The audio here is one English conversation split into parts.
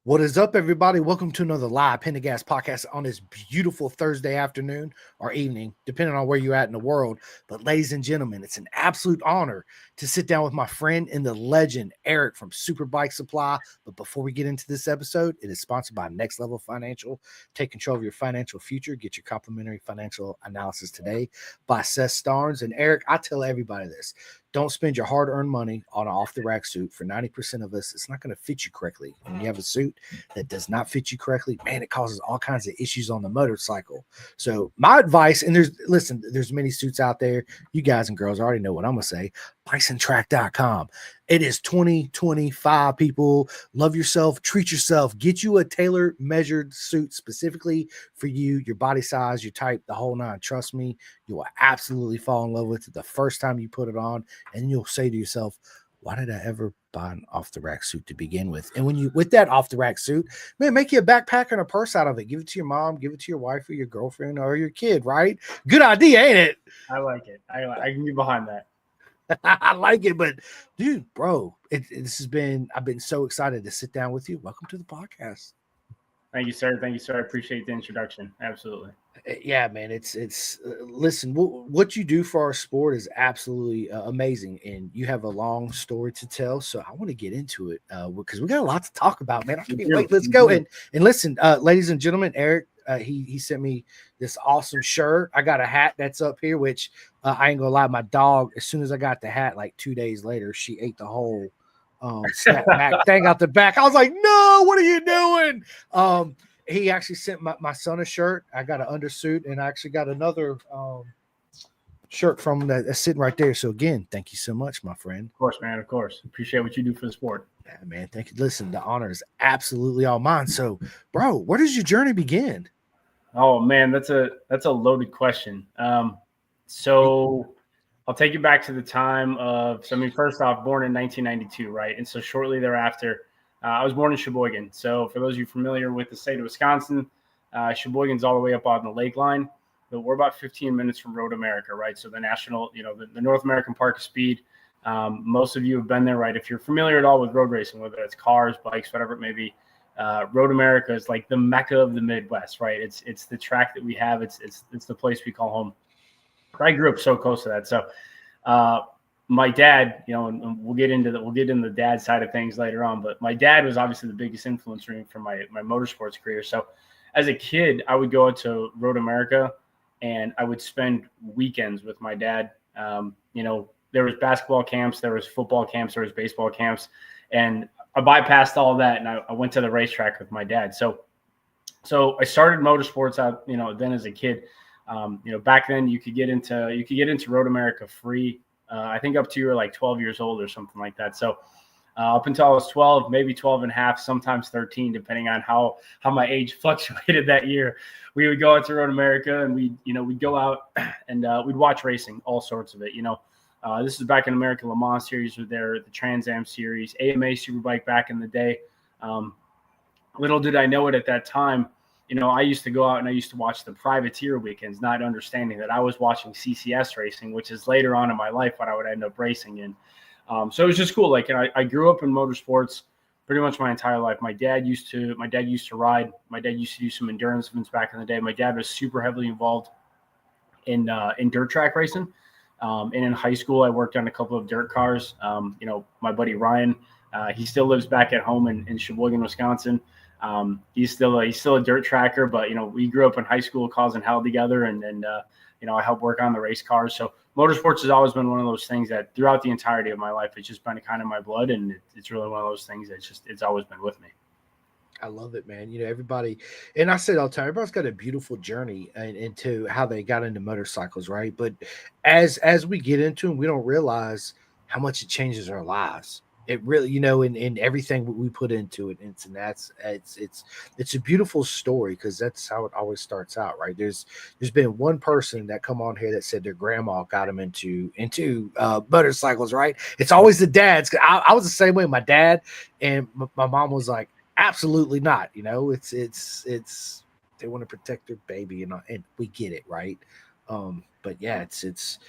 What is up, everybody? Welcome to another live Pendergast podcast on this beautiful Thursday afternoon or evening, depending on where you're at in the world. But ladies and gentlemen, it's an absolute honor to sit down with my friend and the legend, Eric from Superbike Supply. But before we get into this episode, it is sponsored by Next Level Financial. Take control of your financial future. Get your complimentary financial analysis today by Seth Starnes. And Eric, I tell everybody this. Don't spend your hard-earned money on an off-the-rack suit. For 90% of us, it's not going to fit you correctly. When you have a suit that does not fit you correctly, man, it causes all kinds of issues on the motorcycle. So my advice, and there's many suits out there. You guys and girls already know what I'm going to say. BisonTrack.com. It is 2025, people. Love yourself, treat yourself, get you a tailor measured suit specifically for you, your body size, your type, the whole nine. Trust me, you will absolutely fall in love with it the first time you put it on, and you'll say to yourself, why did I ever buy an off-the-rack suit to begin with? And when you, with that off-the-rack suit, man, make you a backpack and a purse out of it. Give it to your mom, give it to your wife or your girlfriend or your kid, right? Good idea, ain't it? I like it. I can get behind that. I like it, but dude, bro, I've been so excited to sit down with you. Welcome to the podcast. Thank you, sir. Thank you, sir. I appreciate the introduction. Absolutely. Yeah, man, listen, what you do for our sport is absolutely amazing, and you have a long story to tell. So I want to get into it because we got a lot to talk about, man. I can't wait. Let's go and listen, ladies and gentlemen. Eric, he sent me this awesome shirt. I got a hat that's up here, which I ain't gonna lie, my dog, as soon as I got the hat, like 2 days later, she ate the whole snapback thing out the back. I was like, no, what are you doing? He actually sent my son a shirt. I got an undersuit, and I actually got another shirt from that's sitting right there. So again, thank you so much, my friend. Of course, man. Of course. Appreciate what you do for the sport. Yeah, man. Thank you. Listen, the honor is absolutely all mine. So, bro, where does your journey begin? Oh man, that's a loaded question. So I'll take you back to the time of. So I mean, first off, born in 1992, right? And so shortly thereafter. I was born in Sheboygan. So for those of you familiar with the state of Wisconsin, Sheboygan's all the way up on the lake line. But we're about 15 minutes from Road America, right? So the national, the North American Park of Speed. Most of you have been there, right? If you're familiar at all with road racing, whether it's cars, bikes, whatever it may be, Road America is like the mecca of the Midwest, right? It's the track that we have. It's the place we call home. I grew up so close to that. So my dad, and we'll get into the dad side of things later on, but my dad was obviously the biggest influence for my motorsports career. So as a kid, I would go to Road America and I would spend weekends with my dad. There was basketball camps, there was football camps, there was baseball camps, and I bypassed all that and I went to the racetrack with my dad. So I started motorsports out, then as a kid. Back then you could get into Road America free. I think up to you were like 12 years old or something like that. So up until I was 12, maybe 12 and a half, sometimes 13, depending on how my age fluctuated that year, we would go out to Road America and we'd go out and we'd watch racing, all sorts of it. This is back in American Le Mans series were there, the Trans Am series, AMA Superbike back in the day. Little did I know it at that time. I used to go out and I used to watch the privateer weekends, not understanding that I was watching CCS racing, which is later on in my life what I would end up racing in. So it was just cool. Like, I grew up in motorsports pretty much my entire life. My dad used to ride. My dad used to do some endurance events back in the day. My dad was super heavily involved in dirt track racing. And in high school, I worked on a couple of dirt cars. My buddy Ryan, he still lives back at home in Sheboygan, Wisconsin. He's still a dirt tracker, but we grew up in high school causing hell together, and I helped work on the race cars. So motorsports has always been one of those things that throughout the entirety of my life, it's just been kind of my blood, and it's really one of those things it's always been with me. I love it, man. Everybody, and I say it all the time, everybody's got a beautiful journey into how they got into motorcycles, right? But as we get into them, we don't realize how much it changes our lives. It really, in everything we put into it, and it's a beautiful story because that's how it always starts out, right? There's been one person that come on here that said their grandma got them into motorcycles, right? It's always the dads. I was the same way. My dad and my mom was like, absolutely not. It's they want to protect their baby, and we get it, right? But yeah, it's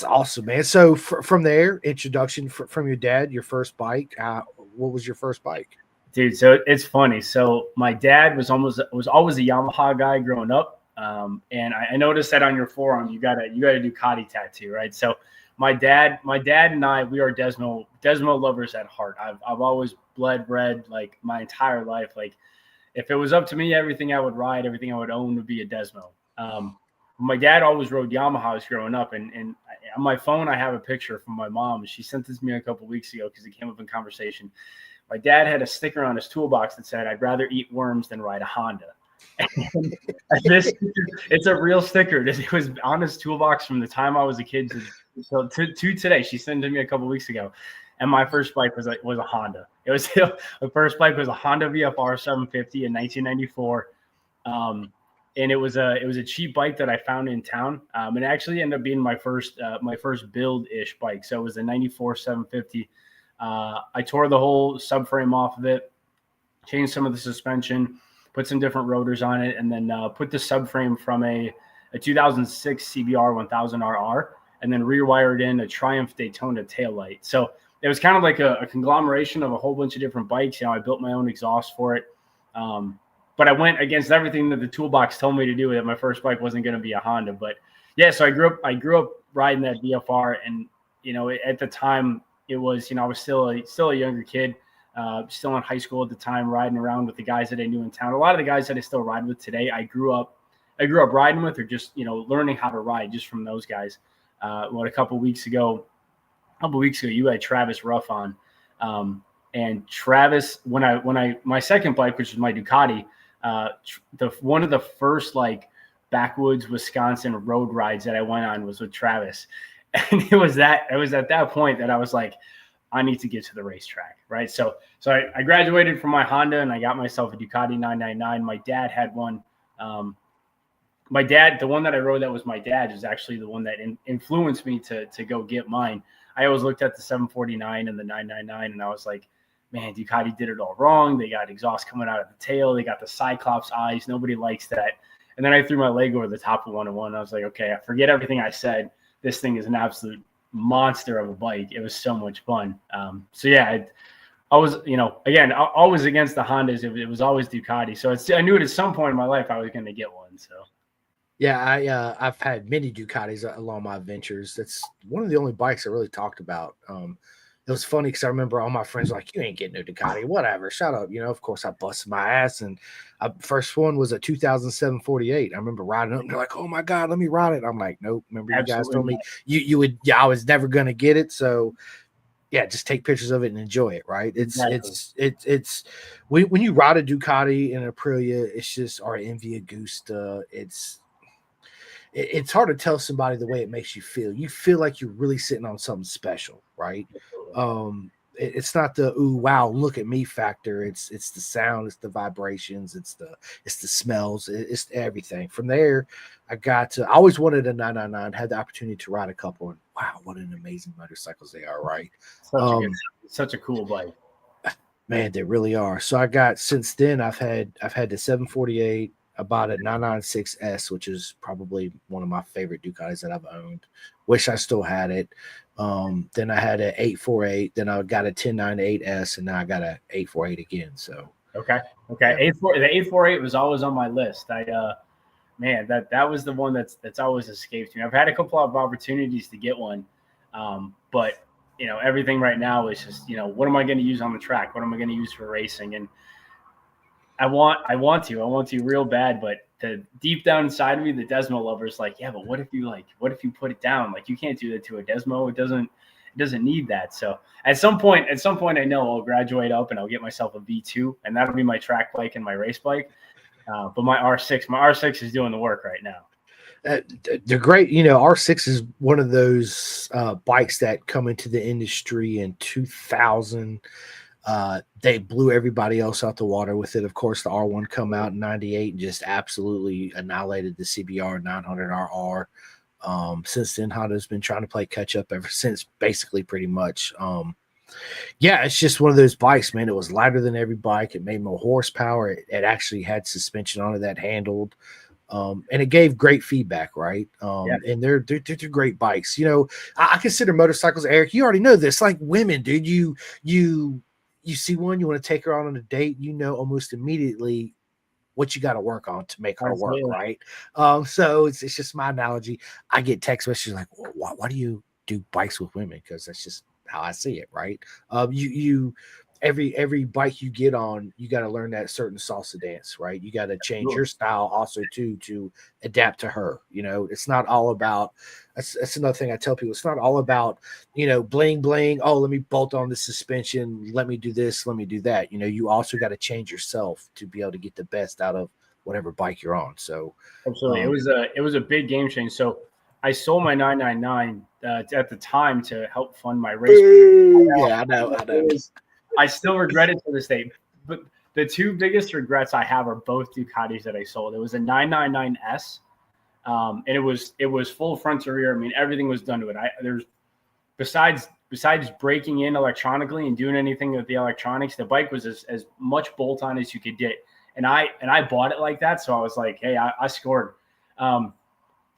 awesome, man. So from there, introduction from your dad, your first bike. What was your first bike? Dude, so it's funny. So my dad was always a Yamaha guy growing up, and I noticed that on your forearm you got a Ducati tattoo, right? So my dad and I, we are Desmo lovers at heart. I've always bled red like my entire life. Like if it was up to me, everything I would ride, everything I would own would be a Desmo. My dad always rode Yamahas growing up, and on my phone I have a picture from my mom. She sent this to me a couple of weeks ago because it came up in conversation. My dad had a sticker on his toolbox that said, "I'd rather eat worms than ride a Honda." It's a real sticker. It was on his toolbox from the time I was a kid to today. She sent it to me a couple weeks ago, and my first bike was a Honda. It was the first bike was a Honda VFR 750 in 1994, and it was a cheap bike that I found in town. It actually ended up being my first build ish bike. So it was a 94 750. I tore the whole subframe off of it, changed some of the suspension, put some different rotors on it, and then put the subframe from a 2006 CBR 1000RR, and then rewired in a Triumph Daytona taillight. So it was kind of like a conglomeration of a whole bunch of different bikes. You know, I built my own exhaust for it. But I went against everything that the toolbox told me to do, that my first bike wasn't going to be a Honda. But yeah, so I grew up riding that VFR, and, you know, at the time, it was, you know, I was still a younger kid, still in high school at the time, riding around with the guys that I knew in town. A lot of the guys that I still ride with today, I grew up riding with, or just, you know, learning how to ride just from those guys. A couple weeks ago, you had Travis Ruff on, and Travis, my second bike, which was my Ducati, one of the first like backwoods Wisconsin road rides that I went on was with Travis. And it was at that point that I was like, I need to get to the racetrack, right? So I graduated from my Honda and I got myself a Ducati 999. My dad had one. The one that I rode that was my dad, is actually the one that influenced me to go get mine. I always looked at the 749 and the 999, and I was like, man, Ducati did it all wrong. They got exhaust coming out of the tail. They got the Cyclops eyes. Nobody likes that. And then I threw my leg over the top of 101. I was like, okay, I forget everything I said. This thing is an absolute monster of a bike. It was so much fun. So yeah, I was, you know, again, always against the Hondas. It was always Ducati. So I knew at some point in my life I was going to get one. So yeah, I've had many Ducatis along my ventures. That's one of the only bikes I really talked about. It was funny because I remember all my friends were like, "You ain't getting no Ducati, whatever, shut up." You know, of course I busted my ass, and first one was a 2007 48. I remember riding up and they're like, "Oh my God, let me ride it." I'm like, "Nope." Remember you guys told me you would, yeah, I was never going to get it. So yeah, just take pictures of it and enjoy it. Right. It's when you ride a Ducati and an Aprilia, it's just, or Envy Agusta. It's hard to tell somebody the way it makes you feel. You feel like you're really sitting on something special, right? It's not the ooh wow look at me factor. It's the sound, it's the vibrations, it's the smells, it's everything. From there, I always wanted a 999. Had the opportunity to ride a couple, and wow, what an amazing motorcycles they are, right? Such a cool bike. Man, they really are. So since then I've had the 748. I bought a 996S, which is probably one of my favorite Ducatis that I've owned. Wish I still had it. Then I had an 848. Then I got a 1098S, and now I got a 848 again. So okay. Yeah. The 848 was always on my list. Man, that was the one that's always escaped me. I've had a couple of opportunities to get one, but you know, everything right now is just, you know, what am I going to use on the track? What am I going to use for racing? And I want to real bad, but the deep down inside of me, the Desmo lover is like, yeah, but what if you put it down? Like, you can't do that to a Desmo. It doesn't need that. So at some point, I know I'll graduate up and I'll get myself a V2, and that'll be my track bike and my race bike. But my R6 is doing the work right now. They're great. You know, R6 is one of those bikes that come into the industry in 2000. They blew everybody else out the water with it. Of course, the R1 come out in 98 and just absolutely annihilated the CBR 900RR. Since then, Honda's been trying to play catch up ever since, basically, pretty much. Yeah, it's just one of those bikes, man. It was lighter than every bike. It made more horsepower. It actually had suspension on it that handled. And it gave great feedback, right? And they're great bikes. You know, I consider motorcycles, Eric, you already know this, like women, dude. You you see one, you want to take her on a date, almost immediately what you got to work on to make her work, right? So it's just my analogy. I get text messages like, why do you do bikes with women? Because that's just how I see it, right? Every bike you get on, you got to learn that certain salsa dance, right? You got to change your style also too to adapt to her. It's not all about. That's another thing I tell people. It's not all about bling bling. Oh, let me bolt on the suspension. Let me do this. Let me do that. You also got to change yourself to be able to get the best out of whatever bike you're on. So absolutely, it was a big game change. So I sold my 999 at the time to help fund my race. Yeah, I know. I still regret it to this day. But the two biggest regrets I have are both Ducatis that I sold. It was a 999S, and it was full front to rear. I mean, everything was done to it. There's besides breaking in electronically and doing anything with the electronics, the bike was as much bolt on as you could get. And I bought it like that, so I was like, hey, I scored. And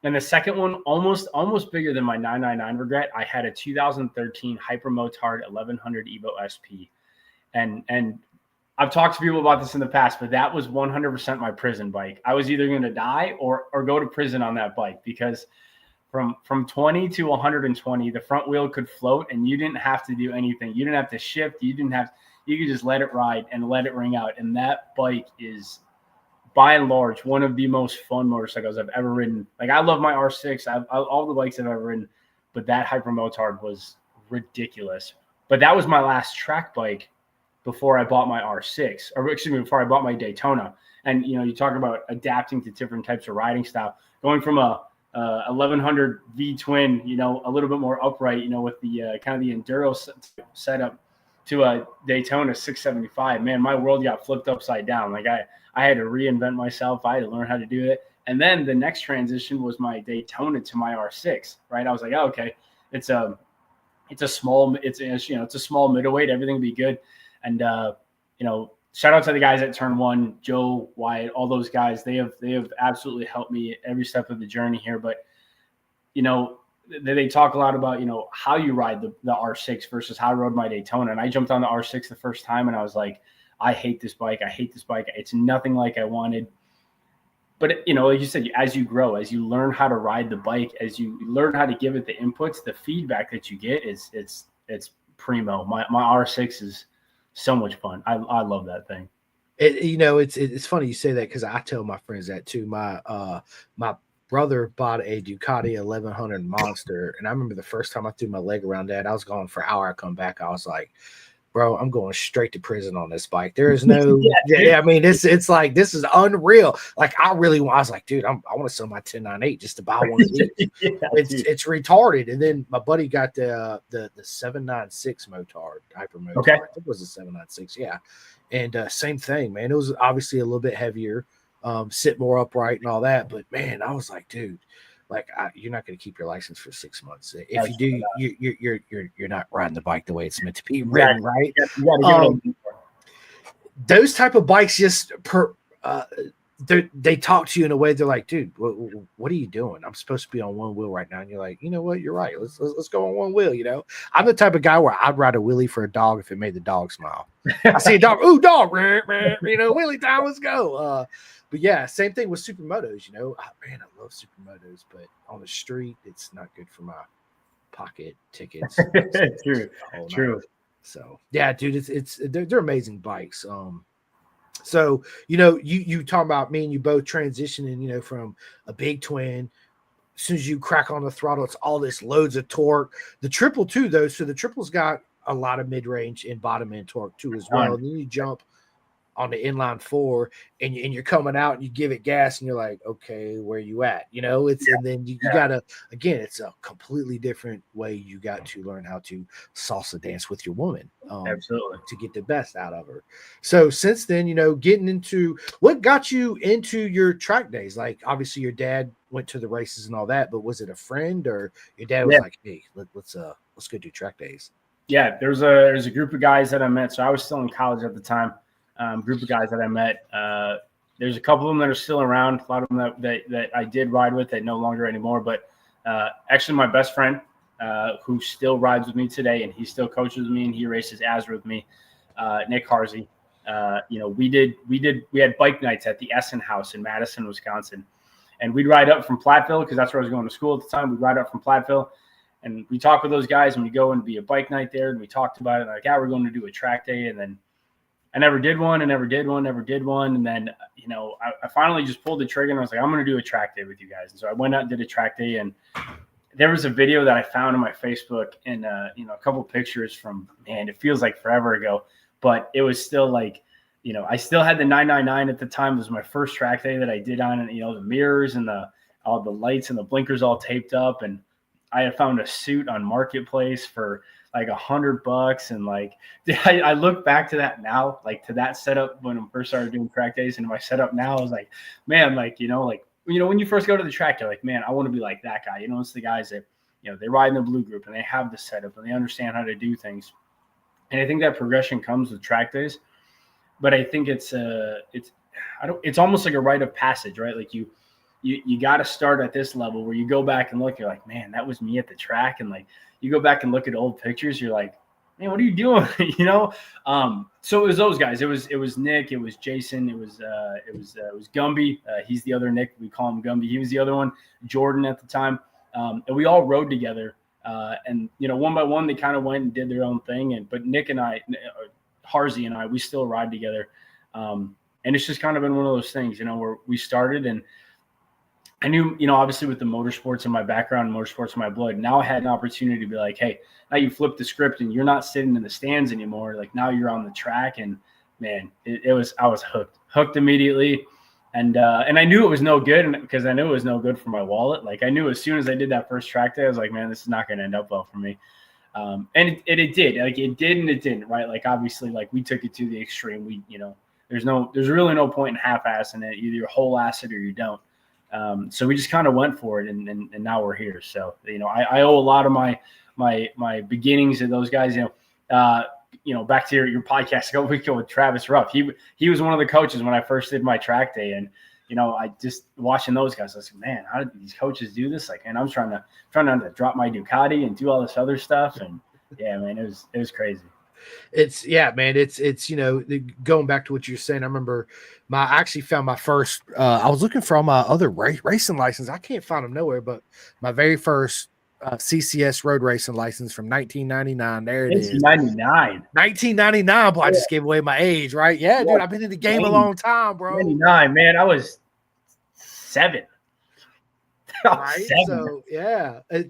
the second one, almost bigger than my 999 regret, I had a 2013 Hypermotard 1100 Evo SP. And I've talked to people about this in the past, but that was 100% my prison bike. I was either going to die or go to prison on that bike, because from 20 to 120, the front wheel could float and you didn't have to do anything. You didn't have to shift. You could just let it ride and let it ring out. And that bike is, by and large, one of the most fun motorcycles I've ever ridden. Like, I love my R6, all the bikes I've ever ridden, but that Hypermotard was ridiculous. But that was my last track bike before I bought my R6, or excuse me, before I bought my Daytona. And, you talk about adapting to different types of riding style, going from a 1100 V twin, a little bit more upright, with the kind of the enduro setup, to a Daytona 675. Man, my world got flipped upside down. Like, I had to reinvent myself. I had to learn how to do it. And then the next transition was my Daytona to my R6, right? I was like, oh, okay, it's a small middleweight. Everything will be good. And, shout out to the guys at Turn One, Joe, Wyatt, all those guys. They have absolutely helped me every step of the journey here. But, they talk a lot about, how you ride the R6 versus how I rode my Daytona. And I jumped on the R6 the first time and I was like, I hate this bike. It's nothing like I wanted. But, like you said, as you grow, as you learn how to ride the bike, as you learn how to give it the inputs, the feedback that you get it's primo. My R6 is so much fun. I love that thing. It's funny you say that, because I tell my friends that too. My brother bought a Ducati 1100 Monster, and I remember the first time I threw my leg around that, I was gone for an hour. I come back, I was like, bro, I'm going straight to prison on this bike. There is no, I mean, it's like, this is unreal. Like, I was like, dude, I want to sell my 1098 just to buy one of these. It's retarded. And then my buddy got the 796 Motard, Hyper Motard. Okay. I think it was a 796. Yeah. And same thing, man. It was obviously a little bit heavier, sit more upright and all that. But man, I was like, dude, like, you're not going to keep your license for 6 months. If you do, you're not riding the bike the way it's meant to be ridden, right? Yeah, you gotta give it those type of bikes just they talk to you in a way. They're like, dude, what are you doing? I'm supposed to be on one wheel right now, and you're like, you know what? You're right. Let's go on one wheel. I'm the type of guy where I'd ride a wheelie for a dog if it made the dog smile. I see a dog, ooh, dog, wheelie time, let's go. But yeah, same thing with supermotos. Man, I love supermotos, but on the street, it's not good for my pocket tickets. True. So yeah, dude, they're amazing bikes. So you talk about me and you both transitioning, from a big twin. As soon as you crack on the throttle, it's all this loads of torque. The triple too, though. So the triple's got a lot of mid-range and bottom end torque too as well. And then you jump on the inline four and you're coming out and you give it gas and you're like, okay, where you at? And then you gotta, again, it's a completely different way you got to learn how to salsa dance with your woman. Absolutely. To get the best out of her. So since then, getting into what got you into your track days? Like, obviously your dad went to the races and all that, but was it a friend or your dad was like, hey, let's go do track days? Yeah, there's a group of guys that I met. So I was still in college at the time. Group of guys that I met. There's a couple of them that are still around. A lot of them that I did ride with that no longer anymore. But actually, my best friend, who still rides with me today, and he still coaches with me, and he races Azra with me. Nick Harsey. We had bike nights at the Essen House in Madison, Wisconsin, and we'd ride up from Platteville because that's where I was going to school at the time. We'd ride up from Platteville, and we talk with those guys, and we go and be a bike night there, and we talked about it. Like, yeah, we're going to do a track day, and then I never did one, and never did one. And then, I finally just pulled the trigger, and I was like, I'm going to do a track day with you guys. And so I went out and did a track day, and there was a video that I found on my Facebook, and a couple pictures from, man, it feels like forever ago, but it was still like, I still had the 999 at the time. It was my first track day that I did on, and the mirrors and all the lights and the blinkers all taped up, and I had found a suit on Marketplace for like $100, and like I look back to that now, like to that setup when I first started doing track days, and my setup now is like, man, like when you first go to the track, you're like, man, I want to be like that guy. It's the guys that they ride in the blue group and they have the setup and they understand how to do things. And I think that progression comes with track days, but I think it's almost like a rite of passage, right? Like you got to start at this level where you go back and look, you're like, man, that was me at the track. And like, you go back and look at old pictures, you're like, man, what are you doing? So it was those guys. It was Nick, it was Jason, it was Gumby. He's the other Nick. We call him Gumby. He was the other one, Jordan at the time. And we all rode together. And one by one, they kind of went and did their own thing. But Nick and I, Harsey and I, we still ride together. And it's just kind of been one of those things, where we started, and I knew, obviously with the motorsports in my background, motorsports in my blood, now I had an opportunity to be like, hey, now you flip the script and you're not sitting in the stands anymore. Like, now you're on the track, and man, I was hooked immediately. And I knew it was no good, because I knew it was no good for my wallet. Like, I knew as soon as I did that first track day, I was like, man, this is not going to end up well for me. And it did. Like, it did and it didn't, right? Like, obviously, like, we took it to the extreme. We, there's really no point in half-assing it. Either you whole ass it or you don't. So we just kind of went for it, and now we're here. So, I owe a lot of my beginnings to those guys. Back to your podcast a couple weeks ago with Travis Ruff. He was one of the coaches when I first did my track day, and I just watching those guys. I was like, man, how did these coaches do this? Like, and I'm trying to drop my Ducati and do all this other stuff, and yeah, man, it was crazy. It's going back to what you're saying. I remember I actually found my first. I was looking for all my other racing license. I can't find them nowhere, but my very first CCS road racing license from 1999. There it is. 1999. Boy, I just gave away my age, right? Yeah, dude, I've been in the game a long time, bro. 99, man. I was 7. Right. So yeah, I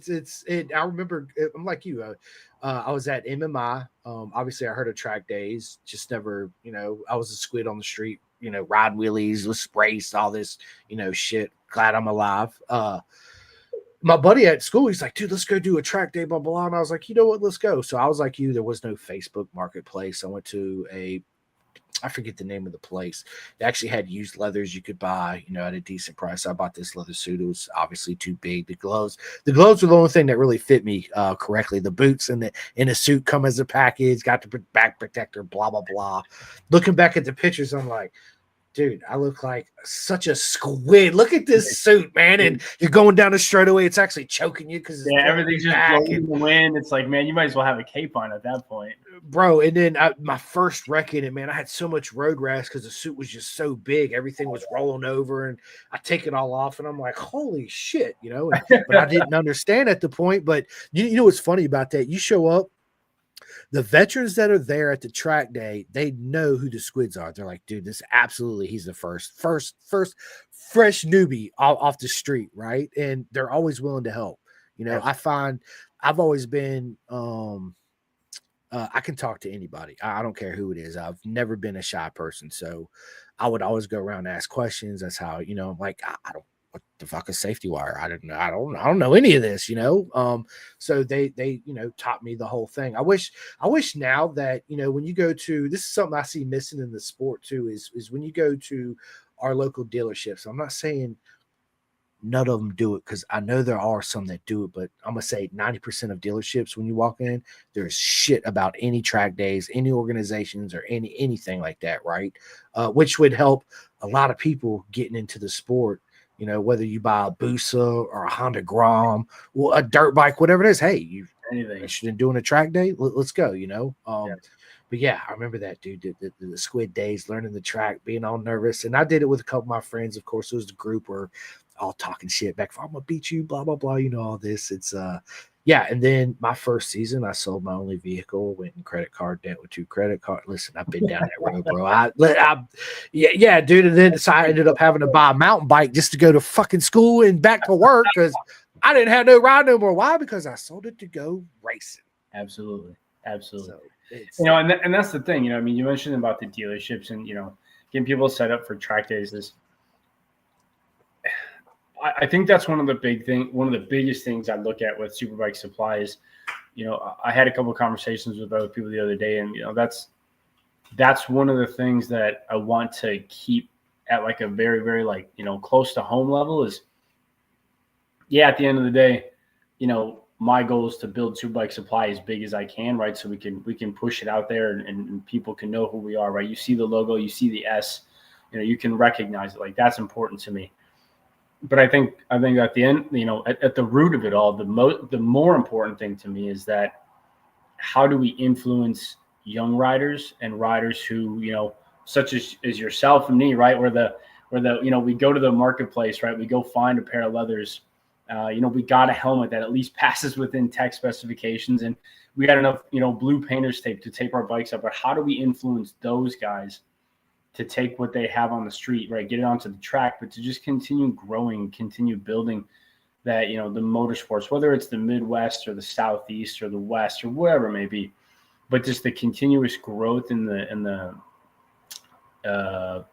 remember. I'm like you. I was at MMI. Obviously, I heard of track days. Just never, I was a squid on the street. Ride wheelies, let's race, all this, shit. Glad I'm alive. My buddy at school, he's like, dude, let's go do a track day, blah, blah, blah. And I was like, you know what, let's go. So I was like you, there was no Facebook Marketplace. I went to I forget the name of the place. They actually had used leathers you could buy, at a decent price. I bought this leather suit. It was obviously too big. The gloves were the only thing that really fit me correctly. The boots and in a suit come as a package, got the back protector, blah, blah, blah. Looking back at the pictures, I'm like, dude, I look like such a squid. Look at this suit, man. And you're going down the straightaway. It's actually choking you because everything's just blowing in the wind. It's like, man, you might as well have a cape on at that point. Bro, and then my first wreck in it, man, I had so much road rash because the suit was just so big. Everything was rolling over, and I take it all off, and I'm like, holy shit, but I didn't understand at the point. But you know what's funny about that? You show up, the veterans that are there at the track day, they know who the squids are. They're like, dude, he's the first fresh newbie off the street, right? And they're always willing to help. I find I've always been I can talk to anybody. I don't care who it is. I've never been a shy person, so I would always go around and ask questions. That's how like I don't. What the fuck is safety wire? I don't know any of this, So they taught me the whole thing. I wish now that, when you go to, this is something I see missing in the sport too, is when you go to our local dealerships. I'm not saying none of them do it, because I know there are some that do it, but I'm gonna say 90% of dealerships, when you walk in, there's shit about any track days, any organizations, or anything like that, right? Which would help a lot of people getting into the sport. Whether you buy a Busa or a Honda Grom or a dirt bike, whatever it is, hey, you interested in doing a track day? Let's go, But yeah, I remember that, dude. The squid days, learning the track, being all nervous, and I did it with a couple of my friends. Of course, it was the group where all talking shit back. I'm gonna beat you, blah blah blah. You know all this. It's yeah. And then my first season, I sold my only vehicle, went in credit card debt with 2 credit cards. Listen, I've been down that road, bro. Yeah, dude. And then so I ended up having to buy a mountain bike just to go to fucking school and back to work because I didn't have no ride no more. Why? Because I sold it to go racing. Absolutely. So It's, and that's the thing, I mean, you mentioned about the dealerships and, getting people set up for track days is, I think that's one of the biggest things I look at with Superbike Supply is, I had a couple of conversations with other people the other day, and, that's one of the things that I want to keep at like a very, very like, close to home level is, yeah, at the end of the day, my goal is to build Superbike Supply as big as I can, right? So we can push it out there and people can know who we are, right? You see the logo, you see the S, you can recognize it. Like that's important to me. But I think at the end, at the root of it all, the more important thing to me is that how do we influence young riders and riders who, such as yourself and me, right? Where we go to the marketplace, right? We go find a pair of leathers. We got a helmet that at least passes within tech specifications, and we got enough, blue painter's tape to tape our bikes up. But how do we influence those guys to take what they have on the street, right, get it onto the track, but to just continue growing, continue building that, the motorsports, whether it's the Midwest or the Southeast or the West or wherever it may be, but just the continuous growth in the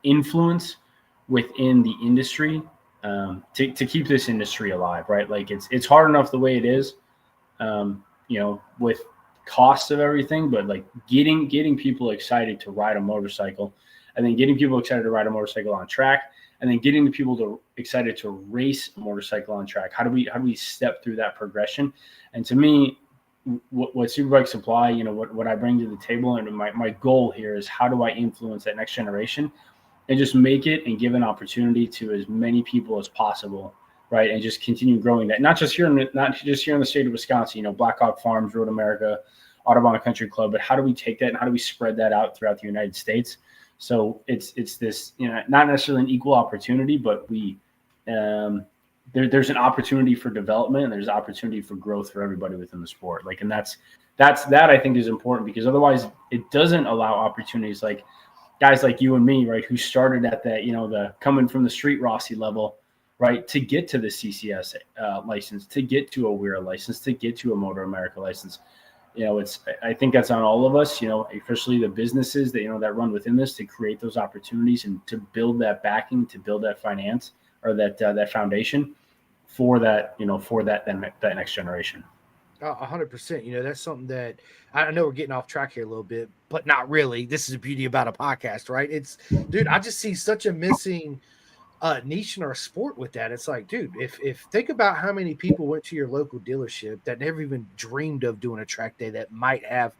influence within the industry. To keep this industry alive, right? Like it's hard enough the way it is, with costs of everything, but like getting people excited to ride a motorcycle, and then getting people excited to ride a motorcycle on track, and then getting the people excited to race a motorcycle on track. How do we step through that progression? And to me, what Superbike Supply, what I bring to the table, and my goal here is how do I influence that next generation? And just make it and give an opportunity to as many people as possible, right? And just continue growing that, not just here in the state of Wisconsin, Black Hawk Farms, Road America, Audubon Country Club, but how do we take that and how do we spread that out throughout the United States? So it's this, not necessarily an equal opportunity, but there's an opportunity for development and there's opportunity for growth for everybody within the sport. Like, and that I think is important, because otherwise it doesn't allow opportunities like guys like you and me, right, who started at that, the coming from the street Rossi level, right, to get to the CCS license, to get to a WERA license, to get to a Motor America license. I think that's on all of us, especially the businesses that, that run within this, to create those opportunities and to build that backing, to build that finance or that foundation for that, that next generation. 100%. That's something that I know we're getting off track here a little bit, but not really. This is the beauty about a podcast, right? Dude, I just see such a missing niche in our sport with that. It's like, dude, if think about how many people went to your local dealership that never even dreamed of doing a track day, that might have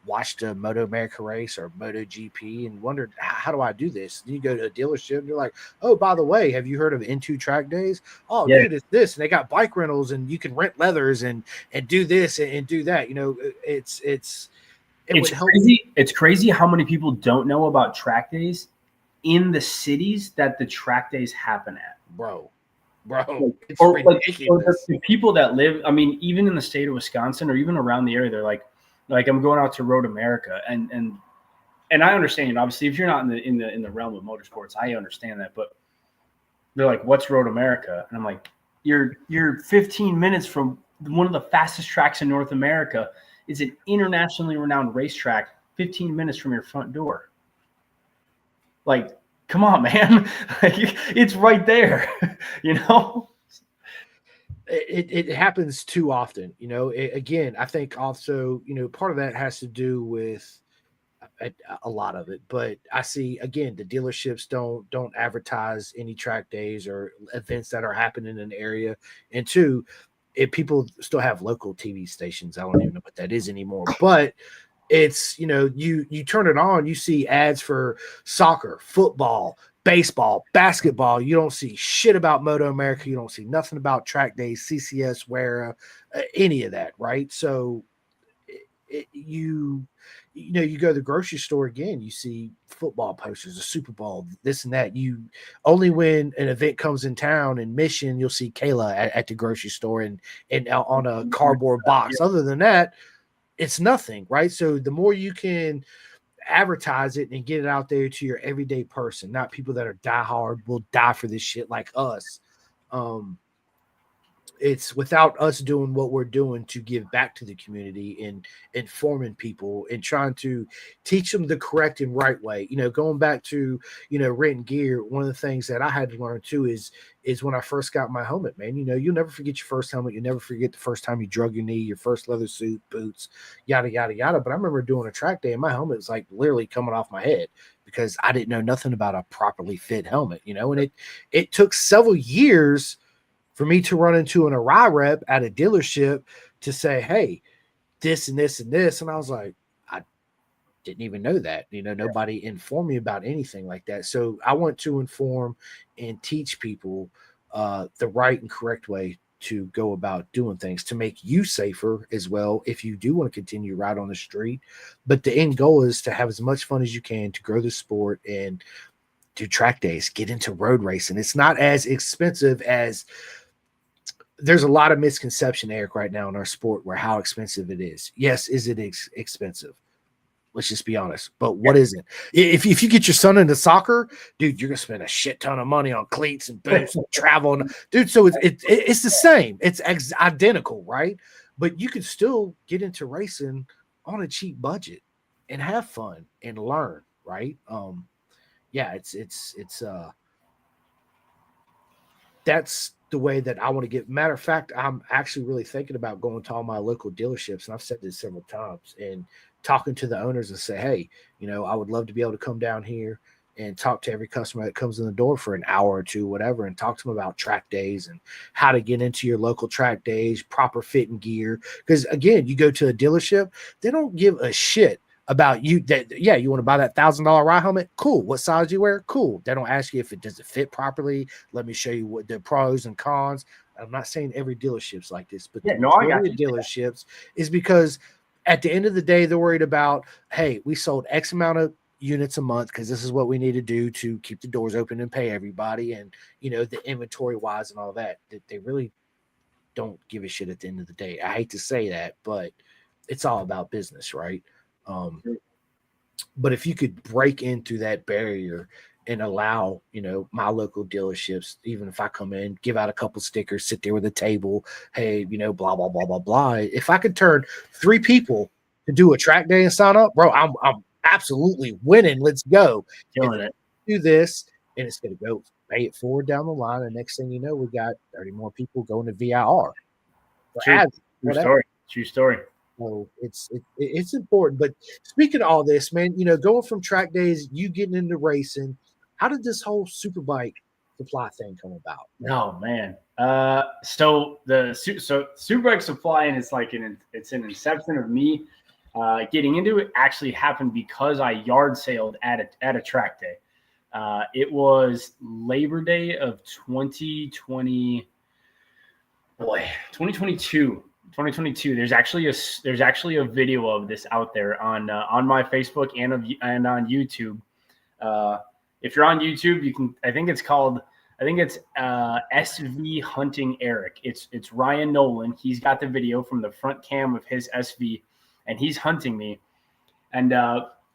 watched a Moto America race or Moto GP and wondered, how do I do this? And you go to a dealership and you're like, oh, by the way, have you heard of N2 track days? Oh, yeah. Dude, it's this. And they got bike rentals and you can rent leathers and do this and do that. It's crazy. It's crazy how many people don't know about track days in the cities that the track days happen at. Bro, it's ridiculous. The people that live, I mean, even in the state of Wisconsin or even around the area, they're like I'm going out to Road America, and I understand, obviously, if you're not in the realm of motorsports, I understand that, but they're like, what's Road America? And I'm like, you're 15 minutes from one of the fastest tracks in North America. It's an internationally renowned racetrack, 15 minutes from your front door. Like, come on, man. It's right there, It happens too often, again, I think also, part of that has to do with a lot of it, but I see, again, the dealerships don't advertise any track days or events that are happening in the area. And two, if people still have local TV stations, I don't even know what that is anymore, but it's, you turn it on, you see ads for soccer, football, baseball, basketball. You don't see shit about Moto America. You don't see nothing about track days, CCS, WERA, any of that, right? So you you go to the grocery store again, you see football posters, a Super Bowl, this and that. You only when an event comes in town in Mission, you'll see Kayla at the grocery store and on a cardboard box. Other than that, it's nothing, right? So the more you can advertise it and get it out there to your everyday person, not people that are diehard, will die for this shit like us. It's without us doing what we're doing to give back to the community and informing people and trying to teach them the correct and right way. Going back to, renting gear, one of the things that I had to learn too is when I first got my helmet, man, you'll never forget your first helmet. You never forget the first time you drug your knee, your first leather suit, boots, yada, yada, yada. But I remember doing a track day and my helmet was like literally coming off my head because I didn't know nothing about a properly fit helmet, and it took several years for me to run into an Arai rep at a dealership to say, hey, this and this and this. And I was like, I didn't even know that. Nobody informed me about anything like that. So I want to inform and teach people the right and correct way to go about doing things to make you safer as well if you do want to continue to ride on the street. But the end goal is to have as much fun as you can to grow the sport and do track days, get into road racing. It's not as expensive as there's a lot of misconception, Eric, right now in our sport where how expensive it is. Yes, is it expensive? Let's just be honest. But what isn't? If you get your son into soccer, dude, you're gonna spend a shit ton of money on cleats and boots and travel, and, dude. So it's the same. It's identical, right? But you can still get into racing on a cheap budget and have fun and learn, right? That's the way that I want to get. Matter of fact, I'm actually really thinking about going to all my local dealerships, and I've said this several times, and talking to the owners and say, hey, I would love to be able to come down here and talk to every customer that comes in the door for an hour or two, whatever, and talk to them about track days and how to get into your local track days, proper fitting gear. Because again, you go to a dealership, they don't give a shit about you. You want to buy that $1,000 ride helmet? Cool. What size do you wear? Cool. They don't ask you if it does it fit properly. Let me show you what the pros and cons. I'm not saying every dealership's like this, but I got you. Dealerships is because at the end of the day, they're worried about, hey, we sold X amount of units a month because this is what we need to do to keep the doors open and pay everybody, and the inventory wise and all that. They really don't give a shit at the end of the day. I hate to say that, but it's all about business, right? But if you could break into that barrier and allow, my local dealerships, even if I come in, give out a couple stickers, sit there with a table, hey, blah, blah, blah, blah, blah. If I could turn 3 people to do a track day and sign up, bro, I'm absolutely winning. Let's go. Killing it. Do this, and it's going to go pay it forward down the line. And next thing you know, we got 30 more people going to VIR. True story. So it's important. But speaking of all this, man, going from track days, you getting into racing, how did this whole Superbike Supply thing come about? Oh man. So Superbike Supply, and it's an inception of me getting into it, actually happened because I yard sailed at a track day. It was Labor Day of 2020. 2022. There's actually a video of this out there on my Facebook and on YouTube. If you're on YouTube, you can. I think it's SV Hunting Eric. It's Ryan Nolan. He's got the video from the front cam of his SV, and he's hunting me. And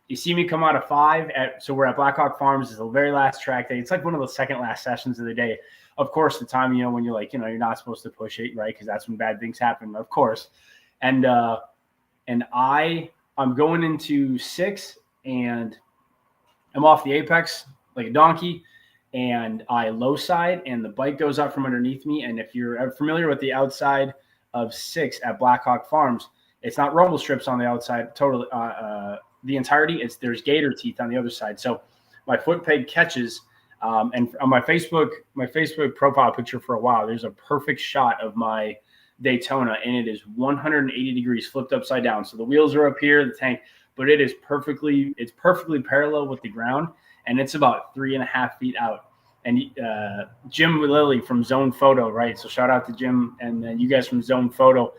you see me come out of 5 so we're at Blackhawk Farms. It's the very last track day. It's like one of the second last sessions of the day. Of course, the time, when you're like, you're not supposed to push it, right? Because that's when bad things happen, of course. And I'm going into 6, and I'm off the apex like a donkey, and I low side, and the bike goes up from underneath me. And if you're familiar with the outside of 6 at Blackhawk Farms, it's not rumble strips on the outside totally. The entirety, there's gator teeth on the other side. So my foot peg catches. And on my Facebook profile picture for a while, there's a perfect shot of my Daytona, and it is 180 degrees flipped upside down. So the wheels are up here, the tank, but it's perfectly parallel with the ground, and it's about 3.5 feet out. And Jim Lilly from Zone Photo, right? So shout out to Jim and then you guys from Zone Photo.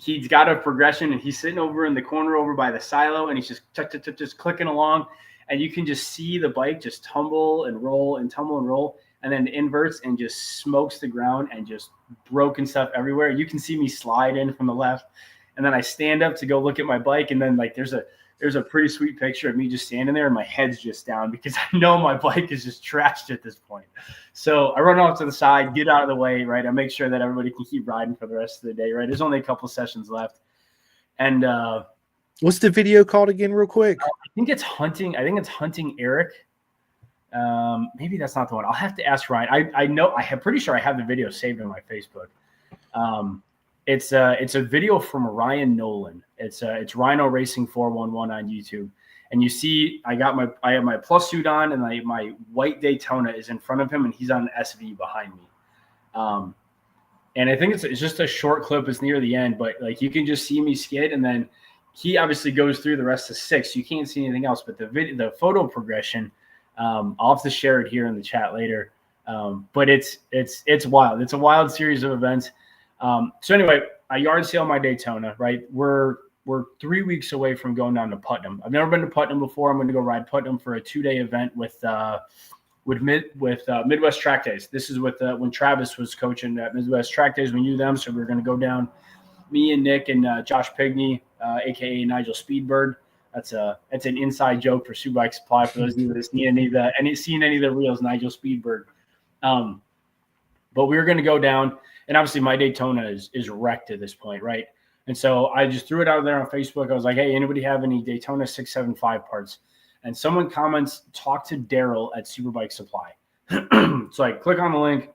he's got a progression, and he's sitting over in the corner over by the silo, and he's just clicking along, and you can just see the bike just tumble and roll and tumble and roll, and then inverts and just smokes the ground and just broken stuff everywhere. You can see me slide in from the left, and then I stand up to go look at my bike, and then like there's a pretty sweet picture of me just standing there and my head's just down because I know my bike is just trashed at this point. So I run off to the side, get out of the way, right? I make sure that everybody can keep riding for the rest of the day, right? There's only a couple sessions left. And what's the video called again, real quick? I think it's hunting Eric. Maybe that's not the one. I'll have to ask Ryan. I'm pretty sure I have the video saved on my Facebook. It's a video from Ryan Nolan. It's Rhino Racing 411 on YouTube, and you see I have my plus suit on, and my white Daytona is in front of him, and he's on an SV behind me. And I think it's just a short clip. It's near the end, but like you can just see me skid, and then he obviously goes through the rest of 6. You can't see anything else, but the photo progression. I'll have to share it here in the chat later. But it's wild. It's a wild series of events. So anyway, I yard sale my Daytona, right? We're 3 weeks away from going down to Putnam. I've never been to Putnam before. I'm going to go ride Putnam for a 2-day event with Midwest Track Days. This is when Travis was coaching at Midwest Track Days. We knew them, so we're going to go down. Me and Nick and Josh Pigney, aka Nigel Speedbird. That's an inside joke for Superbike Supply for those of you that seen any of the reels. Nigel Speedbird. But we were going to go down, and obviously my Daytona is wrecked at this point, right? And so I just threw it out there on Facebook. I was like, hey, anybody have any Daytona 675 parts? And someone comments, talk to Daryl at Superbike Supply. So I click on the link,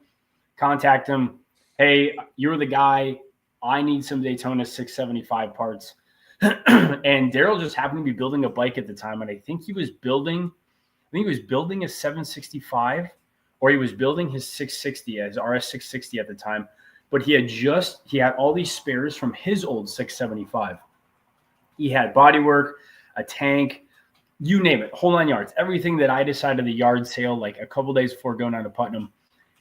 contact him. Hey, you're the guy. I need some Daytona 675 parts. And Daryl just happened to be building a bike at the time. And I think he was building a 765, or he was building his 660, his RS 660 at the time. But he had all these spares from his old 675. He had bodywork, a tank, you name it, whole 9 yards, everything that I decided to yard sale like a couple days before going down to Putnam.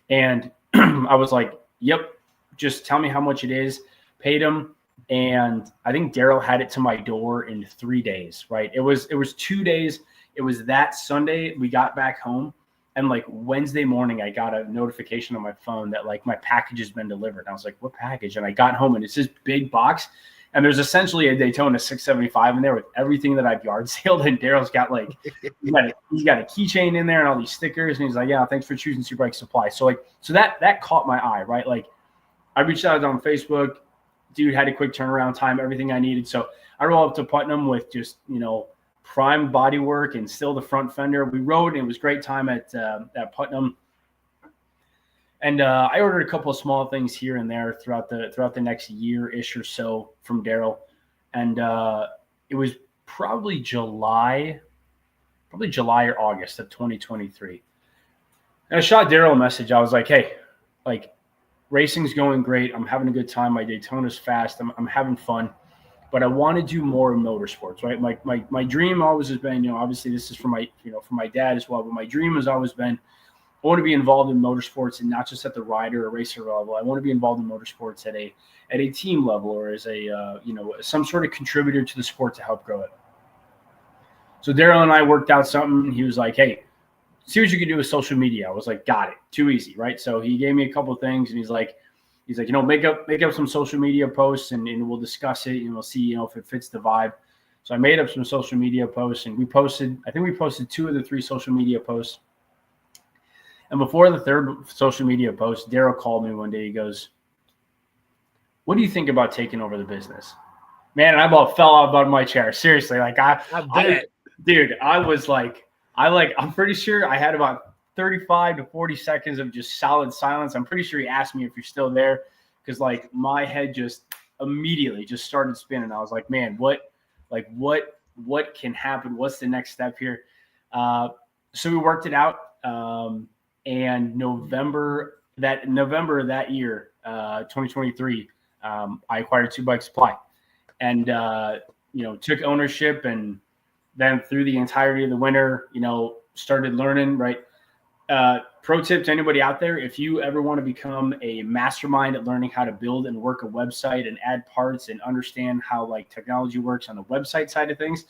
And I was like, yep, just tell me how much it is. Paid him. And I think Daryl had it to my door in 3 days, right? It was 2 days. It was that Sunday we got back home. And like Wednesday morning, I got a notification on my phone that like my package has been delivered. And I was like, what package? And I got home, and it's this big box. And there's essentially a Daytona 675 in there with everything that I've yard saled. And Daryl's got like, he's got a keychain in there and all these stickers. And he's like, yeah, thanks for choosing Superbike Supply. So that caught my eye, right? Like I reached out on Facebook. Dude had a quick turnaround time, everything I needed. So I rolled up to Putnam with just, prime bodywork and still the front fender. We rode, and it was a great time at Putnam. And I ordered a couple of small things here and there throughout the next year-ish or so from Daryl. And it was probably July or August of 2023. And I shot Daryl a message. I was like, hey, like, racing's going great. I'm having a good time. My Daytona's fast. I'm having fun. But I want to do more in motorsports, right? My dream always has been, obviously this is from my dad as well, but my dream has always been, I want to be involved in motorsports, and not just at the rider or racer level. I want to be involved in motorsports at a team level, or as some sort of contributor to the sport to help grow it. So Daryl and I worked out something. He was like, hey, see what you can do with social media. I was like, got it. Too easy, right? So he gave me a couple of things, and he's like, make up some social media posts, and we'll discuss it, and we'll see, if it fits the vibe. So I made up some social media posts, and I think we posted 2 of the 3 social media posts. And before the 3rd social media post, Daryl called me one day. He goes, what do you think about taking over the business? Man, I about fell out of my chair. Seriously. Like I was like, I'm pretty sure I had about 35 to 40 seconds of just solid silence. I'm pretty sure he asked me if you're still there, because like my head just immediately just started spinning. I was like, man, what can happen? What's the next step here? So we worked it out. And November of that year, 2023, I acquired Superbike Supply, and took ownership, and then through the entirety of the winter, started learning, right? Pro tip to anybody out there, if you ever want to become a mastermind at learning how to build and work a website and add parts and understand how like technology works on the website side of things,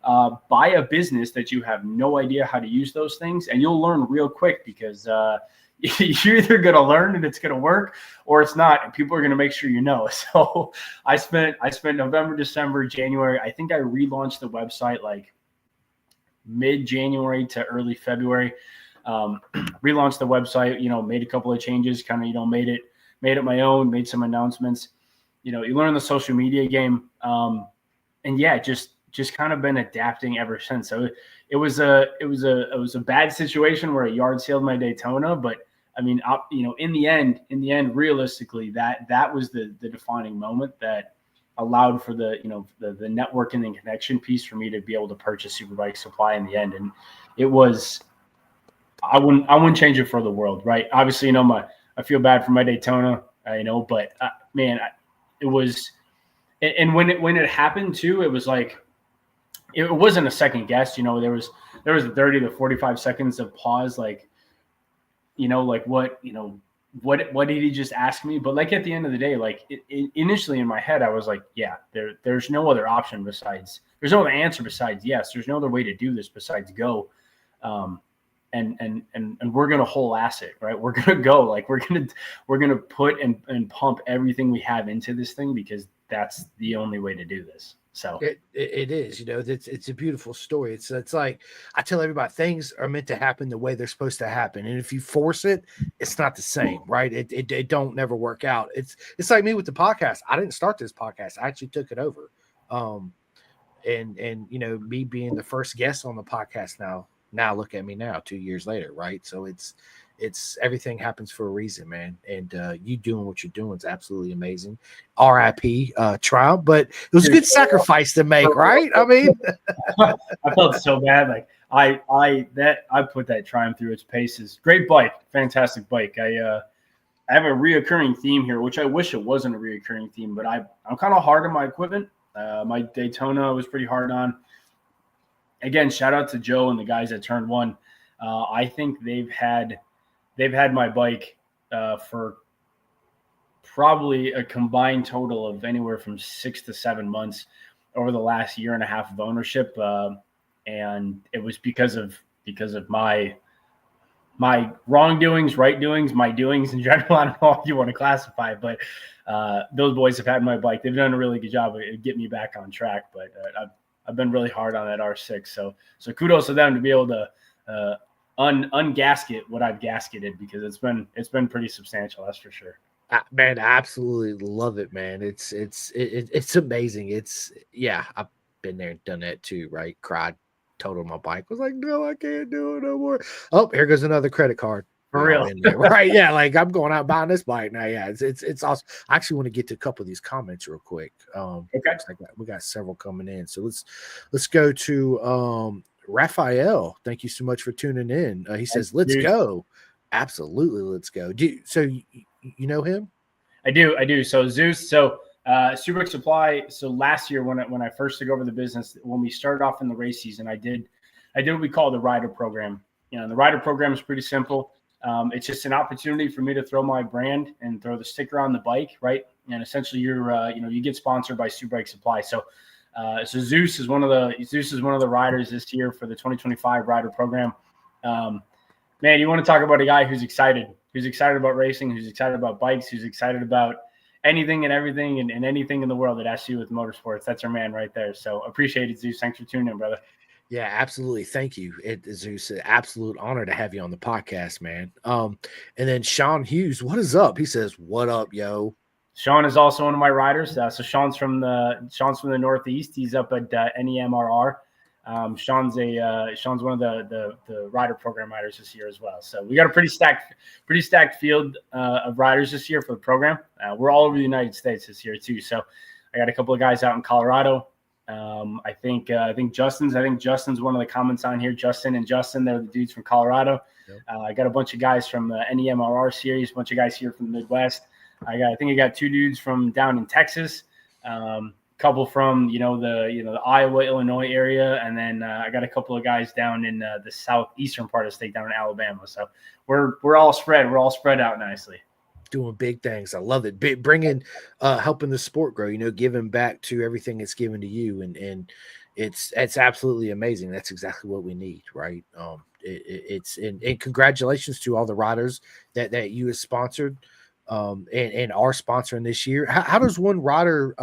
buy a business that you have no idea how to use those things, and you'll learn real quick, because you're either going to learn and it's going to work, or it's not, and people are going to make sure you know. So I spent November, December, January. I think I relaunched the website like mid-January to early February. Relaunched the website, made a couple of changes, kind of, made it my own, made some announcements. You learn the social media game. And yeah, just kind of been adapting ever since. So it was a bad situation where I yard sailed my Daytona, but I mean, in the end, realistically, that was the defining moment that allowed for the networking and connection piece for me to be able to purchase Superbike Supply in the end. And it was, I wouldn't change it for the world, right? Obviously, I feel bad for my Daytona, but man, it was, and when it happened too, it was like, it wasn't a second guess, there was a 30 to 45 seconds of pause, like, what did he just ask me? But like at the end of the day, like initially in my head, I was like, yeah, there's no other option besides, there's no other answer besides yes. There's no other way to do this besides go. And we're gonna whole ass it, right? We're gonna go, like we're gonna put and pump everything we have into this thing, because that's the only way to do this. So it is, it's a beautiful story. It's like I tell everybody, things are meant to happen the way they're supposed to happen, and if you force it, it's not the same, right? It don't never work out. It's like me with the podcast. I didn't start this podcast. I actually took it over, and me being the first guest on the podcast now look at me now 2 years later, right? So it's everything happens for a reason, man. And you doing what you're doing is absolutely amazing. RIP trial, but it was a good sacrifice to make, right? I mean, I felt so bad. Like I put that Triumph through its paces. Great bike, fantastic bike. I have a reoccurring theme here, which I wish it wasn't a reoccurring theme, but I'm kind of hard on my equipment. My Daytona was pretty hard on. Again, shout out to Joe and the guys at Turn One. I think they've had my bike for probably a combined total of anywhere from 6 to 7 months over the last year and a half of ownership, and it was because of my wrongdoings, right doings, my doings in general. I don't know how you want to classify it, but those boys have had my bike. They've done a really good job of getting me back on track. But I've been really hard on that R6. So kudos to them to be able to ungasket what I've gasketed, because it's been pretty substantial. That's for sure. Man, I absolutely love it, man. It's amazing. I've been there and done that too, right? Cried, totaled my bike. Was like, no, I can't do it no more. Oh, here goes another credit card. For real. Right. Yeah. Like I'm going out buying this bike now. Yeah. It's awesome. I actually want to get to a couple of these comments real quick. Okay. We got several coming in. So let's go to Raphael. Thank you so much for tuning in. He says, let's go. Absolutely. Let's go. So you know him? I do. So Zeus. So Superbike Supply. So last year when I first took over the business, when we started off in the race season, I did what we call the rider program. The rider program is pretty simple. It's just an opportunity for me to throw my brand and throw the sticker on the bike, right? And essentially, you get sponsored by Superbike Supply. So Zeus is one of the riders this year for the 2025 rider program. Man, you want to talk about a guy who's excited about racing, who's excited about bikes, who's excited about anything and everything and anything in the world that has to do with motorsports. That's our man right there. So appreciate it, Zeus. Thanks for tuning in, brother. Yeah, absolutely. Thank you. It is an absolute honor to have you on the podcast, man. And then Sean Hughes, what is up? He says, "What up, yo?" Sean is also one of my riders. So Sean's from the Northeast. He's up at NEMRR. Sean's one of the rider program riders this year as well. So we got a pretty stacked field of riders this year for the program. We're all over the United States this year too. So I got a couple of guys out in Colorado. I think Justin's one of the comments on here. Justin, they're the dudes from Colorado. Yep. I got a bunch of guys from the NEMRR series, a bunch of guys here from the Midwest. I think I got 2 dudes from down in Texas, couple from the Iowa, Illinois area, and then I got a couple of guys down in the southeastern part of the state, down in Alabama. So we're all spread. We're all spread out nicely. Doing big things. I love it. Bringing, helping the sport grow. Giving back to everything it's given to you, and it's absolutely amazing. That's exactly what we need, right? It's and congratulations to all the riders that you have sponsored, and are sponsoring this year. How does one rider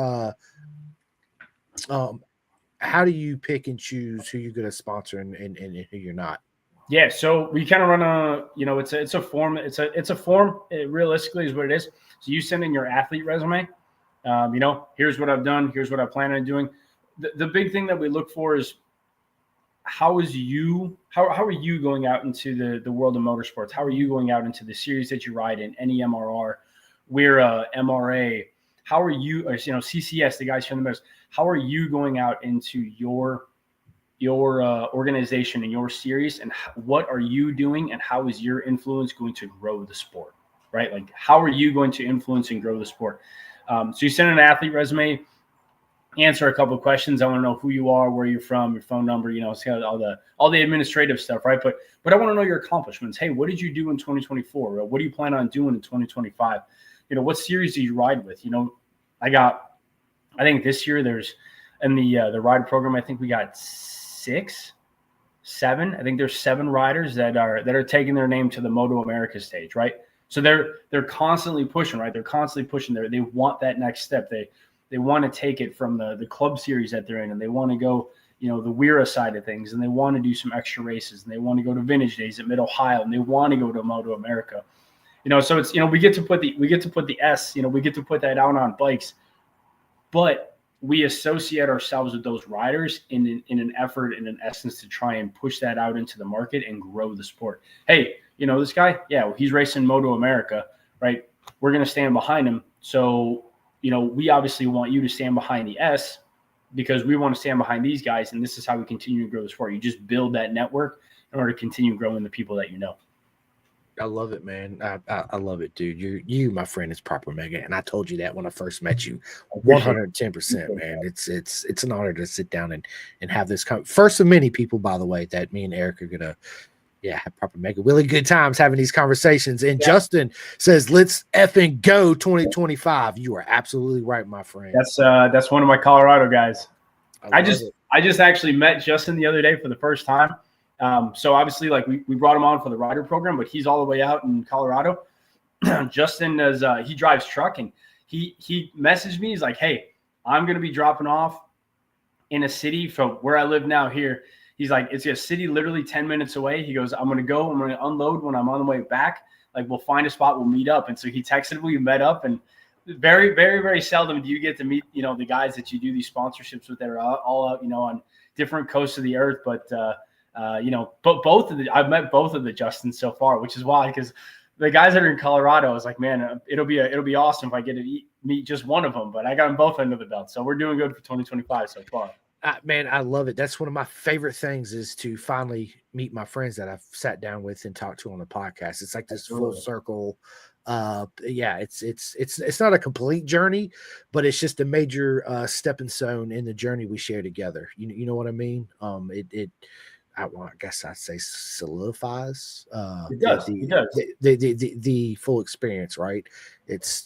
how do you pick and choose who you're going to sponsor and who you're not? Yeah, so we kind of run it's a form. It's a form. It realistically is what it is. So you send in your athlete resume. Here's what I've done. Here's what I plan on doing. The big thing that we look for is how are you going out into the world of motorsports? How are you going out into the series that you ride in? Any MRR, we're MRA. How are you? CCS, the guys from the most. How are you going out into your organization and your series, and what are you doing, and how is your influence going to grow the sport, right? Like, how are you going to influence and grow the sport? So you send an athlete resume, answer a couple of questions. I want to know who you are, where you're from, your phone number, all the administrative stuff, right? But I want to know your accomplishments. Hey, what did you do in 2024? What do you plan on doing in 2025? What series do you ride with? I think this year there's in the ride program, I think we got 7. I think there's 7 riders that are taking their name to the Moto America stage, right? So they're constantly pushing, right? They're constantly pushing. They want that next step. They want to take it from the club series that they're in, and they want to go, the WERA side of things, and they want to do some extra races, and they want to go to Vintage Days at Mid Ohio, and they want to go to Moto America. So it's we get to put the S, we get to put that out on bikes, but we associate ourselves with those riders in an effort, in an essence, to try and push that out into the market and grow the sport. Hey, this guy, he's racing Moto America, right? We're going to stand behind him. So, we obviously want you to stand behind the S, because we want to stand behind these guys. And this is how we continue to grow the sport. You just build that network in order to continue growing the people that you know. I love it, man. I love it, dude. You, my friend, is proper mega, and I told you that when I first met you. 110%, man. It's an honor to sit down and have this first of many people, by the way, that me and Eric are gonna have proper mega really good times having these conversations. And Justin says, "Let's effing go 2025." You are absolutely right, my friend. That's one of my Colorado guys. I just actually met Justin the other day for the first time. So obviously, like we brought him on for the rider program, but he's all the way out in Colorado. Justin is he drives truck, and he messaged me. He's like, "Hey, I'm going to be dropping off in a city from where I live now here." He's like, "It's a city literally 10 minutes away." He goes, I'm going to unload when I'm on the way back. Like, we'll find a spot, we'll meet up. And so he texted me, we met up, and very, very, very seldom do you get to meet, the guys that you do these sponsorships with that are all out, on different coasts of the earth. But I've met both of the Justins so far, which is wild, because the guys that are in Colorado, I was like, man, it'll be awesome if I get to meet just one of them. But I got them both under the belt, so we're doing good for 2025 so far. Man, I love it. That's one of my favorite things, is to finally meet my friends that I've sat down with and talked to on the podcast. It's like this full circle. It's not a complete journey, but it's just a major stepping stone in the journey we share together. You know what I mean? I guess I'd say solidifies it does. The full experience, right? It's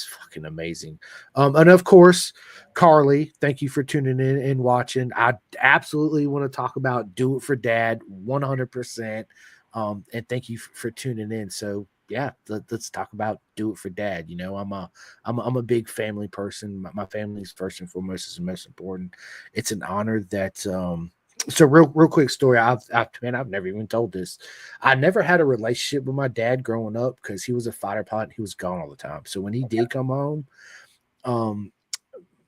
fucking amazing. And of course, Carly, thank you for tuning in and watching. I absolutely want to talk about Do It for Dad 100%. And thank you for tuning in. So let's talk about Do It for Dad. I'm a big family person. My family's first and foremost is the most important. It's an honor that so real quick story. I've never even told this. I never had a relationship with my dad growing up, because he was a fighter pilot. He was gone all the time. So when he did come home,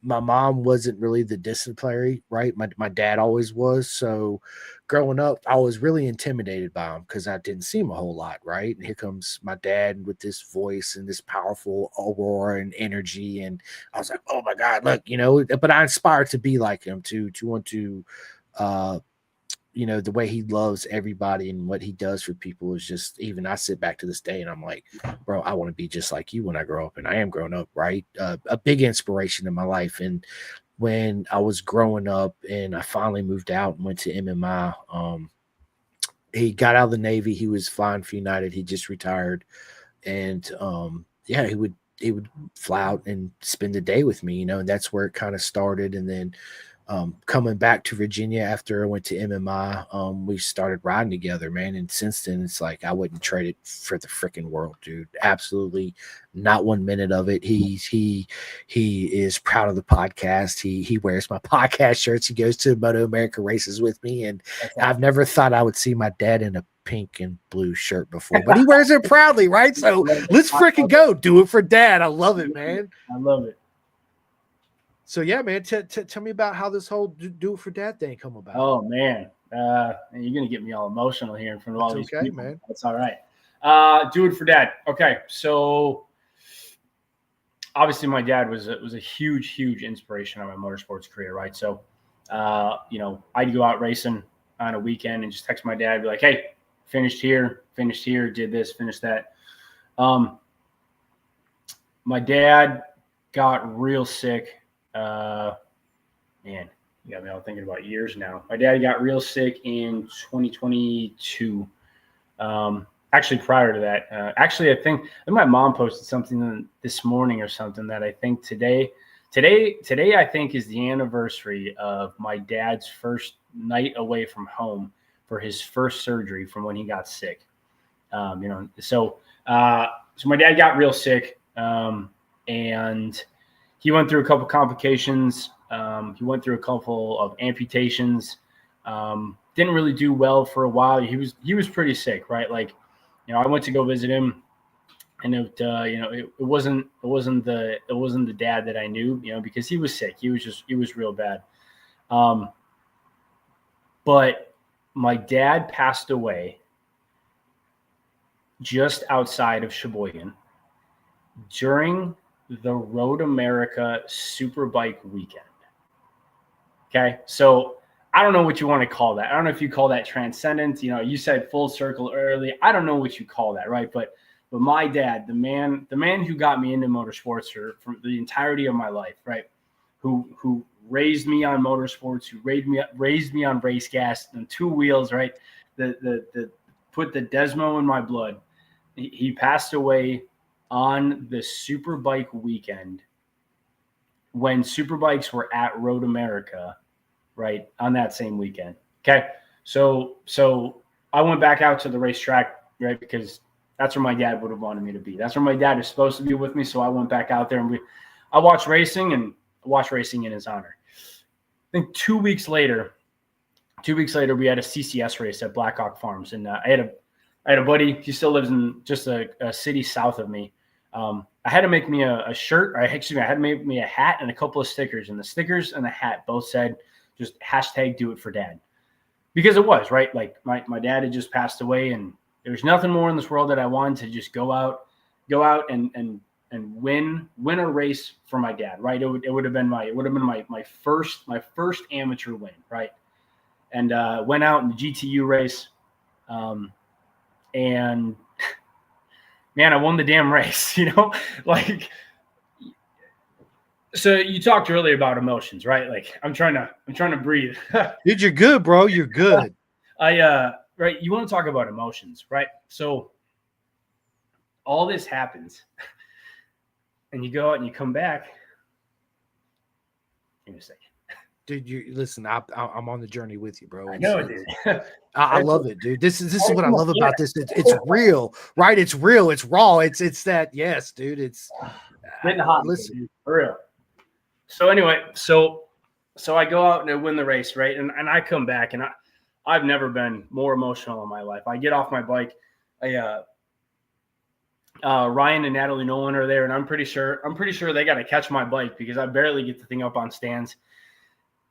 my mom wasn't really the disciplinary, right? My dad always was. So growing up, I was really intimidated by him, because I didn't see him a whole lot, right? And here comes my dad with this voice and this powerful aurora and energy. And I was like, oh my God, look, but I aspired to be like him, to want to the way he loves everybody and what he does for people is just, even I sit back to this day and I'm like, bro, I want to be just like you when I grow up. And I am growing up, right? A big inspiration in my life. And when I was growing up and I finally moved out and went to MMI. He got out of the Navy. He was flying for United. He just retired. And yeah, he would fly out and spend the day with me, and that's where it kind of started. And then coming back to Virginia after I went to MMI, we started riding together, man. And since then, it's like I wouldn't trade it for the freaking world, dude. Absolutely, not 1 minute of it. He is proud of the podcast. He wears my podcast shirts. He goes to Moto America races with me, and I've never thought I would see my dad in a pink and blue shirt before, but he wears it proudly, right? So let's freaking go. Do it for dad. I love it, man. I love it. So yeah, man, tell me about how this whole do it for dad thing come about. Oh man, you're gonna get me all emotional here in front of all these people. Man. That's all right. Do it for dad. Okay, so obviously my dad was a huge inspiration on my motorsports career, right? So I'd go out racing on a weekend and just text my dad, be like, hey, finished here, did this, finished that. My dad got real sick. Man, you got me all thinking about years now. My dad got real sick in 2022. Actually, prior to that, I think my mom posted something this morning or something that I think today, I think is the anniversry of my dad's first night away from home for his first surgery from when he got sick. So my dad got real sick, and he went through a couple complications. He went through a couple of amputations. Didn't really do well for a while. He was pretty sick, right? Like, I went to go visit him, and it wasn't the dad that I knew, because he was sick. He was real bad. But my dad passed away just outside of Sheboygan during the Road America Superbike weekend. Okay, so I don't know what you want to call that. I don't know if you call that transcendent. You said full circle early. I don't know what you call that, right? But my dad, the man who got me into motorsports for the entirety of my life, right? Who raised me on motorsports, who raised me on race gas and two wheels, right? The put the Desmo in my blood. He passed away on the Superbike weekend when Superbikes were at Road America, right, on that same weekend. Okay, so I went back out to the racetrack, right, because that's where my dad would have wanted me to be. That's where my dad is supposed to be with me. So I went back out there and I watched racing in his honor. I think 2 weeks later, we had a CCS race at Blackhawk Farms, and I had a buddy. He still lives in just a city south of me. I had to make me a shirt. I had to make me a hat and a couple of stickers. And the stickers and the hat both said just hashtag do it for dad. Because it was, right? Like my dad had just passed away, and there was nothing more in this world that I wanted to just go out and win a race for my dad, right? It would have been my first amateur win, right? And went out in the GTU race, and man, I won the damn race, like. So you talked earlier about emotions, right? Like I'm trying to breathe. Dude, you're good, bro. You're good. Right. You want to talk about emotions, right? So all this happens, and you go out and you come back. Give me a second. Dude, you listen. I'm on the journey with you, bro. I know, dude. I love it, dude. This is what I love about this. It's real, right? It's real. It's raw. It's that. Yes, dude. It's getting hot. Listen, dude, for real. So anyway, so I go out and I win the race, right? And I come back, and I've never been more emotional in my life. I get off my bike. Ryan and Natalie Nolan are there, and I'm pretty sure they got to catch my bike because I barely get the thing up on stands.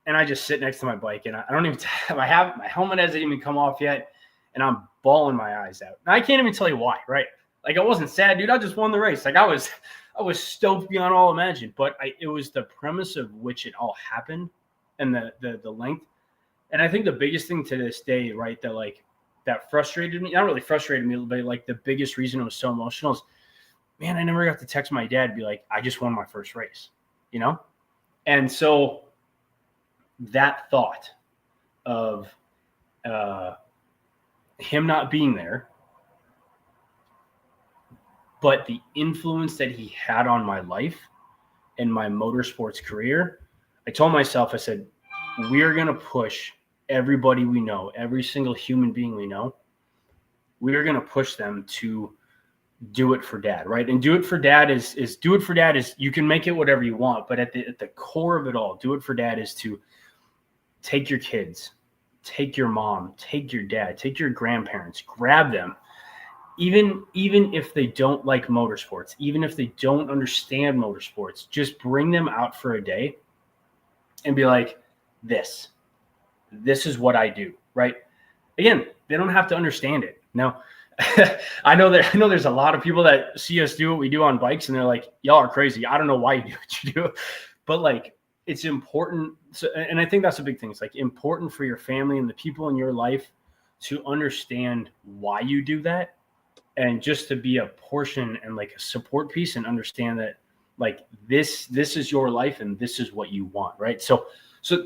And I just sit next to my bike, and I don't even my helmet hasn't even come off yet, and I'm bawling my eyes out. And I can't even tell you why, right? Like I wasn't sad, dude. I just won the race. Like I was stoked beyond all imagine. But it was the premise of which it all happened, and the length. And I think the biggest thing to this day, right, that frustrated me, not really frustrated me, but like the biggest reason it was so emotional is, man, I never got to text my dad and be like, I just won my first race, And so that thought of him not being there, but the influence that he had on my life and my motorsports career, I told myself, I said, we're going to push everybody we know, every single human being we know, we're going to push them to do it for dad, right? And do it for dad is you can make it whatever you want, but at the core of it all, do it for dad is to take your kids, take your mom, take your dad, take your grandparents, grab them, even if they don't like motorsports, even if they don't understand motorsports, just bring them out for a day and be like, this is what I do, right? Again, they don't have to understand it. Now, I know there's a lot of people that see us do what we do on bikes and they're like, y'all are crazy. I don't know why you do what you do. But like, it's important. So, and I think that's a big thing. It's like important for your family and the people in your life to understand why you do that, and just to be a portion and like a support piece and understand that like this is your life and this is what you want. Right. So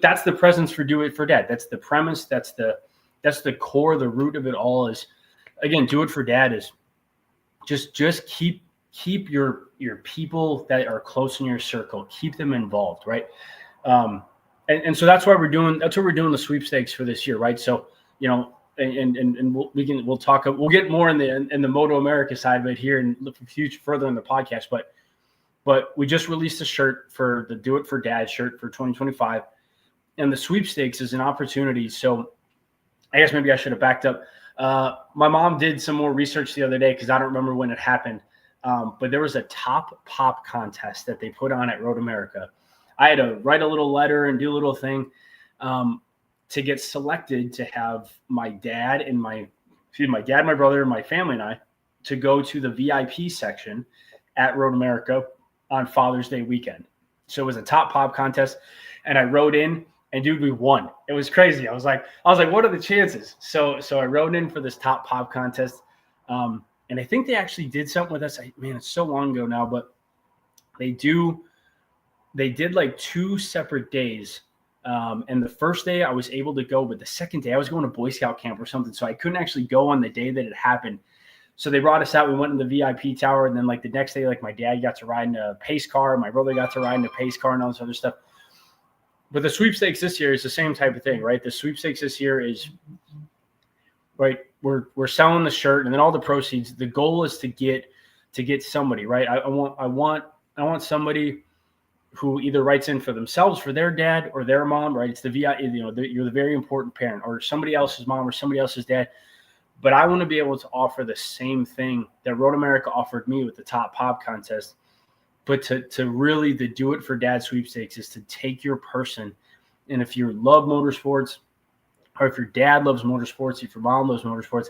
that's the presence for Do It For Dad. That's the premise. That's the core, the root of it all is, again, Do It For Dad is just keep your people that are close in your circle, keep them involved. Right. And so that's why we're doing the sweepstakes for this year. Right. So, you know, and we'll talk, we'll get more in the Moto America side of it here and look further in the podcast, but we just released a shirt for the Do It For Dad shirt for 2025. And the sweepstakes is an opportunity. So I guess maybe I should have backed up. My mom did some more research the other day because I don't remember when it happened. But there was a top pop contest that they put on at Road America. I had to write a little letter and do a little thing to get selected to have my dad, my brother, my family and I to go to the VIP section at Road America on Father's Day weekend. So it was a top pop contest, and I wrote in. And dude, we won. It was crazy. I was like, what are the chances? So I wrote in for this top pop contest. And I think they actually did something with us. Man, it's so long ago now, but they did like 2 separate days. And the first day I was able to go, but the second day I was going to Boy Scout camp or something. So I couldn't actually go on the day that it happened. So they brought us out. We went in the VIP tower. And then like the next day, like my dad got to ride in a pace car. My brother got to ride in a pace car and all this other stuff. But the sweepstakes this year is the same type of thing, right? The sweepstakes this year is, right, we're selling the shirt, and then all the proceeds. The goal is to get somebody, right? I want somebody who either writes in for themselves, for their dad or their mom, right? It's the VI, you're the very important parent, or somebody else's mom or somebody else's dad. But I want to be able to offer the same thing that Road America offered me with the top pop contest. But to really, the Do It For Dad sweepstakes is to take your person. And if you love motorsports, or if your dad loves motorsports, if your mom loves motorsports,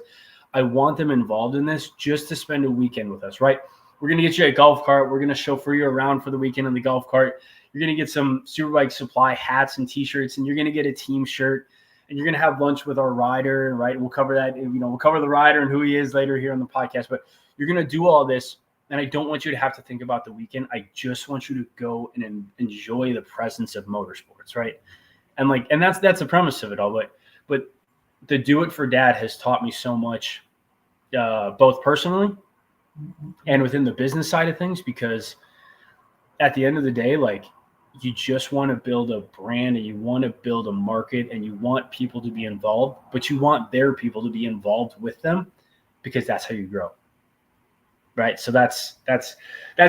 I want them involved in this just to spend a weekend with us, right? We're going to get you a golf cart. We're going to chauffeur you around for the weekend in the golf cart. You're going to get some Superbike Supply hats and T-shirts, and you're going to get a team shirt, and you're going to have lunch with our rider, right? We'll cover that. We'll cover the rider and who he is later here on the podcast, but you're going to do all this. And I don't want you to have to think about the weekend. I just want you to go and enjoy the presence of motorsports, right? And that's the premise of it all. But the Do It For Dad has taught me so much, both personally and within the business side of things, because at the end of the day, like, you just want to build a brand and you want to build a market and you want people to be involved, but you want their people to be involved with them, because that's how you grow. Right. So that's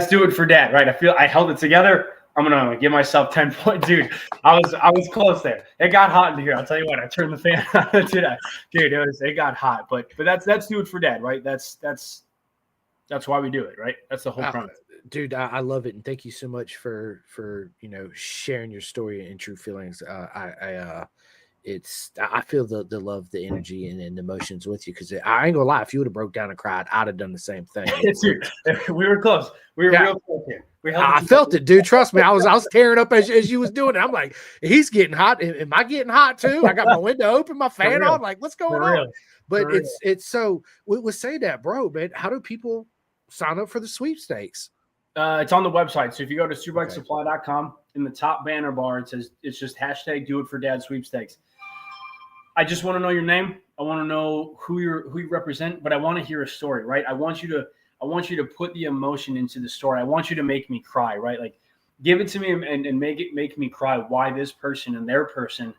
Do It For Dad. Right. I feel I held it together. I'm going to give myself 10 points. Dude, I was close there. It got hot in here. I'll tell you what, I turned the fan on today. Dude, it got hot. But that's Do It For Dad. Right. That's why we do it. Right. That's the whole premise. Dude, I love it. And thank you so much for sharing your story and true feelings. I feel the love, the energy, and the emotions with you, because I ain't gonna lie, if you would have broke down and cried, I'd have done the same thing. Dude, we were close. We were real close here. I felt it, dude. Trust me, I was tearing up as you was doing it. I'm like, he's getting hot. Am I getting hot too? I got my window open, my fan on. Like, what's going on? But it's so we say that, bro, man. How do people sign up for the sweepstakes? It's on the website. So if you go to superbikesupply.com, in the top banner bar, it says, it's just hashtag do it for dad sweepstakes. I just want to know your name. I want to know who you represent, but I want to hear a story, right? I want you to put the emotion into the story. I want you to make me cry, right? Like, give it to me and make me cry. Why this person and their person,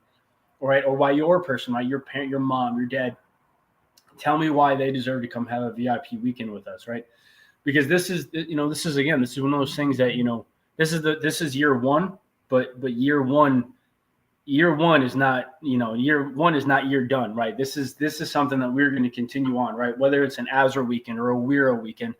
right? Or why your person, right? Your parent, your mom, your dad. Tell me why they deserve to come have a VIP weekend with us, right? Because this is one of those things that, this is year one, but year one is not, year one is not year done, right? This is something that we're going to continue on, right? Whether it's an Azure weekend or a Wira weekend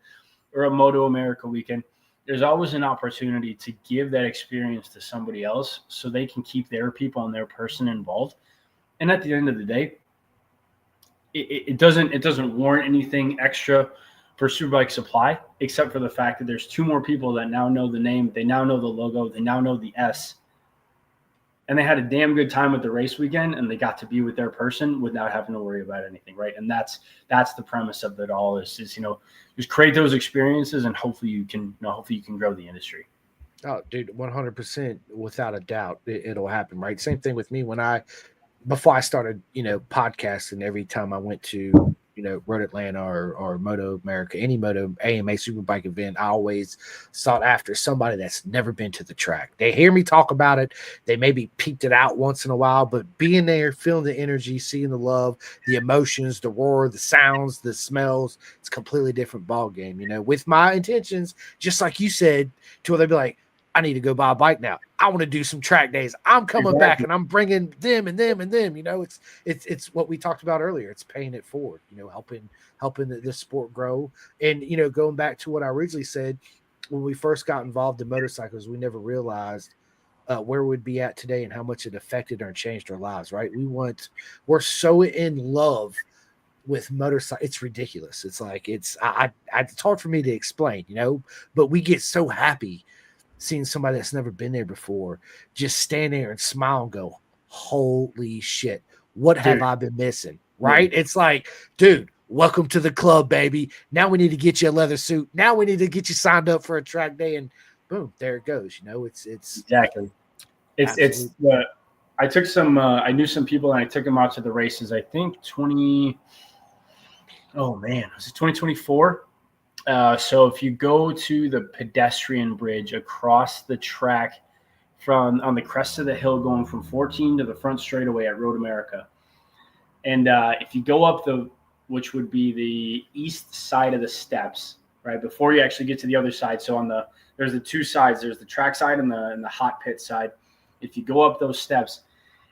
or a Moto America weekend, there's always an opportunity to give that experience to somebody else so they can keep their people and their person involved. And at the end of the day, it doesn't warrant anything extra for Superbike Supply, except for the fact that there's two more people that now know the name, they now know the logo, they now know the S, and they had a damn good time with the race weekend, and they got to be with their person without having to worry about anything, right? And that's the premise of it all is just create those experiences, and hopefully you can grow the industry. Oh, dude, 100%, without a doubt, it'll happen, right? Same thing with me before I started, podcasting. Every time I went to, Road Atlanta or Moto America, any Moto AMA Superbike event, I always sought after somebody that's never been to the track. They hear me talk about it. They maybe peeked it out once in a while, but being there, feeling the energy, seeing the love, the emotions, the roar, the sounds, the smells, it's a completely different ball game, with my intentions, just like you said, to where they'd be like, I need to go buy a bike now. I want to do some track days. I'm coming back and I'm bringing them and them and them. It's what we talked about earlier. It's paying it forward, helping this sport grow. And, going back to what I originally said, when we first got involved in motorcycles, we never realized where we'd be at today and how much it affected or changed our lives, right? We're so in love with motorcycle. It's ridiculous. It's like, it's hard for me to explain, but we get so happy seeing somebody that's never been there before just stand there and smile and go, holy shit, what have I been missing? Right? It's like, dude, welcome to the club, baby. Now we need to get you a leather suit. Now we need to get you signed up for a track day, and boom, there it goes. It's exactly. I took some, I knew some people and I took them out to the races. I think was it 2024? So if you go to the pedestrian bridge across the track on the crest of the hill going from 14 to the front straightaway at Road America, and if you go up which would be the east side of the steps, right before you actually get to the other side. So there's the two sides. There's the track side and the hot pit side. If you go up those steps,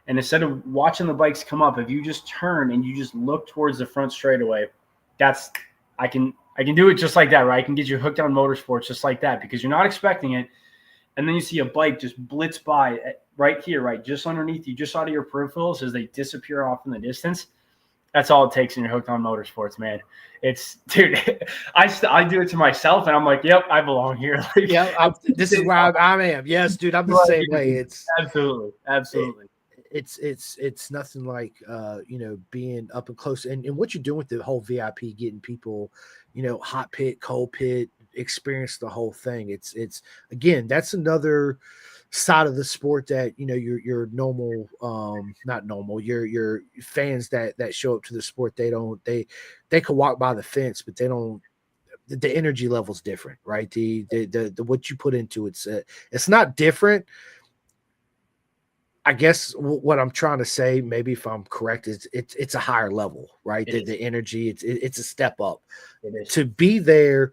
and instead of watching the bikes come up, if you just turn and you just look towards the front straightaway, I can do it just like that, right? I can get you hooked on motorsports just like that because you're not expecting it. And then you see a bike just blitz by right here, right? Just underneath you, just out of your peripherals as they disappear off in the distance. That's all it takes and you're hooked on motorsports, man. Dude, I do it to myself and I'm like, yep, I belong here. This is where I am. Yes, dude, I'm the same way. It's absolutely. It's nothing like being up and close and what you're doing with the whole VIP, getting people, hot pit, cold pit, experience the whole thing. It's again, that's another side of the sport that your normal not normal, your fans that show up to the sport, they can walk by the fence, but they don't. The energy level's different, right? The what you put into it's not different. I guess what I'm trying to say, maybe if I'm correct, is it's a higher level, right? The energy, it's a step up. To be there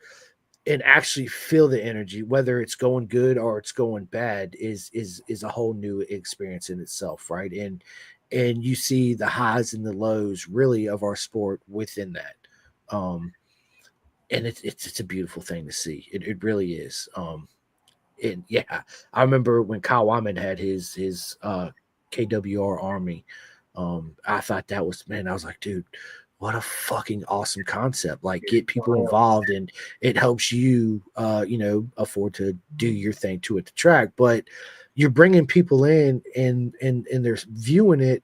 and actually feel the energy, whether it's going good or it's going bad, is a whole new experience in itself, right? And you see the highs and the lows really of our sport within that. And it's a beautiful thing to see. It really is. And yeah, I remember when Kyle Wyman had his KWR Army. I thought that was, man, I was like, dude, what a fucking awesome concept. Like, get people involved and it helps you afford to do your thing too at the track, but you're bringing people in and they're viewing it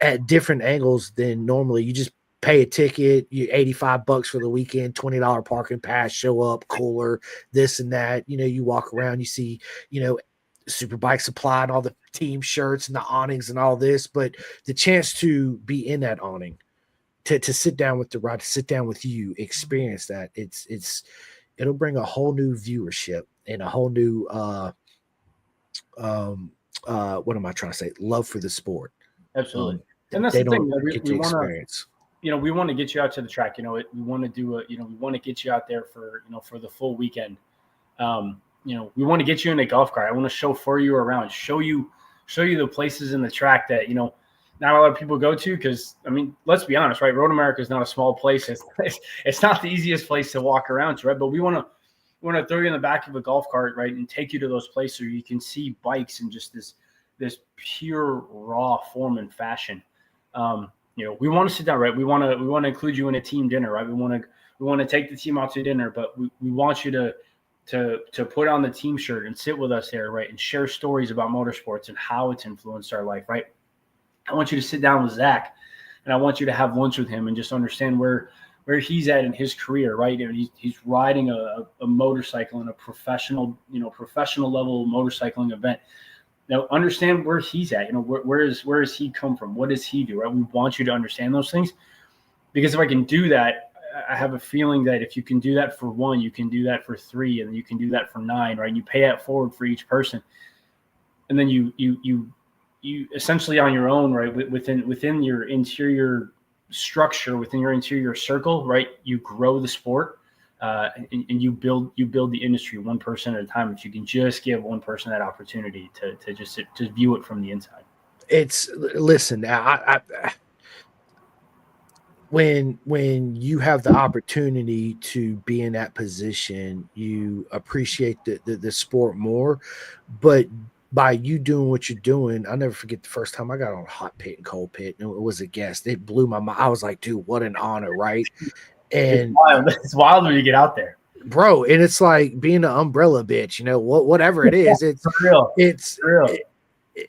at different angles than normally. You just pay a ticket, you $85 for the weekend, $20 parking pass, show up, cooler, this and that. You walk around, you see, Superbike Supply and all the team shirts and the awnings and all this, but the chance to be in that awning, to sit down with the ride, to sit down with you, experience that, it'll bring a whole new viewership and a whole new what am I trying to say? Love for the sport. Absolutely. And that's They the thing. don't get to experience. We want to get you out to the track. We want to do we want to get you out there for the full weekend. We want to get you in a golf cart. I want to chauffeur you around, show you the places in the track that, not a lot of people go to. Because, I mean, let's be honest, right? Road America is not a small place. It's not the easiest place to walk around to, right? But we want to throw you in the back of a golf cart, right, and take you to those places where you can see bikes in just this pure raw form and fashion. We want to sit down, right? We want to include you in a team dinner, right? We want to take the team out to dinner, but we want you to put on the team shirt and sit with us there, right? And share stories about motorsports and how it's influenced our life, right? I want you to sit down with Zach, and I want you to have lunch with him and just understand where he's at in his career, right? He's riding a motorcycle in a professional level motorcycling event. Now, understand where he's at. Where does he come from? What does he do, right? We want you to understand those things, because if I can do that, I have a feeling that if you can do that for one, you can do that for three, and you can do that for nine, right? And you pay that forward for each person, and then you essentially on your own, right? Within your interior structure, within your interior circle, right? You grow the sport, and you build the industry one person at a time. If you can just give one person that opportunity to just view it from the inside. Listen, when you have the opportunity to be in that position, you appreciate the sport more. But by you doing what you're doing, I'll never forget the first time I got on hot pit and cold pit, and it was a guest. It blew my mind. I was like, dude, what an honor, right? And it's wild when you get out there, bro. And it's like being an umbrella bitch, whatever it is. It's real. It's real.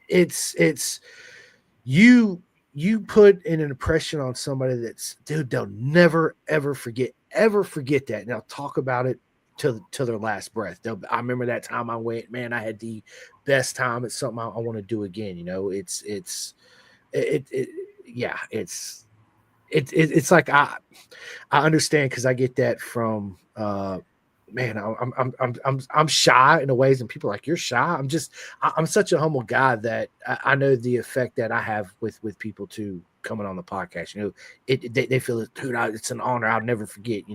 It's you put an impression on somebody that's, dude, they'll never ever forget that, and they'll talk about it till their last breath. I remember that time I went, man, I had the best time. It's something I want to do again. It's like I understand, because I get that from man, I'm shy in a ways, and people are like, you're shy. I'm such a humble guy that I know the effect that I have with people too coming on the podcast. They feel it, dude. It's an honor. I'll never forget.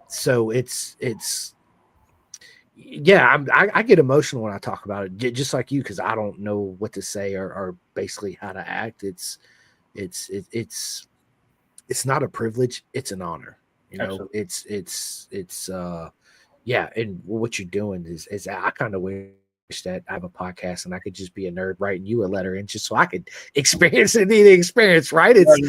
So it's yeah. I get emotional when I talk about it, just like you, because I don't know what to say or basically how to act. It's not a privilege. It's an honor. Absolutely. It's yeah. And what you're doing is I kind of wish that I have a podcast and I could just be a nerd writing you a letter, and just so I could experience the experience, right? What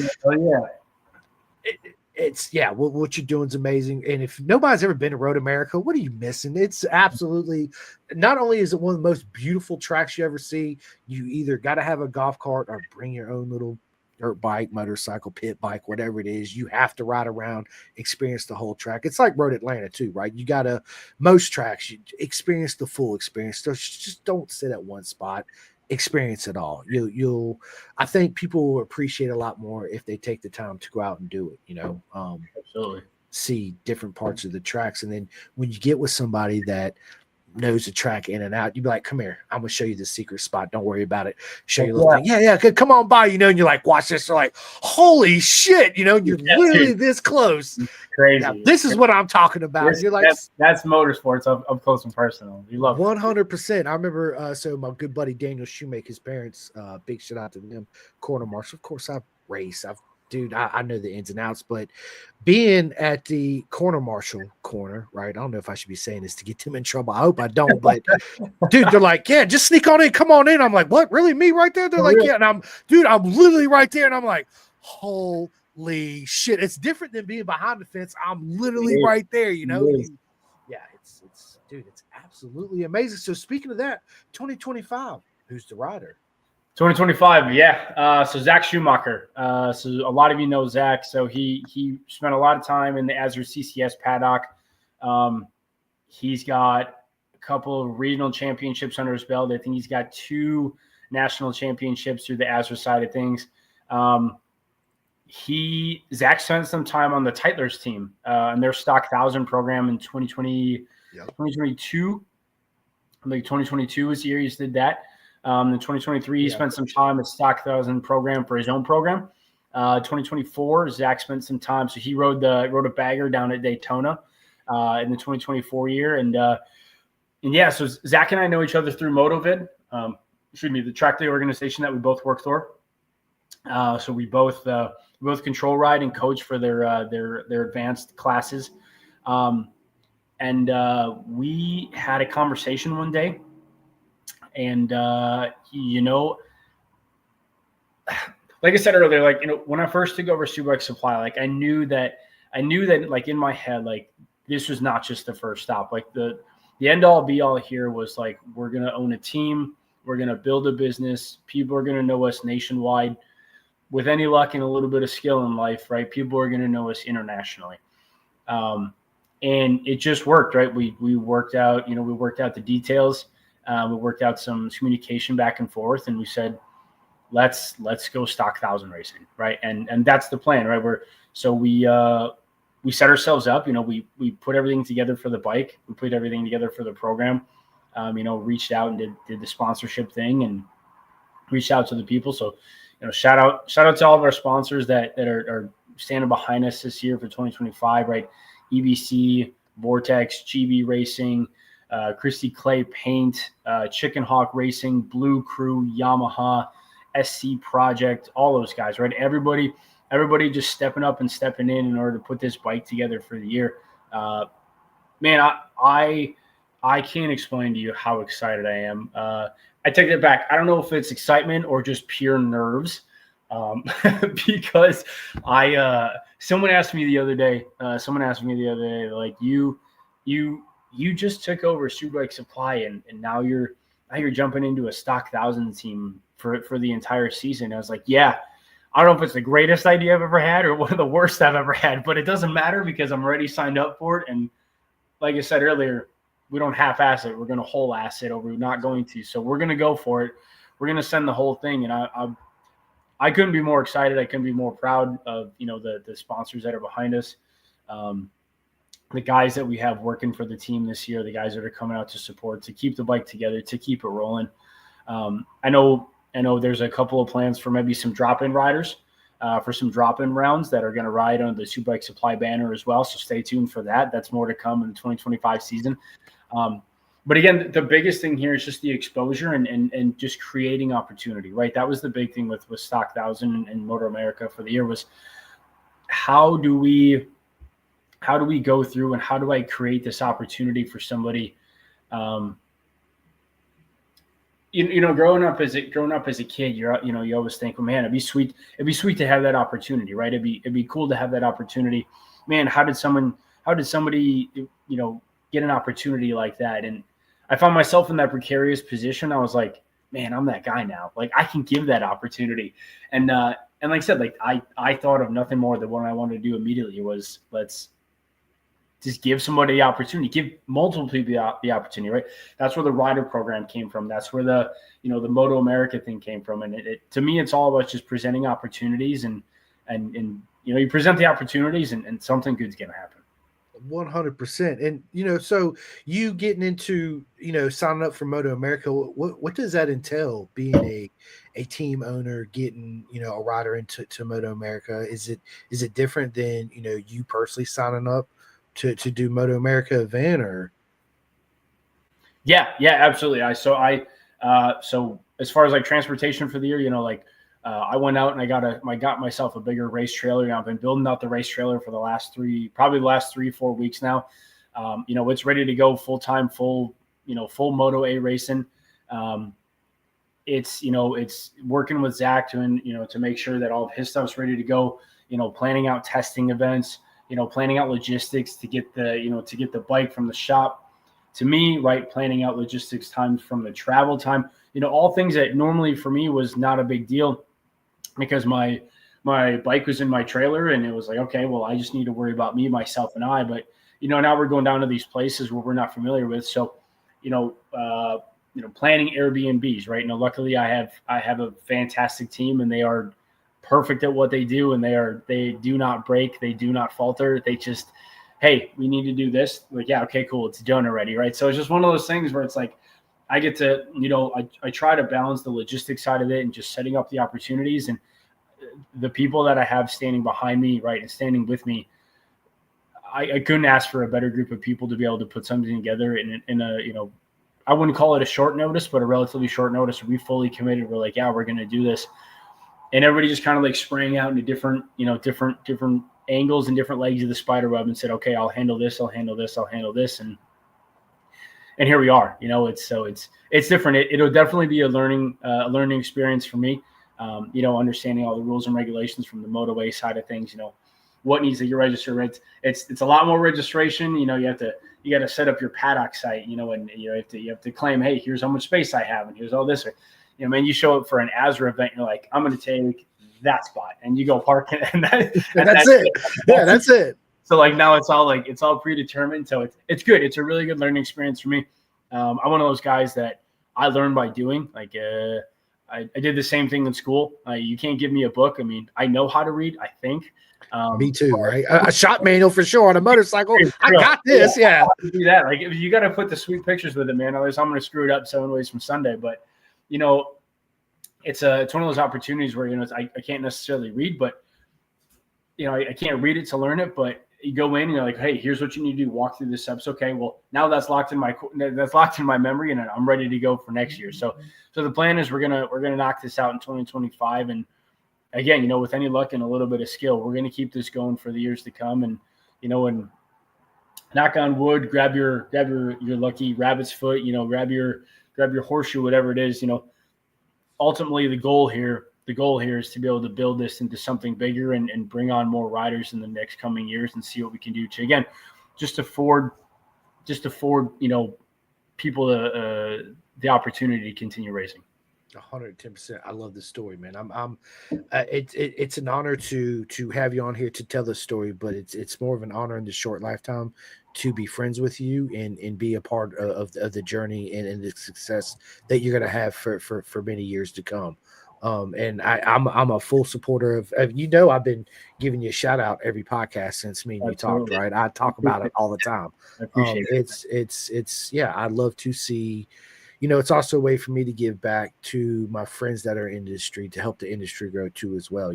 you're doing is amazing. And if nobody's ever been to Road America, what are you missing? It's absolutely, not only is it one of the most beautiful tracks you ever see, you either got to have a golf cart or bring your own little dirt bike, motorcycle, pit bike, whatever it is. You have to ride around, experience the whole track. It's like Road Atlanta too, right? You got to, most tracks, you experience the full experience. Just don't sit at one spot. Experience it all. I think people will appreciate a lot more if they take the time to go out and do it. Absolutely. See different parts of the tracks, and then when you get with somebody that knows the track in and out, you'd be like, come here, I'm gonna show you the secret spot, don't worry about it. Show you a little thing. Yeah, come on by, and you're like, watch this. They're like, holy shit, you're literally this close. Crazy. Now, this is what I'm talking about. You're like, that's motorsports up close and personal. You love 100%. I remember so my good buddy Daniel Shoemake, his parents, big shout out to them, corner marshal. Of course, I've raced. I know the ins and outs, but being at the corner marshal corner, right? I don't know if I should be saying this to get them in trouble. I hope I don't, but dude, they're like, yeah, just sneak on in, come on in. I'm like, what? Really, me right there? They're like, yeah, and I'm literally right there, and I'm like, holy shit! It's different than being behind the fence. I'm literally right there, it's dude, it's absolutely amazing. So speaking of that, 2025, who's the rider? 2025, yeah. So Zach Schumacher. So a lot of you know Zach. So he spent a lot of time in the Azure CCS paddock. He's got a couple of regional championships under his belt. I think he's got 2 national championships through the ASRA side of things. Zach spent some time on the Titler's team and their Stock 1000 program in 2022. I think 2022 was the year he did that. In 2023, he spent some time at Stock 1000 program for his own program. 2024, Zach spent some time. So he rode a bagger down at Daytona in the 2024 year. And yeah, so Zach and I know each other through Motovid, the track day organization that we both work for. So we both control ride and coach for their advanced classes. And we had a conversation one day, and like I said earlier, when I first took over Superbike Supply, I knew that like in my head, like this was not just the first stop. Like the end all be all here was like, we're going to own a team. We're going to build a business. People are going to know us nationwide. With any luck and a little bit of skill in life, right? People are going to know us internationally. And it just worked, right? We worked out, we worked out the details. We worked out some communication back and forth, and we said, let's go Stock 1000 racing, right? And that's the plan, right? We set ourselves up, we put everything together for the bike. We put everything together for the program, reached out and did the sponsorship thing and reached out to the people. So, shout out to all of our sponsors that are standing behind us this year for 2025, right? EBC, Vortex, GB Racing, Christy Clay Paint, Chicken Hawk Racing, Blue Crew, Yamaha, SC Project, all those guys, right? Everybody just stepping up and stepping in order to put this bike together for the year. Man, I can't explain to you how excited I am. I take that back. I don't know if it's excitement or just pure nerves, because someone asked me the other day, like you just took over Superbike Supply and now you're jumping into a Stock 1000 team for the entire season. I was like, yeah, I don't know if it's the greatest idea I've ever had or one of the worst I've ever had, but it doesn't matter because I'm already signed up for it. And like I said earlier, we don't half-ass it. We're going to whole-ass it, or we're not going to. So we're going to go for it. We're going to send the whole thing. And I couldn't be more excited. I couldn't be more proud of, the sponsors that are behind us. The guys that we have working for the team this year, the guys that are coming out to support, to keep the bike together, to keep it rolling. I know there's a couple of plans for maybe some drop-in riders, for some drop-in rounds that are going to ride on the Superbike Supply banner as well. So stay tuned for that. That's more to come in the 2025 season. But again, the biggest thing here is just the exposure and just creating opportunity, right? That was the big thing with Stock 1000 and Motor America for the year was how do we go through and how do I create this opportunity for somebody? Growing up as a kid, you always think, well, man, it'd be sweet to have that opportunity, right? It'd be cool to have that opportunity. Man, how did somebody, get an opportunity like that? And I found myself in that precarious position. I was like, man, I'm that guy now. Like I can give that opportunity. And like I said, like I thought of nothing more than what I wanted to do immediately was let's just give somebody the opportunity, give multiple people the opportunity, right? That's where the rider program came from. That's where the the Moto America thing came from. And it to me, it's all about just presenting opportunities and you present the opportunities and something good's going to happen. 100%. And, so you getting into, signing up for Moto America, what does that entail being a team owner, getting, a rider into Moto America? Is it different than, you personally signing up to do Moto America event or? Yeah, absolutely. So as far as like transportation for the year, I went out and I got myself a bigger race trailer. I've been building out the race trailer for the last 3-4 weeks now. It's ready to go full-time, full Moto A racing. It's working with Zach to make sure that all of his stuff's ready to go, planning out testing events, planning out logistics to get the bike from the shop to me, right? Planning out logistics times from the travel time, all things that normally for me was not a big deal because my bike was in my trailer and it was like, okay, well, I just need to worry about me, myself, and I. But, now we're going down to these places where we're not familiar with. So planning Airbnbs, right? Luckily I have a fantastic team, and they are perfect at what they do, and they do not break, they do not falter. They just, hey, we need to do this. Like, yeah, okay, cool, it's done already, right? So it's just one of those things where it's like, I get to, I try to balance the logistics side of it and just setting up the opportunities, and the people that I have standing behind me, right, and standing with me. I couldn't ask for a better group of people to be able to put something together in a I wouldn't call it a short notice, but a relatively short notice. We fully committed. We're like, yeah, we're going to do this. And everybody just kind of like sprang out into different angles and different legs of the spider web and said, okay, I'll handle this. I'll handle this. I'll handle this. And here we are. It's different. It'll definitely be a learning experience for me. Understanding all the rules and regulations from the motorway side of things, what needs to get registered. It's a lot more registration. You got to set up your paddock site, and you have to claim, hey, here's how much space I have, and here's all this. You show up for an ASRA event, you're like, I'm going to take that spot, and you go park it, and that's it. That's it. So like now it's all predetermined. So it's good. It's a really good learning experience for me. I'm one of those guys that I learn by doing. Like I did the same thing in school. You can't give me a book. I mean, I know how to read, I think. Me too, right? A shop manual for sure on a motorcycle. I got this. Yeah. Do that. Like, you got to put the sweet pictures with it, man. Otherwise, I'm going to screw it up 7 ways from Sunday. But it's one of those opportunities where I can't necessarily read, but I can't read it to learn it. But you go in and you're like, hey, here's what you need to do. Walk through the steps. Okay, well, now that's locked in my memory, and I'm ready to go for next year. So the plan is we're gonna knock this out in 2025, and again, with any luck and a little bit of skill, we're gonna keep this going for the years to come. And and knock on wood, grab your lucky rabbit's foot, grab your horseshoe, whatever it is. Ultimately, the goal here is to be able to build this into something bigger and bring on more riders in the next coming years and see what we can do to, again, just afford people the opportunity to continue racing. 110%. I love this story, man. It's an honor to have you on here to tell this story, but it's more of an honor in the short lifetime to be friends with you and be a part of the journey and the success that you're going to have for many years to come. And I'm a full supporter of I've been giving you a shout out every podcast since me and you talked, right? I talk about it all the time. I appreciate it. It's I'd love to see, it's also a way for me to give back to my friends that are in the industry to help the industry grow too as well.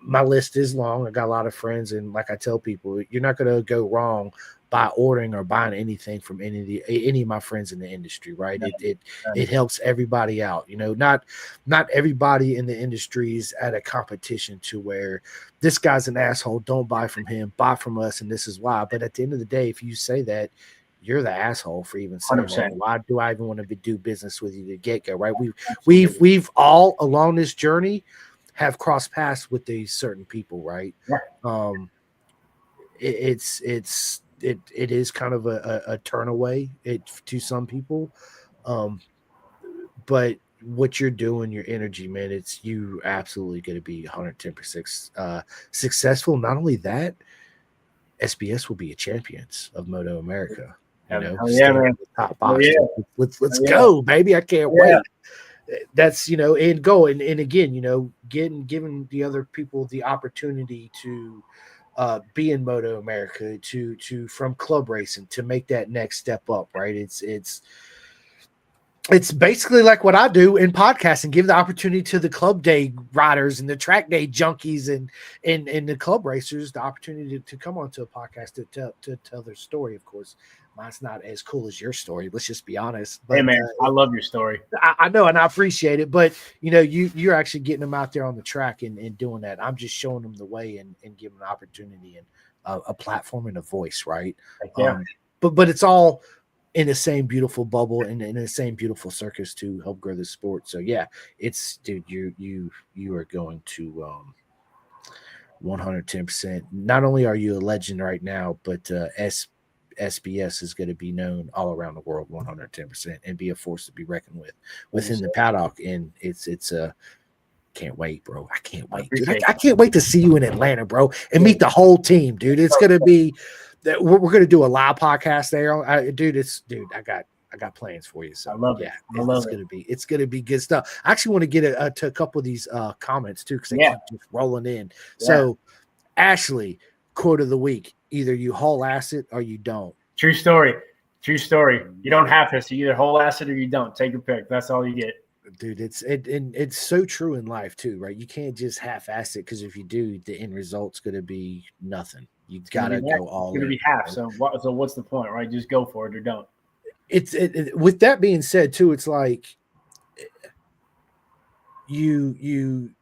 My list is long. I got a lot of friends, and like I tell people, you're not going to go wrong by ordering or buying anything from any of my friends in the industry, right? It helps everybody out. Not everybody in the industry is at a competition to where this guy's an asshole, don't buy from him, buy from us, and this is why. But at the end of the day, if you say that, you're the asshole for even saying that. Why do I even want to do business with you to get go, right? We've all along this journey have crossed paths with these certain people, right? It is kind of a turn away to some people. But what you're doing, your energy, man, you absolutely going to be 110% successful. Not only that, SBS will be a champions of Moto America. Man. Top box. Let's go, baby. I can't wait. That's and go and again, giving the other people the opportunity to be in Moto America, to from club racing to make that next step up, right? It's basically like what I do in podcasting, give the opportunity to the club day riders and the track day junkies and the club racers the opportunity to come onto a podcast to tell their story. Of course, mine's not as cool as your story. Let's just be honest. But, hey man, I love your story. I know, and I appreciate it. But you're actually getting them out there on the track and doing that. I'm just showing them the way and giving them an opportunity and a platform and a voice, right? But it's all in the same beautiful bubble and in the same beautiful circus to help grow the sport. So yeah, dude, you are going to 110%. Not only are you a legend right now, but SBS is going to be known all around the world 110% and be a force to be reckoned with within the paddock. And it's can't wait, bro. I can't wait, dude. I can't wait to see you in Atlanta, bro, and meet the whole team, dude. It's going to be we're going to do a live podcast there. I got plans for you. So I love it. It's gonna be good stuff. I actually want to get to a couple of these comments too, because they keep just rolling in. Yeah. So Ashley, quote of the week: either you whole ass it or you don't. True story. You don't have to. So you either whole ass it or you don't. Take your pick. That's all you get. Dude, it's so true in life too, right? You can't just half-ass it, because if you do, the end result's going to be nothing. You got to go all in. It's going to be half. So what's the point, right? Just go for it or don't. With that being said too, it's like you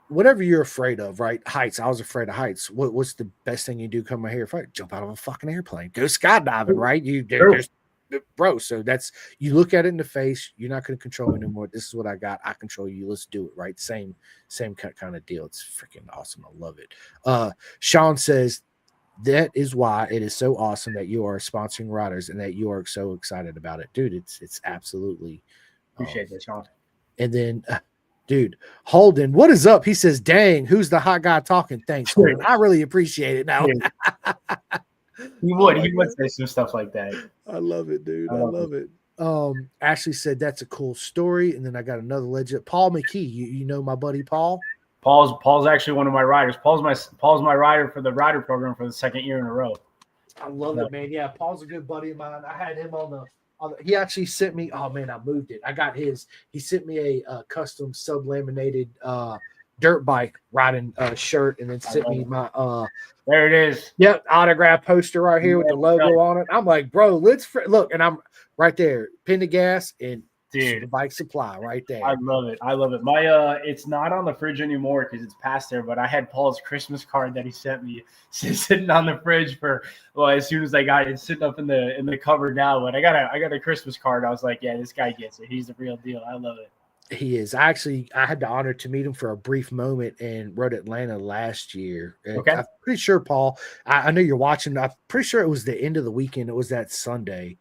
whatever you're afraid of, right? Heights. I was afraid of heights. What's the best thing you do come out here? Fight, jump out of a fucking airplane, go skydiving, right? Bro. So that's, you look at it in the face. You're not going to control me anymore. This is what I got. I control you. Let's do it, right? Same kind of deal. It's freaking awesome. I love it. Sean says, that is why it is so awesome that you are sponsoring riders and that you are so excited about it, dude. It's absolutely appreciate that, Sean. And then, dude, Holden, what is up? He says, "Dang, who's the hot guy talking?" Thanks, Holden. I really appreciate it. Now, he would say some stuff like that. I love it, dude. I love it. Ashley said that's a cool story, and then I got another legend, Paul McKee. You know my buddy Paul. Paul's actually one of my riders. Paul's my rider for the rider program for the second year in a row. I love it, man. Yeah, Paul's a good buddy of mine. I had him on the he actually sent me, oh man, I moved it. I got his. He sent me a custom sub-laminated dirt bike riding shirt, and then sent me my there it is. Yep, autograph poster right here with the logo on it. I'm like, bro, let's look, and I'm right there, pin the gas and Superbike Supply right there. I love it. My it's not on the fridge anymore because it's past there, but I had Paul's Christmas card that he sent me sitting on the fridge for, well, as soon as I got it, it's sitting up in the cupboard now. But I got a Christmas card. I was like, yeah, this guy gets it. He's the real deal. I love it. He is. I had the honor to meet him for a brief moment in Road Atlanta last year. Okay. I'm pretty sure, Paul, I know you're watching. I'm pretty sure it was the end of the weekend. It was that Sunday.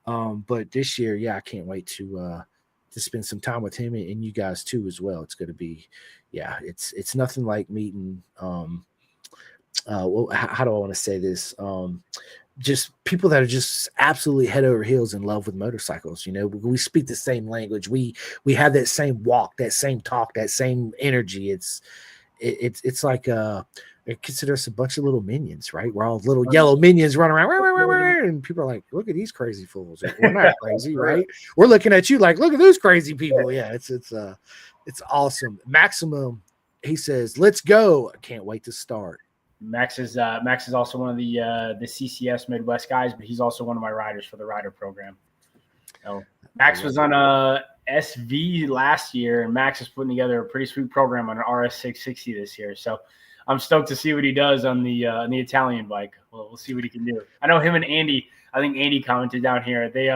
But this year, yeah, I can't wait to spend some time with him and you guys too as well. It's going to be, yeah, it's nothing like meeting. Well, how do I want to say this? Just people that are just absolutely head over heels in love with motorcycles. You know, we speak the same language. We have that same walk, that same talk, that same energy. It's like consider us a bunch of little minions, right? We're all little yellow minions running around, and people are like, look at these crazy fools. We're not crazy, right? We're looking at you like, look at those crazy people. Yeah, it's awesome. Maximum, he says, let's go. I can't wait to start. Max is also one of the CCS Midwest guys, but he's also one of my riders for the rider program. So Max was on a SV last year, and Max is putting together a pretty sweet program on an RS 660 this year. So I'm stoked to see what he does on the Italian bike. We'll see what he can do. I know him and Andy. I think Andy commented down here. They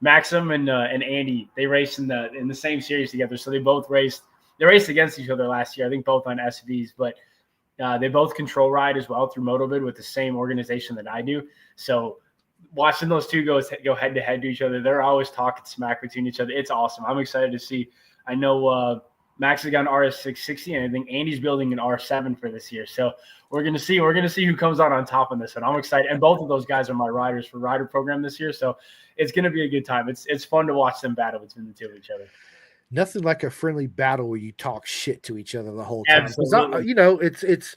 Maxim and Andy, they raced in the same series together. So they both raced. They raced against each other last year. I think both on SVs, but they both control ride as well through Motobid with the same organization that I do. So watching those two go head to head to each other, they're always talking smack between each other. It's awesome. I'm excited to see. I know Max has got an RS 660, and I think Andy's building an R7 for this year. So we're gonna see who comes out on top on this, and I'm excited. And both of those guys are my riders for rider program this year, so it's gonna be a good time. It's fun to watch them battle between the two of each other. Nothing like a friendly battle where you talk shit to each other the whole time. Absolutely. You know, it's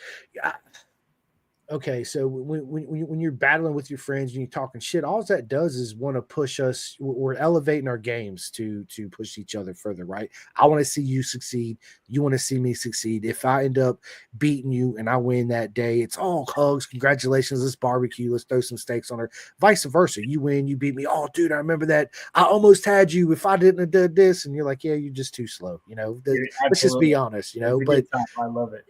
okay. So when you're battling with your friends and you're talking shit, all that does is want to push us. We're elevating our games to push each other further, right? I want to see you succeed. You want to see me succeed. If I end up beating you and I win that day, it's all hugs, congratulations, let's barbecue, let's throw some steaks on her. Vice versa, you win, you beat me. Oh, dude, I remember that. I almost had you. If I didn't have done this, and you're like, yeah, you're just too slow. You know, let's just be honest. You know, but I love it.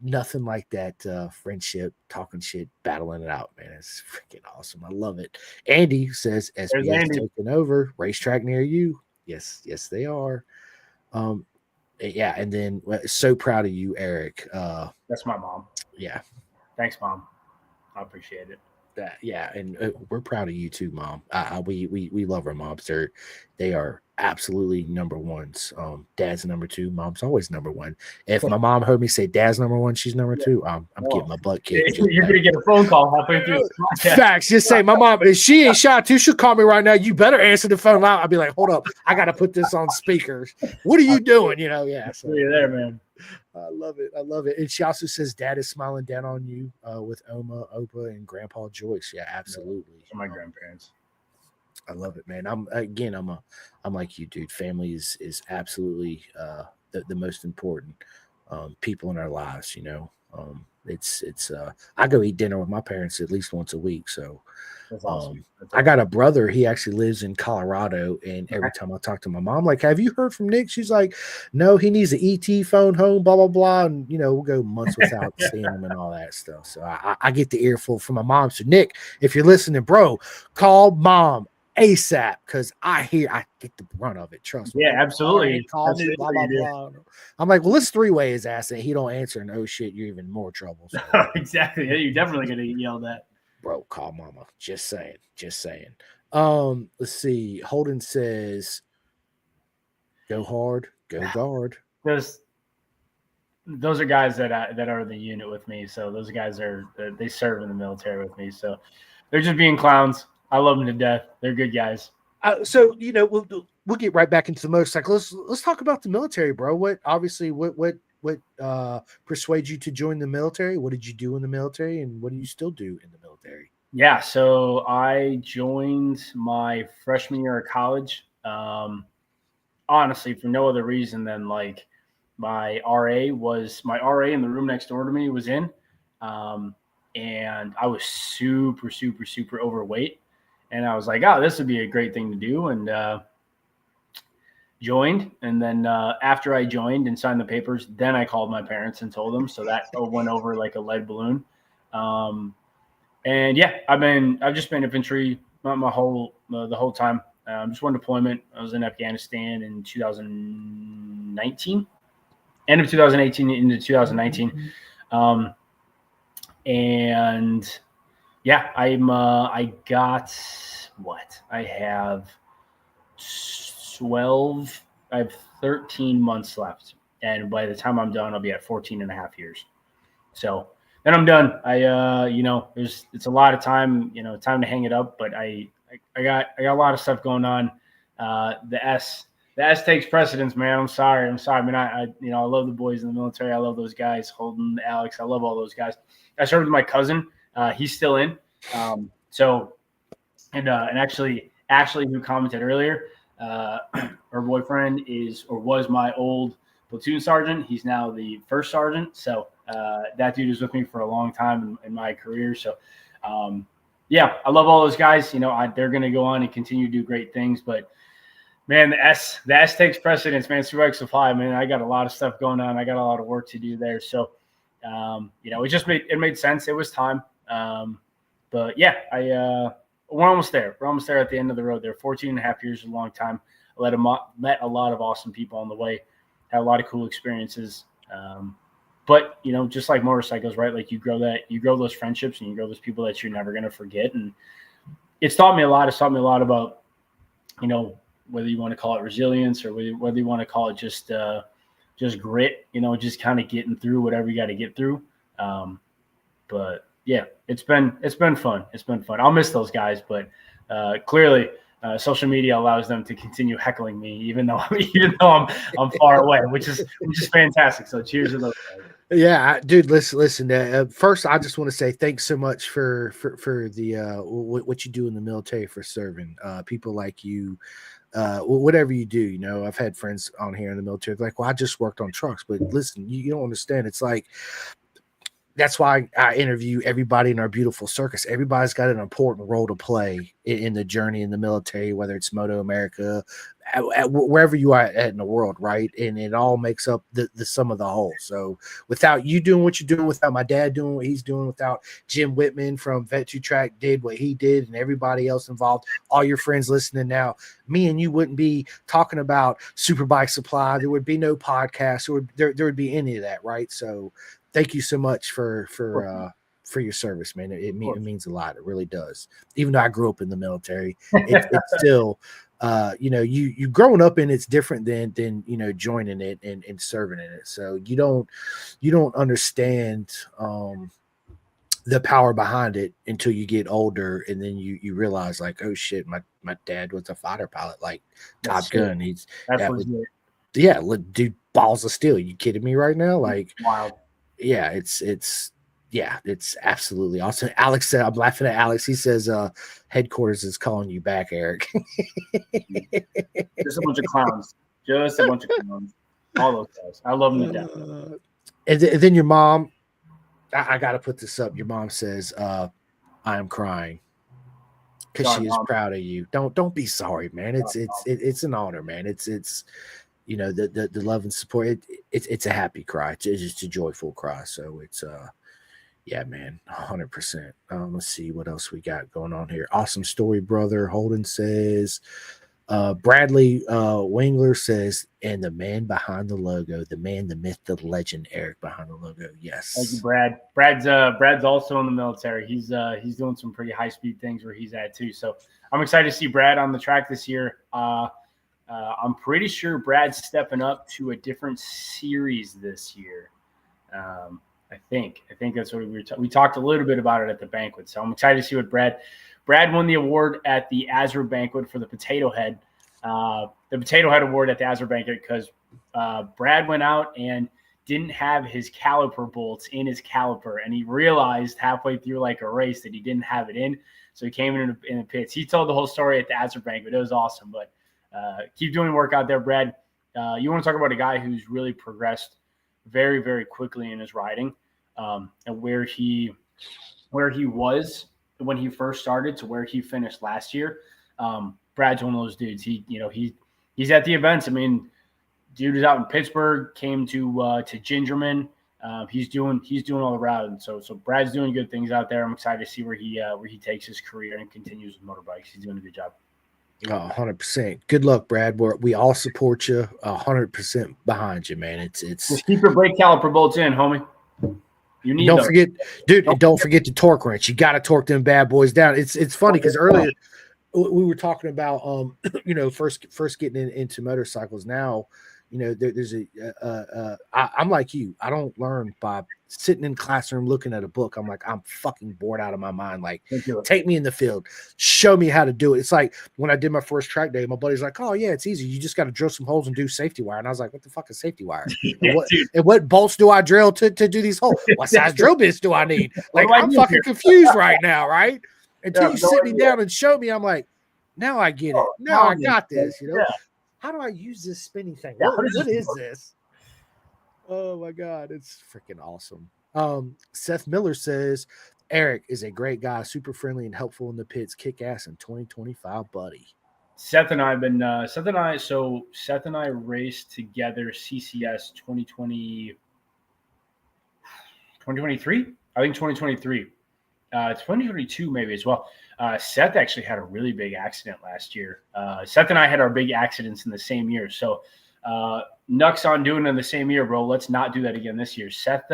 Nothing like that friendship, talking shit, battling it out, man. It's freaking awesome. I love it. Andy says SBS taking over, racetrack near you. Yes, they are. Yeah, and then so proud of you, Eric. That's my mom. Yeah. Thanks, Mom. I appreciate it. Yeah, and we're proud of you too, Mom. We love our moms. They are absolutely number ones. Dad's number two. Mom's always number one. If my mom heard me say Dad's number one, she's number two. I'm getting my butt kicked. You're gonna get a phone call halfway through. Facts. Just say my mom. If she ain't shot too, she'll call me right now. You better answer the phone loud. I'll be like, hold up, I got to put this on speakers. What are you doing? Yeah. So you're there, man. I love it. I love it. And she also says Dad is smiling down on you with Oma, Opa, and Grandpa Joyce. Yeah, absolutely. My grandparents. I love it, man. I'm like you, dude. Family is absolutely the most important people in our lives. It's I go eat dinner with my parents at least once a week. So that's awesome. I got a brother. He actually lives in Colorado, and every time I talk to my mom, like, have you heard from Nick? She's like, no, he needs an ET phone home, blah blah blah, and we'll go months without seeing him and all that stuff. So I get the earful from my mom. So Nick, if you're listening, bro, call Mom ASAP, because I get the brunt of it. Trust me. Yeah, absolutely. Call me, blah blah blah. I'm like, well, let's three-way his ass, and he don't answer, and oh shit, you're even more trouble. So. Exactly. Yeah, you're definitely gonna get yelled at. Bro, call Mama. Just saying. Let's see. Holden says, "Go hard, go guard." Those are guys that are in the unit with me. So those guys they serve in the military with me. So they're just being clowns. I love them to death. They're good guys. So we'll get right back into the motorcycle. Let's talk about the military, bro. What persuaded you to join the military? What did you do in the military, and what do you still do in the military? Yeah, so I joined my freshman year of college. Honestly, for no other reason than like my RA in the room next door to me was in, and I was super, super, super overweight, and I was like, oh, this would be a great thing to do, and joined. And then after I joined and signed the papers, then I called my parents and told them. So that went over like a lead balloon. And yeah, I've just been infantry the whole time. Just one deployment. I was in Afghanistan in 2019, end of 2018 into 2019. And yeah, I have 13 months left. And by the time I'm done, I'll be at 14 and a half years. So then I'm done. It's a lot of time, time to hang it up, but I got a lot of stuff going on. The S takes precedence, man. I'm sorry. I mean, I love the boys in the military. I love those guys, Holden, Alex. I love all those guys. I served with my cousin. He's still in. And actually, Ashley, who commented earlier, her boyfriend was my old platoon sergeant. He's now the first sergeant. So that dude is with me for a long time in my career. So yeah, I love all those guys. They're going to go on and continue to do great things. But man, the S takes precedence, man. Superbike Supply, man. I got a lot of stuff going on. I got a lot of work to do there. So it made sense. It was time. But yeah, we're almost there. We're almost there at the end of the road there. 14 and a half years is a long time. I met a lot of awesome people on the way, had a lot of cool experiences. But just like motorcycles, right? Like you grow those friendships and you grow those people that you're never going to forget. And it's taught me a lot. It's taught me a lot about, whether you want to call it resilience or whether you want to call it just grit, just kind of getting through whatever you got to get through. But yeah, it's been fun. It's been fun. I'll miss those guys, but clearly social media allows them to continue heckling me, even though I'm far away, which is fantastic. So cheers to those guys. Yeah, dude. Listen. First, I just want to say thanks so much for the what you do in the military for serving people like you. Whatever you do, I've had friends on here in the military like, well, I just worked on trucks, but listen, you don't understand. It's like, that's why I interview everybody in our beautiful circus. Everybody's got an important role to play in the journey in the military, whether it's Moto America, wherever you are in the world, right? And it all makes up the sum of the whole. So without you doing what you're doing, without my dad doing what he's doing, without Jim Whitman from Vet2Track did what he did, and everybody else involved, all your friends listening now, me and you wouldn't be talking about Superbike Supply. There would be no podcast. There would be any of that, right? So thank you so much for for your service, man. It means a lot. It really does. Even though I grew up in the military, it's still, you growing up in it's different than joining it and serving in it. So you don't understand the power behind it until you get older, and then you realize like, oh shit, my dad was a fighter pilot, like Top Gun. Dude, balls of steel. You kidding me right now? Like, wild. Yeah, it's absolutely awesome. Alex said, I'm laughing at Alex. He says, headquarters is calling you back, Eric. Just a bunch of clowns. Just a bunch of clowns. All those guys. I love them to death. And then your mom, I got to put this up. Your mom says, I am crying because she is proud of you. Don't be sorry, man. It's an honor, man. It's the love and support. It's a happy cry. It's just a joyful cry. So it's yeah, man, 100%. Let's see what else we got going on here. Awesome story, brother. Holden says, Bradley Wingler says, and the man behind the logo, the man, the myth, the legend, Eric behind the logo. Yes. Thank you, Brad. Brad's also in the military. He's doing some pretty high speed things where he's at too. So I'm excited to see Brad on the track this year. I'm pretty sure Brad's stepping up to a different series this year. I think that's what we talked a little bit about it at the banquet. So I'm excited to see what Brad won the award at the Azure banquet for the Potato Head. The Potato Head award at the Azure banquet because Brad went out and didn't have his caliper bolts in his caliper, and he realized halfway through like a race that he didn't have it in. So he came in the pits. He told the whole story at the Azure banquet. It was awesome, but keep doing work out there, Brad. You want to talk about a guy who's really progressed very, very quickly in his riding, and where he was when he first started to where he finished last year. Brad's one of those dudes. He's at the events. I mean, dude is out in Pittsburgh, came to Gingerman. He's doing all around. So Brad's doing good things out there. I'm excited to see where he takes his career and continues with motorbikes. He's doing a good job. 100%. Good luck, Brad. We all support you. 100% behind you, man. It's just keep your brake caliper bolts in, homie. You need. Don't forget, dude. Don't forget the torque wrench. You got to torque them bad boys down. It's funny because earlier we were talking about first getting into motorcycles. Now, there's I'm like you. I don't learn by sitting in classroom looking at a book. I'm like, I'm fucking bored out of my mind. Like, take me in the field, show me how to do it. It's like when I did my first track day, my buddy's like, oh yeah, it's easy. You just got to drill some holes and do safety wire. And I was like, what the fuck is safety wire? And what bolts do I drill to do these holes? What size drill bits do I need? Like, I'm fucking confused right now, right? Until you sit me down and show me, I'm like, now I get it. Now I got this, How do I use this spinning thing? What is this? Oh my God, it's freaking awesome. Seth Miller says, Eric is a great guy, super friendly and helpful in the pits, kick ass in 2025, buddy. Seth and I have been Seth and I raced together CCS 2023. I think 2023. 2022 maybe as well. Seth actually had a really big accident last year. Seth and I had our big accidents in the same year. So Nux on doing it in the same year, bro. Let's not do that again this year. Seth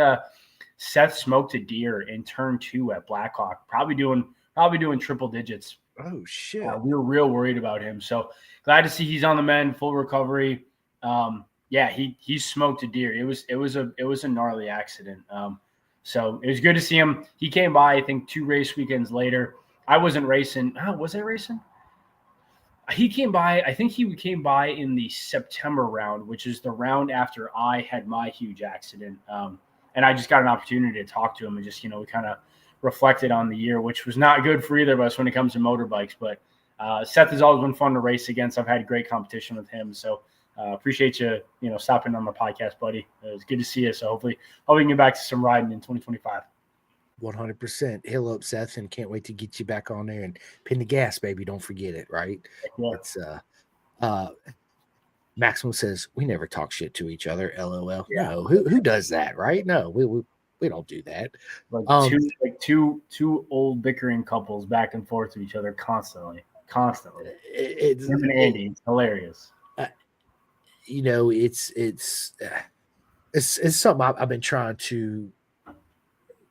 smoked a deer in turn 2 at Blackhawk, probably doing triple digits. Oh shit. We were real worried about him. So glad to see he's on the mend, full recovery. Yeah, he smoked a deer. It was a gnarly accident. So it was good to see him. He came by, I think, 2 race weekends later. I wasn't racing. Was I racing? He came by. I think he came by in the September round, which is the round after I had my huge accident. And I just got an opportunity to talk to him and just, we kind of reflected on the year, which was not good for either of us when it comes to motorbikes. But Seth has always been fun to race against. I've had great competition with him. So appreciate you, stopping on my podcast, buddy. It was good to see you. So hopefully we can get back to some riding in 2025. 100%. Hill up, Seth, and can't wait to get you back on there and pin the gas, baby. Don't forget it, right? Yeah. It's Maximum says we never talk shit to each other. LOL. Yeah. No, who does that, right? No, we don't do that. Like two old bickering couples back and forth to each other constantly. It's him and Andy. It's hilarious. It's something I've been trying to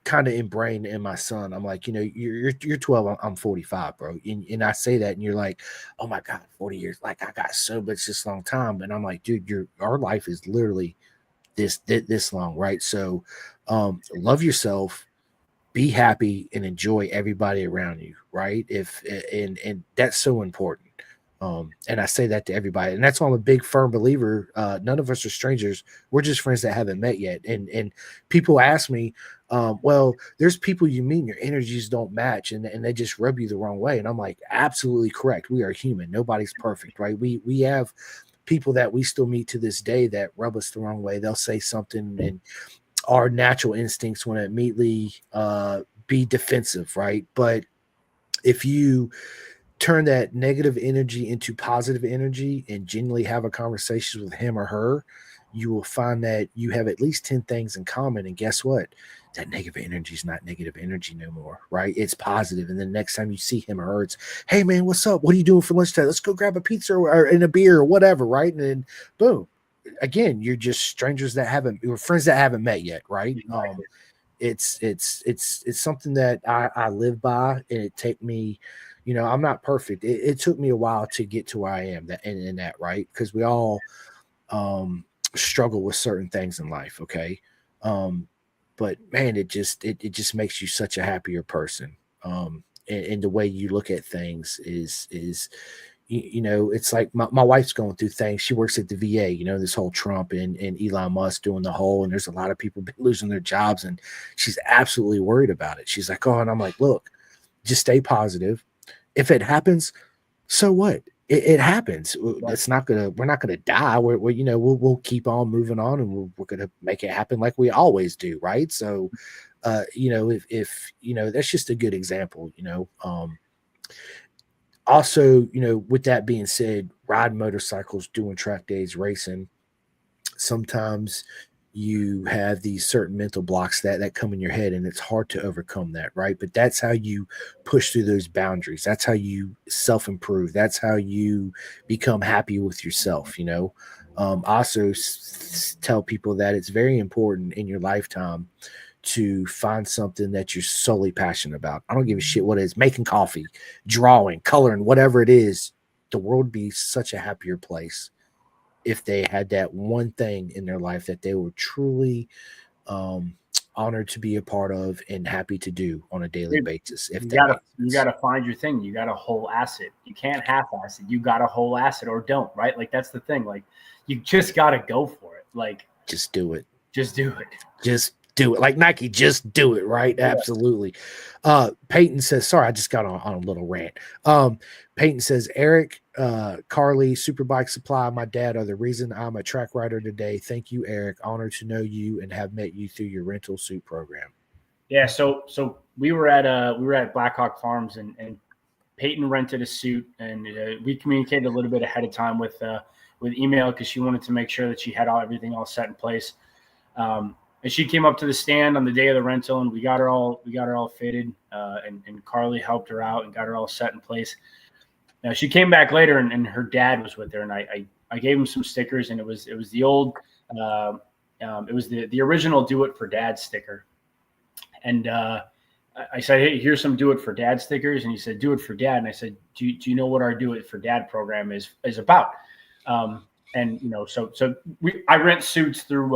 kind of ingrained in my son. I'm like, you're 12, I'm 45, bro. And I say that, and you're like, oh my God, 40 years. Like, I got so much this long time. And I'm like, dude, our life is literally this long, right? So love yourself, be happy, and enjoy everybody around you, right? And that's so important. And I say that to everybody, and that's why I'm a big firm believer. None of us are strangers. We're just friends that haven't met yet. And people ask me, well, there's people you meet and your energies don't match, and they just rub you the wrong way. And I'm like, absolutely correct. We are human. Nobody's perfect, right? We have people that we still meet to this day that rub us the wrong way. They'll say something, and our natural instincts want to immediately be defensive, right? But if you turn that negative energy into positive energy and genuinely have a conversation with him or her, you will find that you have at least 10 things in common. And guess what? That negative energy is not negative energy no more, right? It's positive. And then next time you see him or her, it's, hey man, what's up? What are you doing for lunch today? Let's go grab a pizza or and a beer or whatever, right? And then boom, again, you're just strangers that haven't, you're friends that haven't met yet, right? Exactly. It's something that I live by, and it take me, I'm not perfect. It took me a while to get to where I am, that in that, right? Because we all struggle with certain things in life, okay? Um, but man, it just makes you such a happier person. And the way you look at things is it's like my wife's going through things. She works at the VA, this whole Trump and Elon Musk doing the whole, and there's a lot of people losing their jobs, and she's absolutely worried about it. She's like, oh, and I'm like, look, just stay positive. If it happens, so what? It happens. Right. We're not gonna die. We'll keep on moving on, and we're gonna make it happen like we always do, right? So, if that's just a good example. Also, with that being said, riding motorcycles, doing track days, racing, sometimes you have these certain mental blocks that come in your head, and it's hard to overcome that, right? But that's how you push through those boundaries. That's how you self-improve. That's how you become happy with yourself. I also tell people that it's very important in your lifetime to find something that you're solely passionate about. I don't give a shit what it is, making coffee, drawing, coloring, whatever it is. The world would be such a happier place if they had that one thing in their life that they were truly um, honored to be a part of and happy to do on a daily Dude, basis, if you that gotta makes you sense. gotta find your thing. You got to whole ass it. You can't half ass it. You got to whole ass it or don't, right? Like that's the thing. Like you just gotta go for it. Like Just do it. just do it. Just do it. Like Nike, just do it, right? Yeah. Absolutely. Peyton says, sorry, I just got on a little rant. Peyton says, Eric, Carly, Superbike Supply, my dad are the reason I'm a track rider today. Thank you, Eric. Honored to know you and have met you through your rental suit program. Yeah. So we were at Blackhawk Farms and Peyton rented a suit, and we communicated a little bit ahead of time with email because she wanted to make sure that she had everything all set in place. And she came up to the stand on the day of the rental, and we got her all fitted, and Carly helped her out and got her all set in place. Now she came back later, and her dad was with her, and I gave him some stickers, and it was the old, it was the original "Do It for Dad" sticker, and I said, hey, here's some "Do It for Dad" stickers, and he said, "Do it for Dad," and I said, do you know what our "Do It for Dad" program is about? And so I rent suits through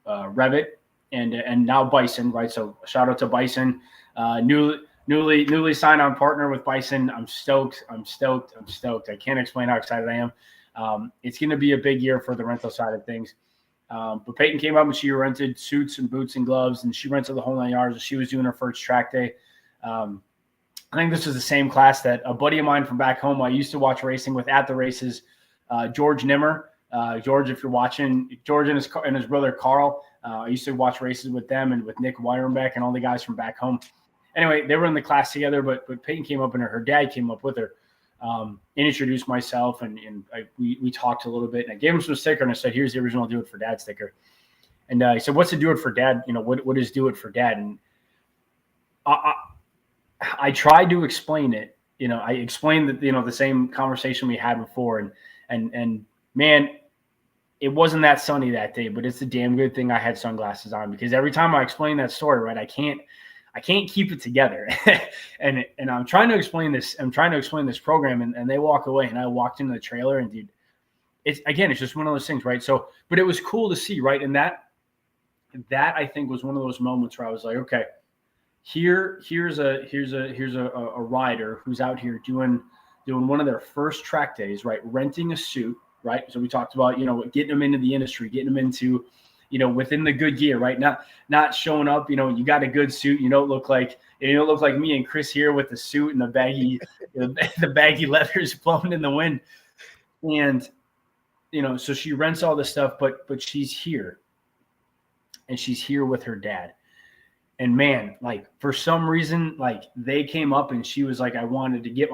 Revit and now Bison, right? So shout out to Bison, newly signed on partner with Bison. I'm stoked. I can't explain how excited I am. It's going to be a big year for the rental side of things. But Peyton came up and she rented suits and boots and gloves, and she rented the whole 9 yards. She was doing her first track day. I think this was the same class that a buddy of mine from back home I used to watch racing with at the races, George Nimmer. George, if you're watching, George and his brother Carl. I used to watch races with them and with Nick Weirenbeck and all the guys from back home. Anyway, they were in the class together, but Peyton came up and her dad came up with her. And introduced myself, and we talked a little bit, and I gave him some sticker, and I said, here's the original "Do It for Dad" sticker. And he said, what's the "Do It for Dad"? What is "Do It for Dad"? And I tried to explain it. I explained that, the same conversation we had before, and man, it wasn't that sunny that day, but it's a damn good thing I had sunglasses on, because every time I explain that story, right, I can't keep it together. and I'm trying to explain this. I'm trying to explain this program, and they walk away, and I walked into the trailer, and dude, it's just one of those things, right? So, but it was cool to see, right? And that I think was one of those moments where I was like, okay, here's a rider who's out here doing one of their first track days, right? Renting a suit, right? So we talked about, getting them into the industry, getting them into, within the good gear, right? Not showing up, you got a good suit, you don't look like me and Chris here with the suit and the baggy, the baggy leathers blowing in the wind. And, so she rents all this stuff, but she's here, and she's here with her dad. And man, like, for some reason, like, they came up and she was like, I want to get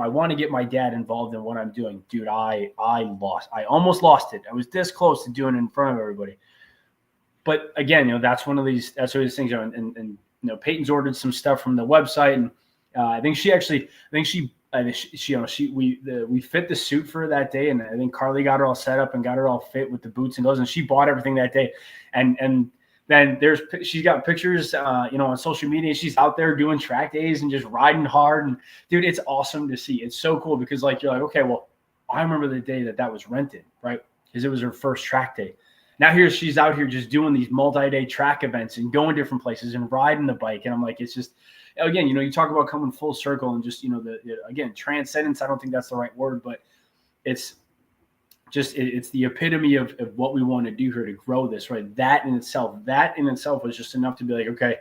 my dad involved in what I'm doing. Dude, I almost lost it. I was this close to doing it in front of everybody. But again, that's one of these things, and Peyton's ordered some stuff from the website, and we fit the suit for her that day, and I think Carly got her all set up and got her all fit with the boots and gloves, and she bought everything that day. And then she's got pictures, on social media. She's out there doing track days and just riding hard. And dude, it's awesome to see. It's so cool, because like, you're like, okay, well, I remember the day that was rented, right? Because it was her first track day. Now she's out here just doing these multi-day track events and going different places and riding the bike. And I'm like, it's just, again, you talk about coming full circle and just, again, transcendence. I don't think that's the right word, but it's the epitome of what we want to do here to grow this, right? That in itself was just enough to be like, okay,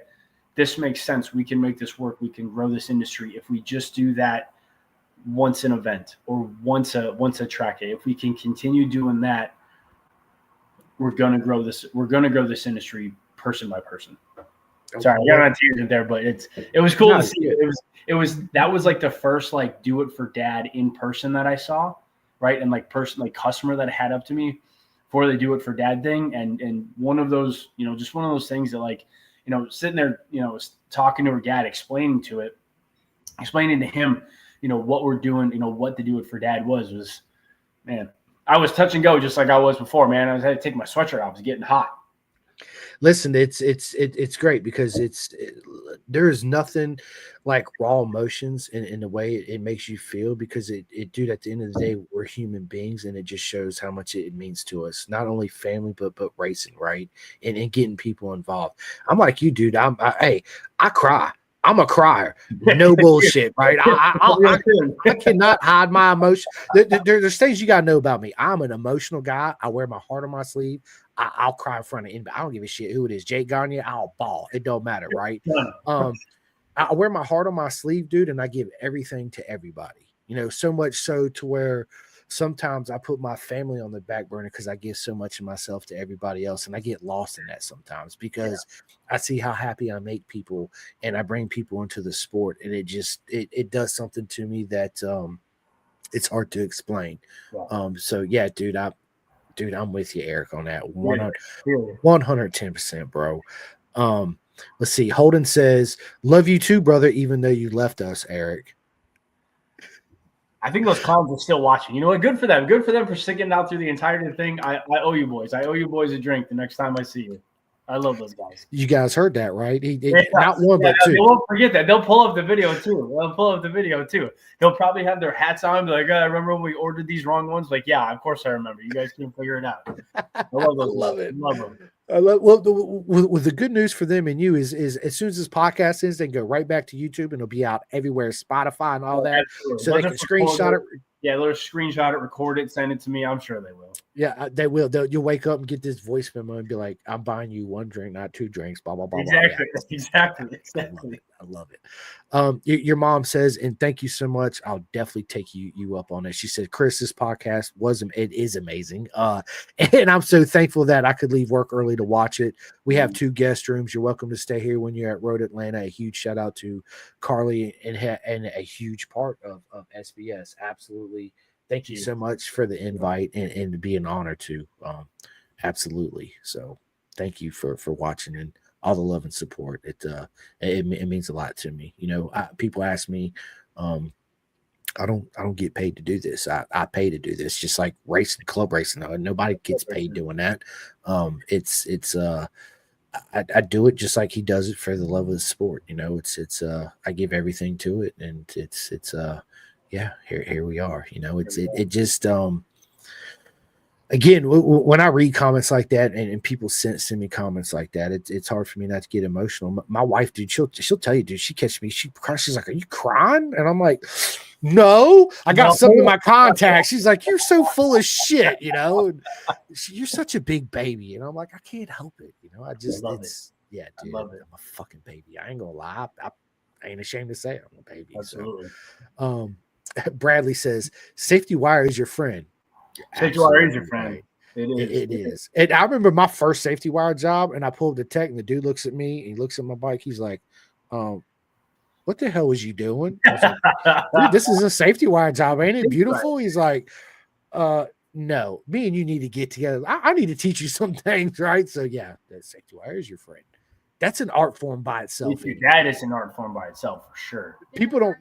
this makes sense. We can make this work. We can grow this industry if we just do that once an event or once a track day. If we can continue doing that, we're going to grow this. We're going to grow this industry person by person. Sorry, I got on a tangent there, but it was cool to see. That was like the first, like, do it for dad in person that I saw, right? And like customer that had up to me for the do it for dad thing. And one of those, just one of those things that, like, sitting there, talking to her dad, explaining to him, what we're doing, what the do it for dad was, man, I was touch and go just like I was before, man. I had to take my sweatshirt off. It was getting hot. Listen, it's great because there is nothing like raw emotions in the way it makes you feel, because dude, at the end of the day, we're human beings, and it just shows how much it means to us, not only family, but racing, right? And getting people involved. I'm like you, dude. I cry. I'm a crier. No bullshit, right? I cannot hide my emotion. There's things you got to know about me. I'm an emotional guy. I wear my heart on my sleeve. I'll cry in front of anybody. I don't give a shit who it is. Jake Gagne, I'll bawl. It don't matter, right? I wear my heart on my sleeve, dude, and I give everything to everybody. So much so to where sometimes I put my family on the back burner because I give so much of myself to everybody else, and I get lost in that sometimes because I see how happy I make people, and I bring people into the sport, and it does something to me that it's hard to explain. So yeah, dude, I'm with you, Eric, on that 110%, bro. Let's see. Holden says, "Love you too, brother, even though you left us, Eric." I think those clowns are still watching. You know what? Good for them. Good for them for sticking out through the entire thing. I owe you boys. I owe you boys a drink the next time I see you. I love those guys. You guys heard that, right? Not one, but two. They won't forget that. They'll pull up the video too. They'll probably have their hats on, be like, I remember when we ordered these wrong ones. Like, yeah, of course I remember. You guys can figure it out. I love those. Love it. Love them. Well, the good news for them and you is as soon as this podcast ends, they can go right back to YouTube, and it'll be out everywhere, Spotify and all that. Absolutely. So they can screenshot it. Yeah, they'll screenshot it, record it, send it to me. I'm sure they will. Yeah, they will. You'll wake up and get this voice memo and be like, "I'm buying you one drink, not two drinks." Blah blah blah. Exactly. Blah. Exactly. I love it. Your mom says, and thank you so much. I'll definitely take you up on it. She said, "Chris, this podcast is amazing." And I'm so thankful that I could leave work early to watch it. We have 2 guest rooms. You're welcome to stay here when you're at Road Atlanta. A huge shout out to Carly and a huge part of SBS. Absolutely. Thank you so much for the invite, and to be an honor to. Absolutely. So thank you for watching and all the love and support. It means a lot to me. People ask me, I don't get paid to do this. I pay to do this, just like racing, club racing. Nobody gets paid doing that. I do it just like he does it for the love of the sport. I give everything to it, and yeah, here we are. It just again, when I read comments like that, and people send me comments like that, it's hard for me not to get emotional. My wife, dude, she'll tell you, dude, she catches me, she cries, she's like, "Are you crying?" And I'm like, "No, I got something in my contacts." She's like, "You're so full of shit, you're such a big baby," and I'm like, "I can't help it, yeah, dude, I'm a fucking baby. I ain't gonna lie, I ain't ashamed to say I'm a baby." Absolutely. So, Bradley says, "Safety wire is your friend." Safety wire is your friend. Right. It is. It is. And I remember my first safety wire job, and I pulled the tech, and the dude looks at me, and he looks at my bike. He's like, "What the hell was you doing?" I was like, "Dude, this is a safety wire job. Ain't it beautiful?" He's like, "No, me and you need to get together. I need to teach you some things, right?" So yeah, that safety wire is your friend. That's an art form by itself. That is an art form by itself, for sure. People don't.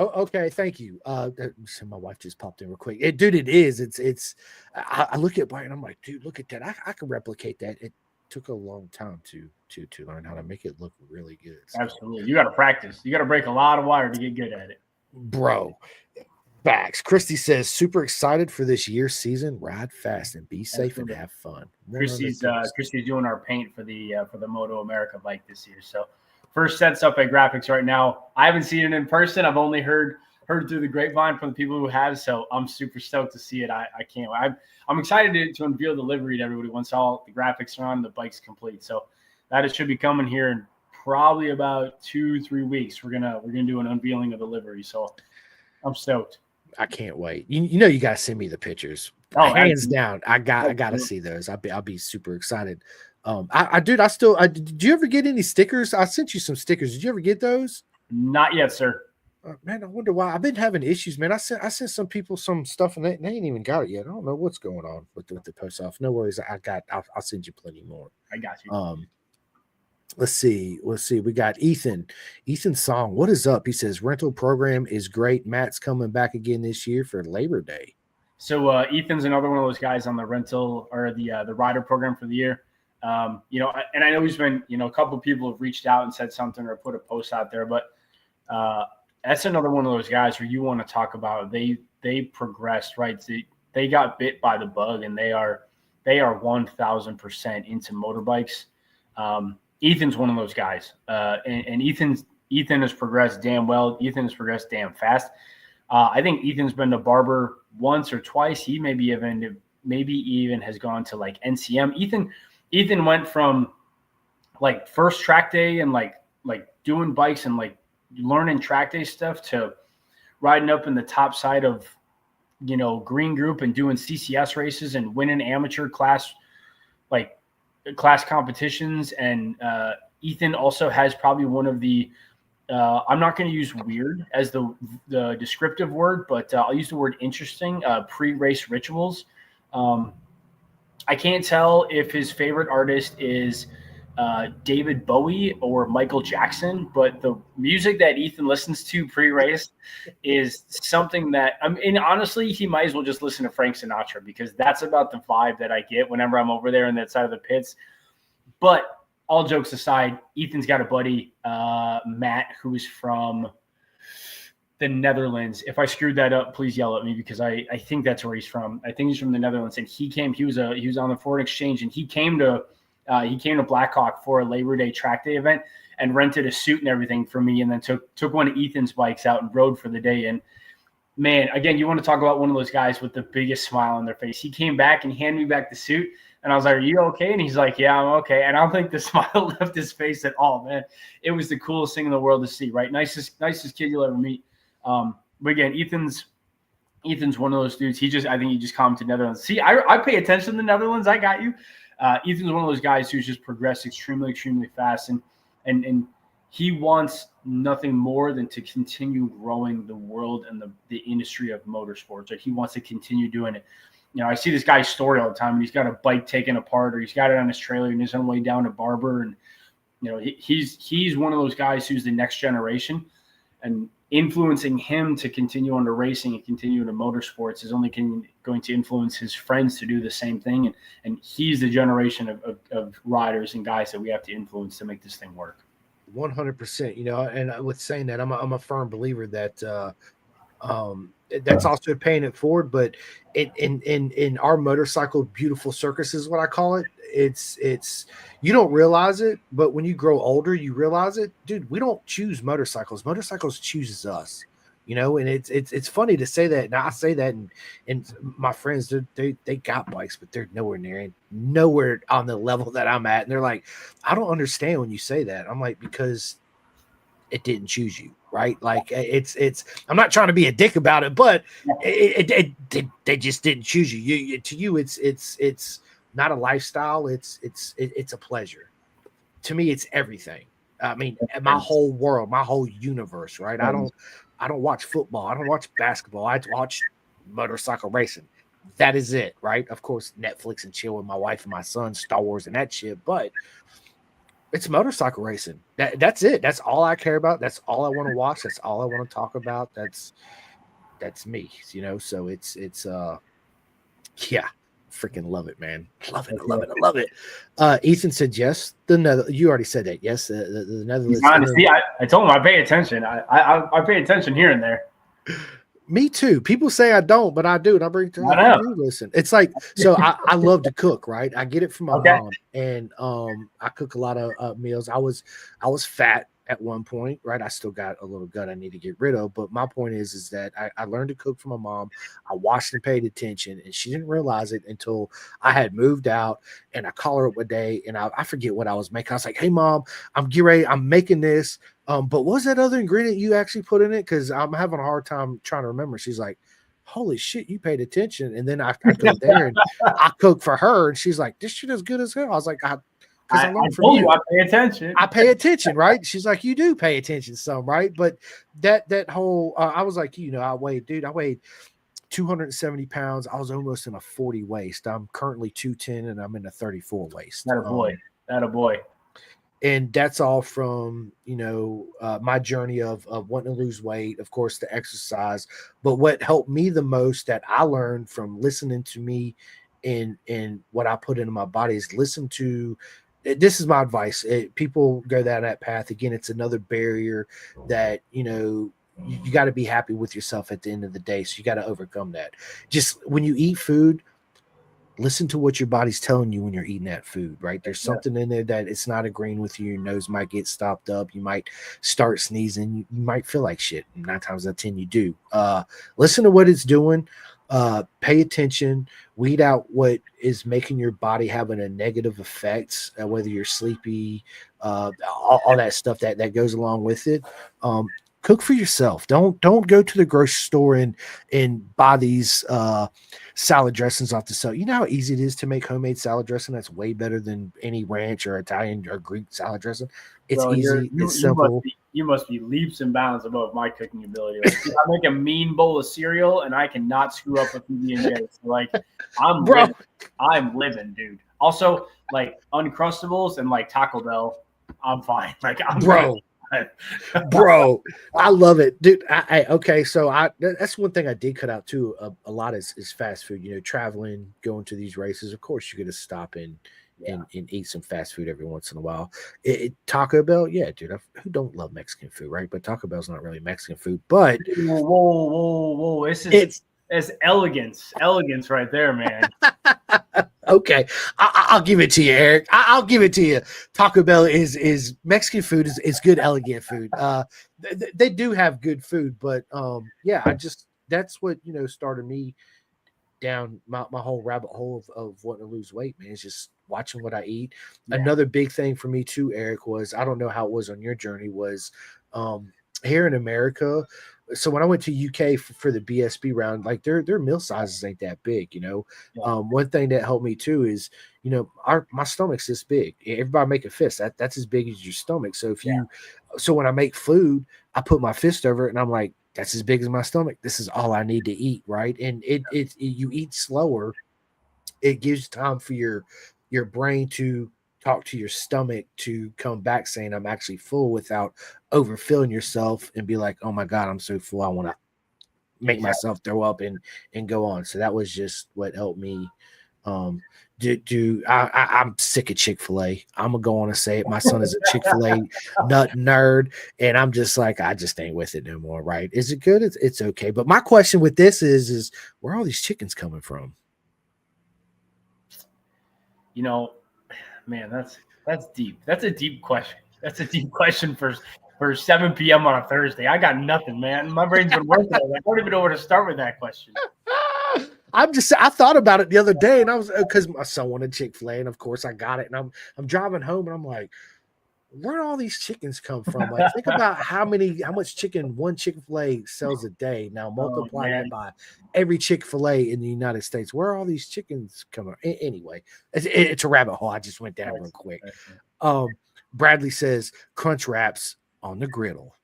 Oh, okay. Thank you. My wife just popped in real quick. Dude, it is. I look at Brian and I'm like, dude, look at that. I can replicate that. It took a long time to learn how to make it look really good. So, absolutely. You got to practice. You got to break a lot of wire to get good at it. Bro. Facts. Christy says, super excited for this year's season. Ride fast and be safe and have fun. Christy's doing our paint for the Moto America bike this year. So first set's up at graphics right now. I haven't seen it in person. I've only heard through the grapevine from the people who have. So I'm super stoked to see it. I can't wait. I'm excited to unveil the livery to everybody once all the graphics are on, the bike's complete. So that should be coming here in probably about 2-3 weeks. We're gonna do an unveiling of the livery. So I'm stoked. I can't wait. You gotta send me the pictures. Oh, hands down. I gotta see those. I'll be super excited. Did you ever get any stickers? I sent you some stickers. Did you ever get those? Not yet, sir. Man, I wonder why. I've been having issues, man. I sent some people some stuff and they ain't even got it yet. I don't know what's going on with the post office. No worries. I'll send you plenty more. I got you. Let's see. We got Ethan. Ethan's song. What is up? He says rental program is great. Matt's coming back again this year for Labor Day. So Ethan's another one of those guys on the rental or the rider program for the year. And I know he's been, a couple of people have reached out and said something or put a post out there, but that's another one of those guys where you want to talk about they progressed, right? They got bit by the bug and they are 1,000% into motorbikes. Ethan's one of those guys, and Ethan has progressed damn well. Ethan has progressed damn fast. I think Ethan's been to Barber once or twice. He maybe even has gone to like NCM. Ethan went from like first track day and like doing bikes and like learning track day stuff to riding up in the top side of Green Group and doing CCS races and winning amateur class competitions. And Ethan also has probably one of the I'm not going to use weird as the descriptive word, but I'll use the word interesting pre-race rituals. I can't tell if his favorite artist is David Bowie or Michael Jackson, but the music that Ethan listens to pre-race is something that honestly, he might as well just listen to Frank Sinatra because that's about the vibe that I get whenever I'm over there on that side of the pits. But all jokes aside, Ethan's got a buddy, Matt, who's from the Netherlands. If I screwed that up, please yell at me because I think that's where he's from. I think he's from the Netherlands, and he was on the foreign exchange, and he came to Blackhawk for a Labor Day track day event and rented a suit and everything for me, and then took one of Ethan's bikes out and rode for the day. And man, again, you want to talk about one of those guys with the biggest smile on their face. He came back and handed me back the suit. And I was like, "Are you okay?" And he's like, "Yeah, I'm okay." And I don't think the smile left his face at all, man. It was the coolest thing in the world to see, right? Nicest kid you'll ever meet. But again, Ethan's one of those dudes. I think he just commented Netherlands. See, I pay attention to the Netherlands. I got you. Ethan's one of those guys who's just progressed extremely, extremely fast. And he wants nothing more than to continue growing the world and the industry of motorsports. Like he wants to continue doing it. I see this guy's story all the time, and he's got a bike taken apart, or he's got it on his trailer, and he's on the way down to Barber. And he's one of those guys who's the next generation. And influencing him to continue on to racing and continue into motorsports is only going to influence his friends to do the same thing. And he's the generation of riders and guys that we have to influence to make this thing work. 100%. You know, and with saying that, I'm a firm believer that that's also paying it forward. But in our motorcycle beautiful circus is what I call it. It's you don't realize it, but when you grow older, you realize it, dude. We don't choose motorcycles. Motorcycles chooses us. You know, and it's funny to say that. Now I say that, and my friends they got bikes, but they're nowhere on the level that I'm at, and they're like, I don't understand when you say that. I'm like, because it didn't choose you, right? Like it's I'm not trying to be a dick about it, but they just didn't choose you. To you, it's not a lifestyle. It's a pleasure. To me, it's everything. I mean, my whole world, my whole universe, right? I don't watch football. I don't watch basketball. I watch motorcycle racing. That is it, right? Of course, Netflix and chill with my wife and my son, Star Wars and that shit, but it's motorcycle racing. That's it. That's all I care about. That's all I want to watch. That's all I want to talk about. That's me, you know. So it's yeah, freaking love it, man. Love it. I love it. Ethan said yes. You already said that. Yes, the Netherlands. Honestly, I told him I pay attention. I pay attention here and there. Me too. People say I don't, but I do. And I bring to you listen. It's like, so I love to cook, right? I get it from my mom, and I cook a lot of meals. I was fat at one point, right? I still got a little gut I need to get rid of. But my point is that I learned to cook from my mom. I watched and paid attention, and she didn't realize it until I had moved out. And I call her up one day, and I forget what I was making. I was like, "Hey, Mom, I'm making this. But what was that other ingredient you actually put in it? Because I'm having a hard time trying to remember." She's like, "Holy shit, you paid attention." And then I go there and I cook for her, and she's like, "This shit is good as hell." I was like, because I learned from you. I pay attention. I pay attention, right? She's like, "You do pay attention some, right?" But that whole, I was like, I weighed 270 pounds. I was almost in a 40 waist. I'm currently 210 and I'm in a 34 waist. That a boy. And that's all from, my journey of wanting to lose weight, of course, the exercise. But what helped me the most that I learned from listening to me and what I put into my body is listen to, this is my advice. People go down that path. Again, it's another barrier that, you got to be happy with yourself at the end of the day. So you got to overcome that. Just when you eat food, listen to what your body's telling you when you're eating that food, right? There's something in there that it's not agreeing with you. Your nose might get stopped up. You might start sneezing. You might feel like shit. 9 times out of 10, you do. Listen to what it's doing. Pay attention. Weed out what is making your body having a negative effect, whether you're sleepy, all that stuff that goes along with it. Cook for yourself. Don't go to the grocery store and buy these salad dressings off the shelf. You know how easy it is to make homemade salad dressing? That's way better than any ranch or Italian or Greek salad dressing. It's easy. It's simple. You must be leaps and bounds above my cooking ability. Like, I make a mean bowl of cereal and I cannot screw up a PB&J. Like I'm living, dude. Also, like Uncrustables and like Taco Bell, I'm fine. Like I'm bro, I love it, dude. Okay, so that's one thing I did cut out too a lot is fast food. Traveling, going to these races, of course you're gonna stop and eat some fast food every once in a while. Taco Bell, yeah, dude. Who don't love Mexican food, right? But Taco Bell's not really Mexican food. But whoa! It's elegance right there, man. Okay, I'll give it to you, Eric. I'll give it to you. Taco Bell is Mexican food is good, elegant food. They do have good food, but that's what started me down my whole rabbit hole of wanting to lose weight, man. It's just watching what I eat. Another big thing for me too, Eric, was I don't know how it was on your journey, was here in America. So when I went to UK for the BSB round, like their meal sizes ain't that big, One thing that helped me too is, my stomach's this big. Everybody make a fist. That's as big as your stomach. So so when I make food, I put my fist over it and I'm like, that's as big as my stomach. This is all I need to eat, right? And you eat slower. It gives time for your brain to talk to your stomach to come back saying I'm actually full without overfilling yourself and be like, oh my God, I'm so full. I want to make myself throw up and go on. So that was just what helped me. I'm sick of Chick-fil-A. I'm gonna go on and say it. My son is a Chick-fil-A nut nerd, and I'm just like, I just ain't with it no more. Right? Is it good? It's okay. But my question with this is where are all these chickens coming from? You know, man, that's deep. That's a deep question. That's a deep question for 7 p.m. on a Thursday. I got nothing, man. My brain's been working. I don't even know where to start with that question. I thought about it the other day, and I was because my son wanted Chick-fil-A, and of course I got it. And I'm driving home, and I'm like, where do all these chickens come from? Like, think about how much chicken one Chick-fil-A sells a day. Now multiply that by every Chick-fil-A in the United States. Where are all these chickens coming? Anyway, it's a rabbit hole. I just went down real quick. Bradley says crunch wraps on the griddle.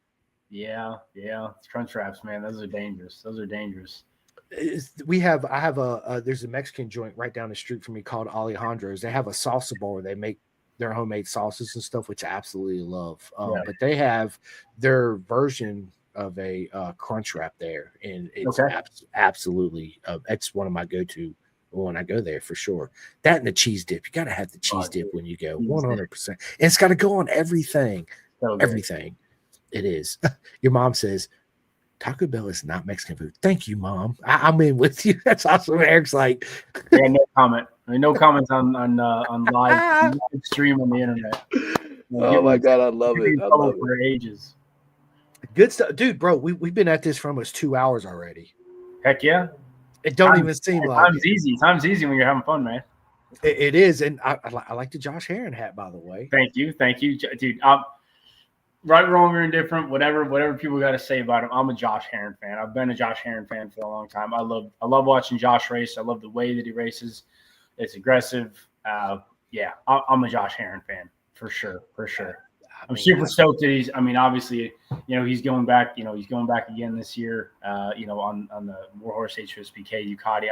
Yeah, it's crunch wraps, man. Those are dangerous. I have there's a Mexican joint right down the street from me called Alejandro's. They have a salsa bar where they make their homemade sauces and stuff, which I absolutely love. But they have their version of a crunch wrap there, and it's absolutely it's one of my go-to when I go there for sure. That and the cheese dip. You got to have the cheese dip when you go, 100%. And it's got to go on everything. Everything. It is. Your mom says Taco Bell is not Mexican food. Thank you, Mom. I'm in with you. That's awesome. Eric's like, yeah, no comment. I mean, no comments on live stream on the internet. Oh my God, I love it. I love for ages. Good stuff, dude. Bro, we've been at this for almost 2 hours already. Heck yeah. It don't even seem like time's easy. Time's easy when you're having fun, man. It is, and I like the Josh Heron hat, by the way. Thank you, dude. Right, wrong, or indifferent, whatever people got to say about him. I'm a Josh Heron fan. I've been a Josh Heron fan for a long time. I love watching Josh race. I love the way that he races. It's aggressive. I'm a Josh Heron fan for sure. I'm super stoked that he's. I mean, obviously, he's going back. He's going back again this year. On the Warhorse HSBK Ducati.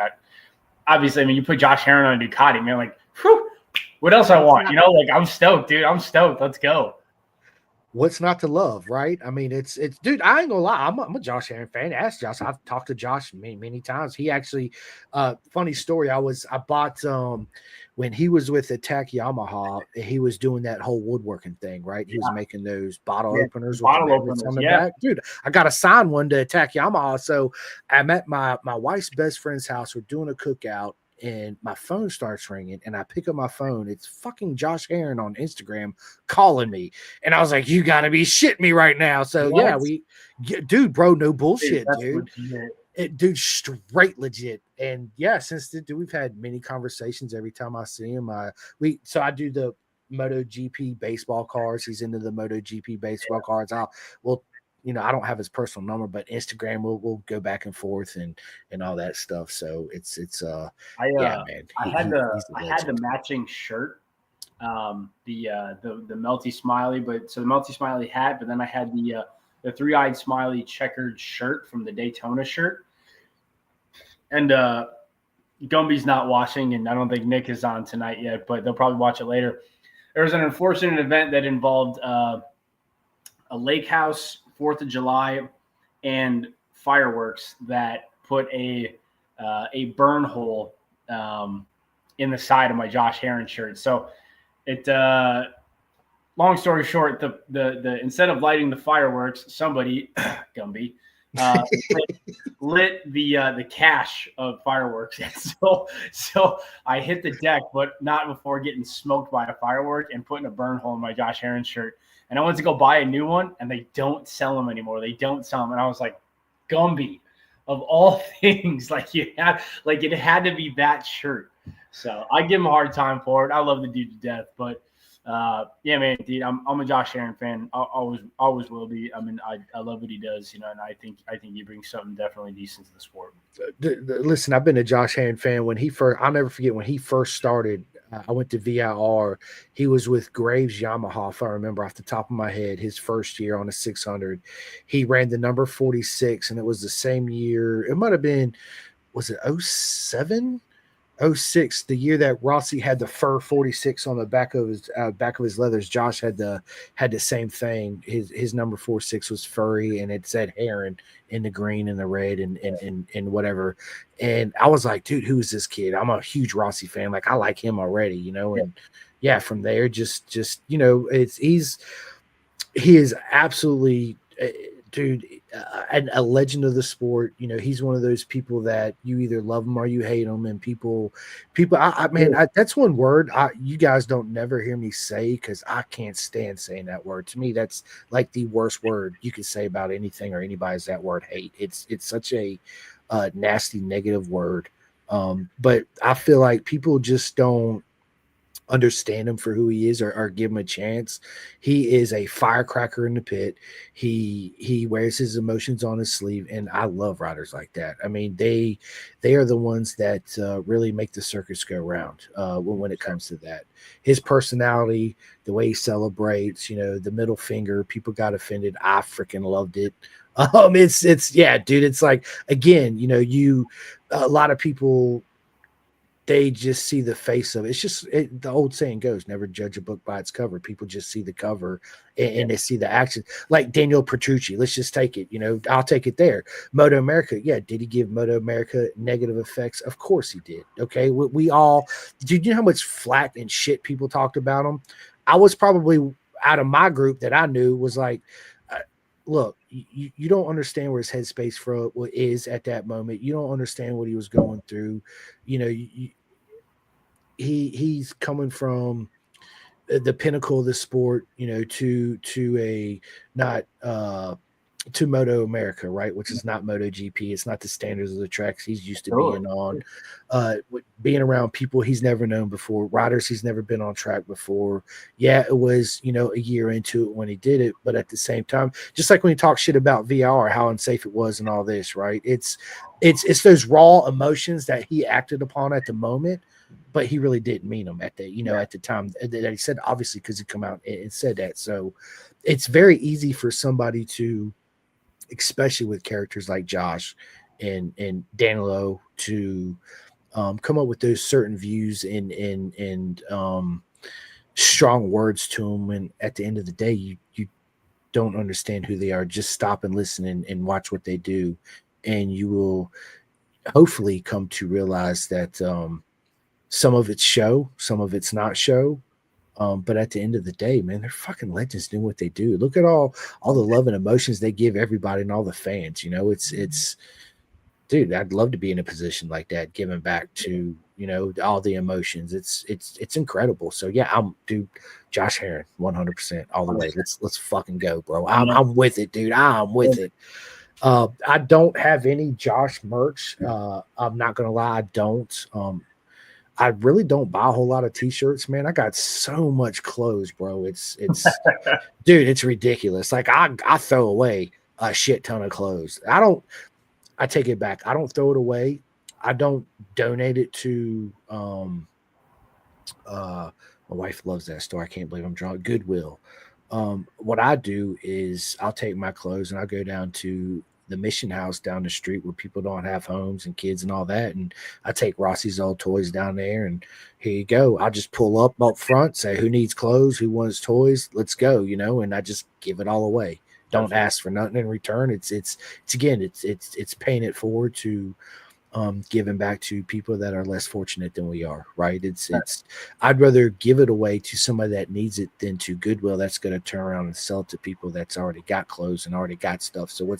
Obviously, I mean, you put Josh Heron on a Ducati, man. Like, whew, what else I want? I'm stoked, dude. I'm stoked. Let's go. What's not to love, right? I mean, it's dude, I ain't gonna lie. I'm a Josh Heron fan. Ask Josh. I've talked to Josh many times. He actually, funny story. I bought when he was with Attack Yamaha, he was doing that whole woodworking thing, right? He was making those bottle openers with the magnets on the back. Dude, I got assigned one to Attack Yamaha. So I'm at my wife's best friend's house. We're doing a cookout. And my phone starts ringing, and I pick up my phone. It's fucking Josh Heron on Instagram calling me, and I was like, "You gotta be shitting me right now!" So dude, bro, no bullshit, dude. Dude, straight legit. And yeah, since then, dude, we've had many conversations. Every time I see him, I do the MotoGP baseball cards. He's into the MotoGP baseball cards. I don't have his personal number, but Instagram we'll go back and forth and all that stuff. So it's man. I had the matching shirt, the Melty Smiley, but so the Melty Smiley hat, but then I had the three-eyed smiley checkered shirt from the Daytona shirt. And Gumby's not watching, and I don't think Nick is on tonight yet, but they'll probably watch it later. There was an unfortunate event that involved a lake house, 4th of July, and fireworks that put a burn hole in the side of my Josh Heron shirt. So it long story short, the instead of lighting the fireworks, somebody Gumby lit the cache of fireworks. So I hit the deck, but not before getting smoked by a firework and putting a burn hole in my Josh Heron shirt. And I went to go buy a new one, and they don't sell them anymore. And I was like, Gumby, of all things, it had to be that shirt. So I give him a hard time for it. I love the dude to death, but man, dude, I'm a Josh Heron fan. I always will be. I mean, I love what he does, and I think he brings something definitely decent to the sport. Listen, I've been a Josh Heron fan I'll never forget when he first started. I went to VIR. He was with Graves Yamaha, if I remember off the top of my head, his first year on a 600. He ran the number 46, and it was the same year. It might have been, was it 07? '06, the year that Rossi had the fur 46 on the back of his leathers. Josh had the same thing. His number 46 was furry, and it said Heron in the green and the red and whatever. And I was like, dude, who is this kid? I'm a huge Rossi fan. Like, I like him already, you know. And yeah, from there, just you know, he is absolutely, dude, a legend of the sport. You know, he's one of those people that you either love him or you hate him. And people, that's one word you guys don't never hear me say, because I can't stand saying that word. To me, that's like the worst word you can say about anything or anybody is that word hate. It's such a nasty, negative word. But I feel like people just don't understand him for who he is, or give him a chance. He is a firecracker in the pit. He wears his emotions on his sleeve, and I love riders like that. I mean, they are the ones that really make the circus go round when it comes to that. His personality, the way he celebrates, you know, the middle finger, people got offended. I freaking loved it. It's yeah, dude. It's like, again, you know, a lot of people, they just see the face of it. It's just the old saying goes, never judge a book by its cover. People just see the cover and they see the action. Like Daniel Petrucci, let's just take it. You know, I'll take it there. Moto America, yeah. Did he give Moto America negative effects? Of course he did. Okay, we all. Did you know how much flack and shit people talked about him? I was probably, out of my group that I knew, was like, look, you don't understand where his headspace is at that moment. You don't understand what he was going through. You know, he's coming from the pinnacle of the sport, you know, to a not to Moto America, right? Which is not Moto GP. It's not the standards of the tracks he's used to being on. Being around people he's never known before, riders he's never been on track before. Yeah, it was, you know, a year into it when he did it, but at the same time, just like when he talks shit about VR, how unsafe it was and all this, right? It's those raw emotions that he acted upon at the moment, but he really didn't mean them at the, you know, at the time that he said, obviously, because he come out and said that. So it's very easy for somebody to, especially with characters like Josh and Danilo, to come up with those certain views and strong words to them. And at the end of the day, you don't understand who they are. Just stop and listen and watch what they do, and you will hopefully come to realize that some of it's show, some of it's not show. But at the end of the day, man, they're fucking legends doing what they do. Look at all the love and emotions they give everybody and all the fans. You know, it's dude, I'd love to be in a position like that, giving back to, you know, all the emotions. It's incredible. So yeah, dude, Josh Heron, 100% all the way. Let's fucking go, bro. I'm with it, dude. I'm with it. I don't have any Josh merch. I'm not gonna lie, I don't. I really don't buy a whole lot of t-shirts, man. I got so much clothes, bro. It's dude, it's ridiculous. Like I throw away a shit ton of clothes. I take it back. I don't throw it away. I don't donate it to my wife loves that store. I can't believe I'm drawing Goodwill. What I do is I'll take my clothes and I'll go down to the mission house down the street where people don't have homes and kids and all that. And I take Rossi's old toys down there, and here you go. I'll just pull up front, say who needs clothes, who wants toys, let's go, you know, and I just give it all away. Don't ask for nothing in return. It's paying it forward to giving back to people that are less fortunate than we are, right? I'd rather give it away to somebody that needs it than to Goodwill that's going to turn around and sell it to people that's already got clothes and already got stuff. So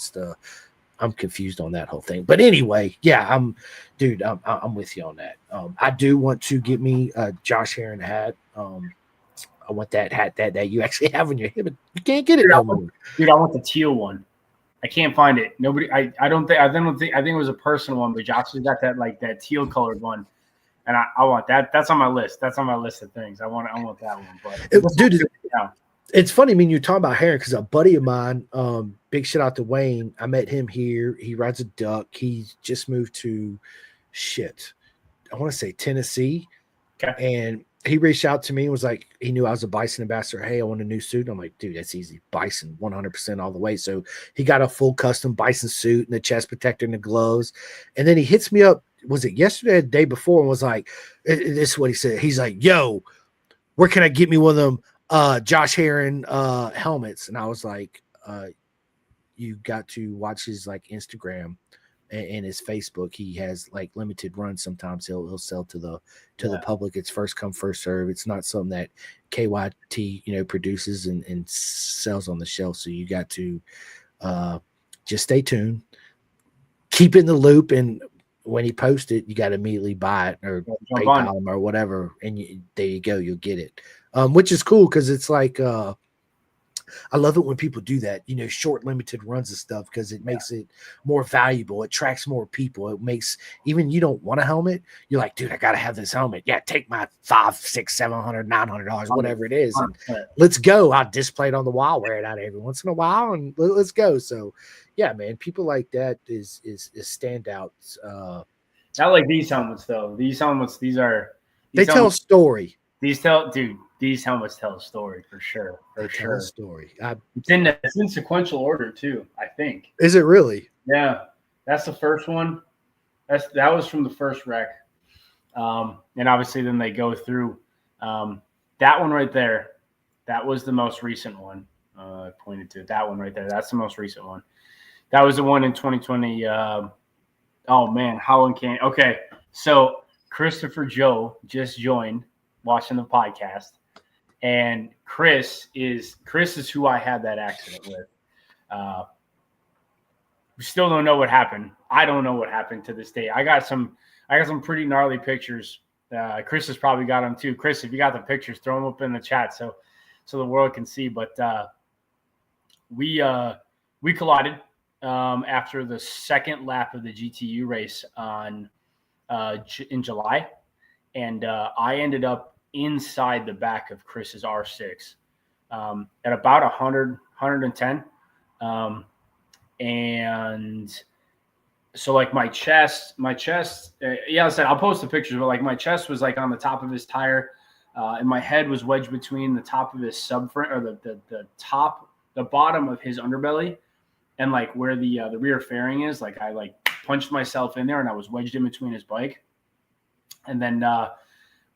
I'm confused on that whole thing. But anyway, yeah, I'm with you on that. I do want to get me a Josh Heron hat. I want that hat that you actually have on your head, but you can't get it no more. Dude, I want the teal one. I can't find it. Nobody. I think it was a personal one, but Josh has got that teal colored one, and I want that. That's on my list. That's on my list of things. I want that one. But dude, it's funny. I mean, you're talking about Heron because a buddy of mine, big shout out to Wayne. I met him here. He rides a duck. He just moved to I want to say Tennessee, and he reached out to me and was like, he knew I was a Bison ambassador. Hey, I want a new suit. I'm like, dude, that's easy. Bison, 100% all the way. So he got a full custom Bison suit and the chest protector and the gloves. And then he hits me up was it yesterday or the day before, and was like, this is what he said. He's like, yo, where can I get me one of them Josh Heron helmets? And I was like, you got to watch his like Instagram and his Facebook. He has like limited runs. Sometimes he'll sell to the public. It's first come, first serve. It's not something that KYT produces and sells on the shelf. So you got to just stay tuned, keep in the loop, and when he posts it, you got to immediately buy it or PayPal him or whatever, and there you go, you'll get it. Which is cool because it's like I love it when people do that, short limited runs of stuff, because it makes it more valuable. It attracts more people. It makes, even you don't want a helmet, you're like, dude, I gotta have this helmet. Yeah, take my $500, $600, $700, $900, whatever it is, and let's go. I'll display it on the wall, wear it out every once in a while, and let's go. So yeah, man, people like that is standouts. Not like these helmets though. These helmets, they tell a story. These helmets tell a story for sure. Tell a story. It's in sequential order too, I think. Is it really? Yeah, that's the first one. That was from the first wreck, and obviously then they go through that one right there. That was the most recent one. I pointed to that one right there. That's the most recent one. That was the one in 2020. Oh man, how uncanny. Okay, so Christopher Joe just joined, watching the podcast, and Chris is who I had that accident with. We still don't know what happened. I don't know what happened to this day. I got some pretty gnarly pictures. Chris has probably got them too. Chris, if you got the pictures, throw them up in the chat so the world can see. But we collided after the second lap of the GTU race in July, and I ended up inside the back of Chris's R6 at about 100, 110. And so like my chest, I said, I'll post the pictures, but like my chest was like on the top of his tire, and my head was wedged between the top of his subframe, or the bottom of his underbelly, and like where the rear fairing is. Like I like punched myself in there, and I was wedged in between his bike. And then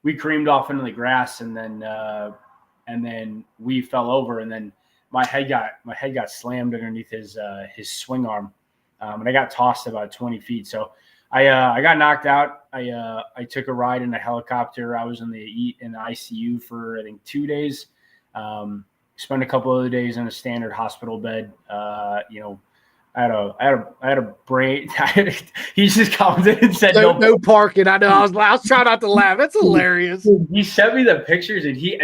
we creamed off into the grass, and then we fell over, and then my head got slammed underneath his swing arm, and I got tossed about 20 feet. So I got knocked out. I took a ride in a helicopter. I was in the ICU for I think 2 days. Spent a couple of days in a standard hospital bed. I had a brain. He just commented and said no parking. I know. I was trying not to laugh. It's hilarious. He sent me the pictures, and he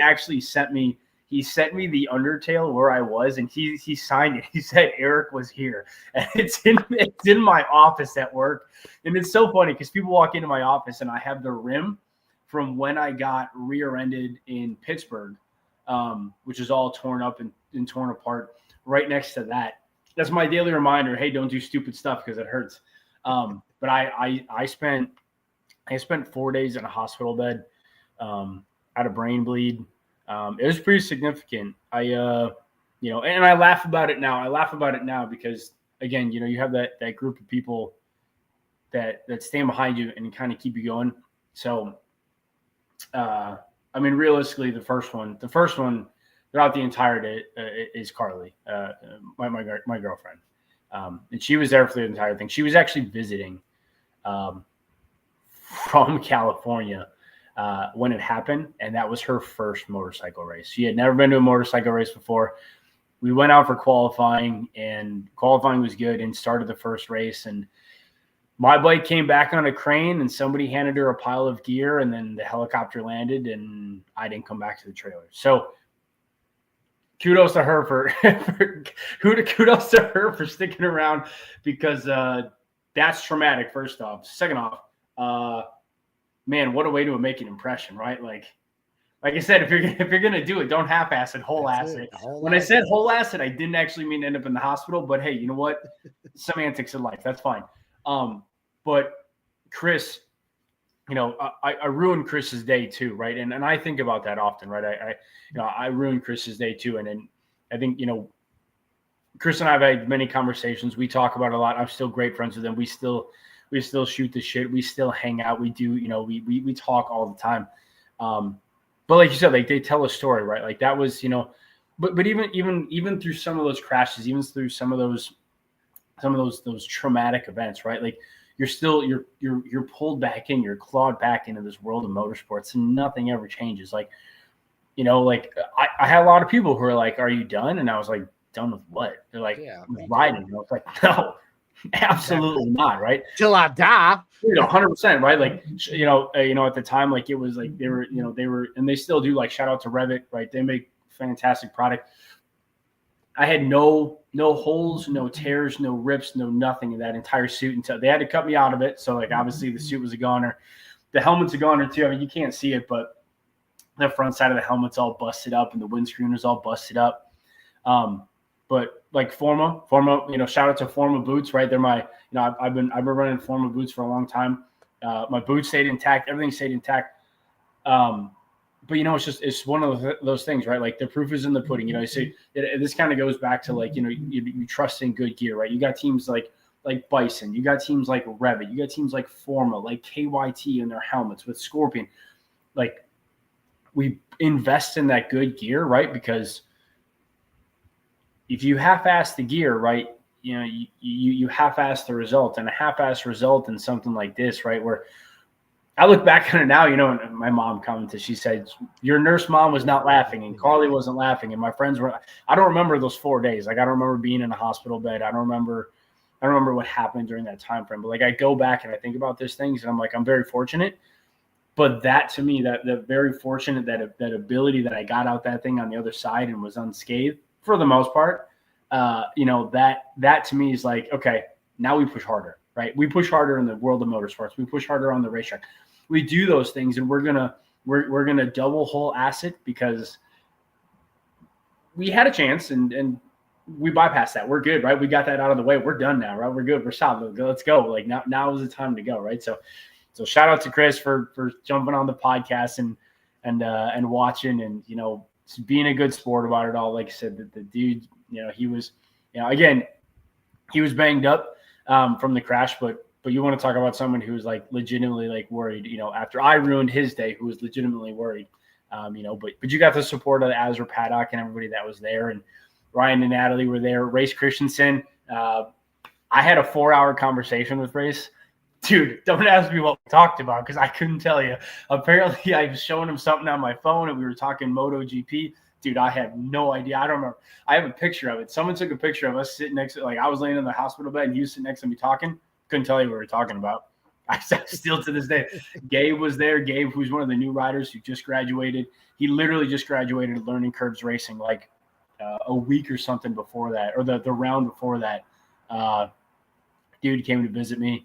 actually sent me the undertale where I was, and he signed it. He said Eric was here, and it's in my office at work. And it's so funny because people walk into my office, and I have the rim from when I got rear-ended in Pittsburgh, which is all torn up and torn apart. Right next to that. That's my daily reminder. Hey, don't do stupid stuff because it hurts. But I spent 4 days in a hospital bed, had a brain bleed. It was pretty significant. And I laugh about it now. Because again, you have that group of people that stand behind you and kind of keep you going. So, realistically, the first one throughout the entire day is Carly, my girlfriend. And she was there for the entire thing. She was actually visiting from California when it happened, and that was her first motorcycle race. She had never been to a motorcycle race before. We went out for qualifying, and qualifying was good, and started the first race. And my bike came back on a crane, and somebody handed her a pile of gear, and then the helicopter landed, and I didn't come back to the trailer. So kudos to her for sticking around, because that's traumatic. First off, second off, man, what a way to make an impression, right? Like I said, if you're gonna do it, don't half-ass it, whole-ass it. When I said whole-ass it, I didn't actually mean to end up in the hospital. But hey, you know what? Semantics in life, that's fine. But Chris, I ruined Chris's day too, right? And I think about that often, right? I ruined Chris's day too, and then I think Chris and I have had many conversations. We talk about it a lot. I'm still great friends with him. We still We still shoot the shit. We still hang out. We do, we talk all the time. But like you said, like they tell a story, right? Like that was, but even through some of those crashes, even through some of those traumatic events, right? Like you're pulled back in, you're clawed back into this world of motorsports, and nothing ever changes. Like, like I had a lot of people who are like, "Are you done?" And I was like, "Done with what?" They're like, "Riding." And I was like, "No, absolutely not." Right? Till I die. 100%. Right? Like, at the time, like it was like they were, and they still do. Like, shout out to Revit, right? They make fantastic product. I had no holes, no tears, no rips, no nothing in that entire suit until they had to cut me out of it. So like obviously the suit was a goner. The helmet's a goner too. I mean, you can't see it, but the front side of the helmet's all busted up and the windscreen is all busted up. But like Forma, shout out to Forma boots, right? They're my, I've been running Forma boots for a long time. My boots stayed intact, everything stayed intact. But it's one of those things, right? Like the proof is in the pudding. You see, this kind of goes back to like you trust in good gear, right? You got teams like Bison, you got teams like Revit, you got teams like Forma, like KYT in their helmets with Scorpion. Like we invest in that good gear, right? Because if you half-ass the gear, right, you half-ass the result, and a half-ass result in something like this, right, where I look back on it now, and my mom commented, she said, your nurse mom was not laughing and Carly wasn't laughing. And my friends were, I don't remember those 4 days. Like, I don't remember being in a hospital bed. I don't remember what happened during that time frame. But like, I go back and I think about these things and I'm like, I'm very fortunate. But that to me, that very fortunate, that ability that I got out that thing on the other side and was unscathed for the most part, that to me is like, okay, now we push harder, right? We push harder in the world of motorsports. We push harder on the racetrack. We do those things, and we're gonna double hole asset because we had a chance and we bypassed that. We're good, right? We got that out of the way. We're done now, right? We're good. We're solid. Let's go. Like now is the time to go, right? So shout out to Chris for jumping on the podcast and watching and being a good sport about it all. Like I said, the dude, he was, again, he was banged up from the crash, but you want to talk about someone who's like legitimately like worried, after I ruined his day, who was legitimately worried, but you got the support of the Azure paddock and everybody that was there. And Ryan and Natalie were there. Race Christensen. I had a 4-hour conversation with Race. Dude, don't ask me what we talked about because I couldn't tell you. Apparently, I was showing him something on my phone and we were talking MotoGP. Dude, I had no idea. I don't remember. I have a picture of it. Someone took a picture of us sitting next to, like, I was laying in the hospital bed and he was sitting next to me talking. Couldn't tell you what we were talking about. I still to this day. Gabe was there. Gabe, who's one of the new riders who just graduated. He literally just graduated Learning Curves Racing like a week or something before that, or the round before that. Dude came to visit me,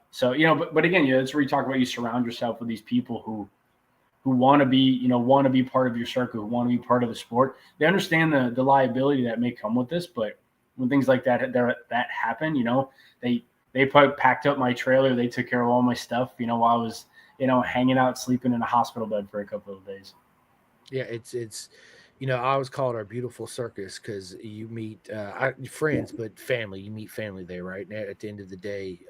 So, but again, that's where you talk about you surround yourself with these people who want to be part of your circle, who want to be part of the sport. They understand the liability that may come with this, but when things like that happen, they packed up my trailer. They took care of all my stuff, while I was, hanging out, sleeping in a hospital bed for a couple of days. Yeah, it's I always call it our beautiful circus because you meet friends, but family. You meet family there, right? And at the end of the day,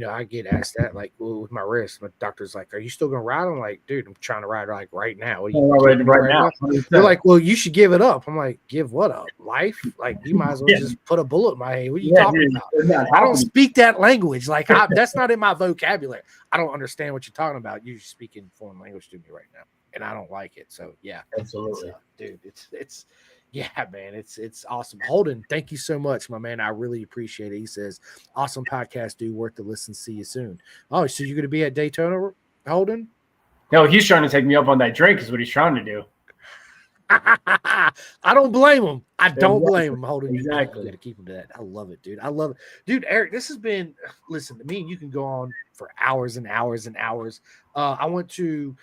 I get asked that, like, well, with my wrist, my doctor's like, "Are you still gonna ride?" I'm like, "Dude, I'm trying to ride like right now." What are you right now? They're like, "Well, you should give it up." I'm like, "Give what up? Life? Like, you might as well just put a bullet in my head. What are you talking about? I don't speak that language. Like, that's not in my vocabulary. I don't understand what you're talking about. You're speaking foreign language to me right now, and I don't like it. So yeah, absolutely, dude. It's yeah, man, it's awesome. Holden, thank you so much, my man. I really appreciate it. He says, awesome podcast, dude. Worth the listen. See you soon. Oh, so you're going to be at Daytona, Holden? No, he's trying to take me up on that drink is what he's trying to do. I don't blame him. I don't blame him, Holden. Exactly. You got to keep him to that. I love it, dude. I love it. Dude, Eric, this has been, listen, me and you can go on for hours and hours and hours. I want to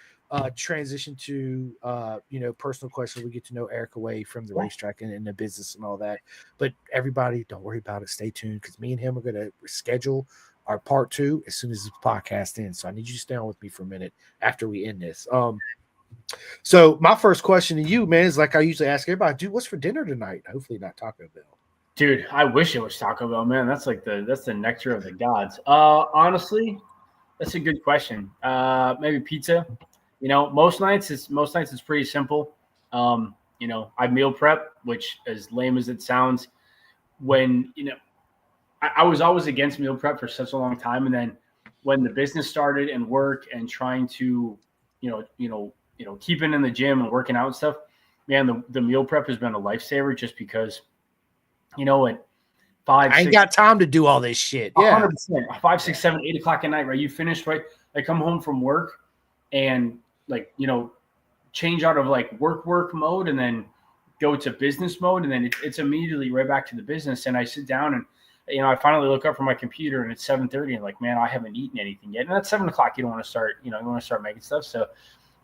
transition to personal questions. We get to know Eric away from the racetrack and the business and all that. But everybody, don't worry about it. Stay tuned because me and him are going to schedule our part 2 as soon as this podcast ends. So I need you to stay on with me for a minute after we end this. So my first question to you, man, is like I usually ask everybody, dude, what's for dinner tonight? Hopefully not Taco Bell. Dude, I wish it was Taco Bell, man. That's the nectar of the gods. Honestly, that's a good question. Maybe pizza. Most nights it's pretty simple. I meal prep, which as lame as it sounds, when I was always against meal prep for such a long time, and then when the business started and work and trying to, keeping in the gym and working out and stuff, man, the meal prep has been a lifesaver just because, at I ain't got time to do all this shit. Yeah. 100%. 5, 6, 7, 8 o'clock at night, right? You finish, right? I come home from work and change out of work mode and then go to business mode. And then it's immediately right back to the business. And I sit down and, I finally look up from my computer and it's 7:30 and man, I haven't eaten anything yet. And at 7 o'clock, you don't want to start, you want to start making stuff. So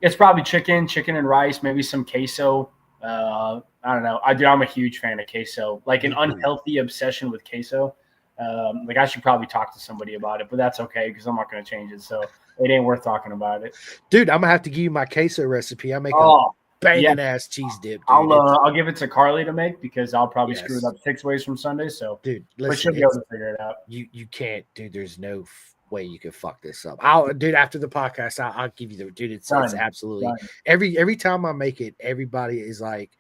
it's probably chicken and rice, maybe some queso. I don't know. I'm a huge fan of queso, an unhealthy obsession with queso. I should probably talk to somebody about it, but that's okay because I'm not going to change it. So it ain't worth talking about it. Dude, I'm gonna have to give you my queso recipe. I make a banging ass cheese dip. Dude. I'll give it to Carly to make because I'll probably screw it up 6 ways from Sunday. So dude, listen, she'll be able to figure it out. You can't, dude. There's no way you can fuck this up. After the podcast, I'll give you the dude. It's absolutely done. Every time I make it, everybody is like,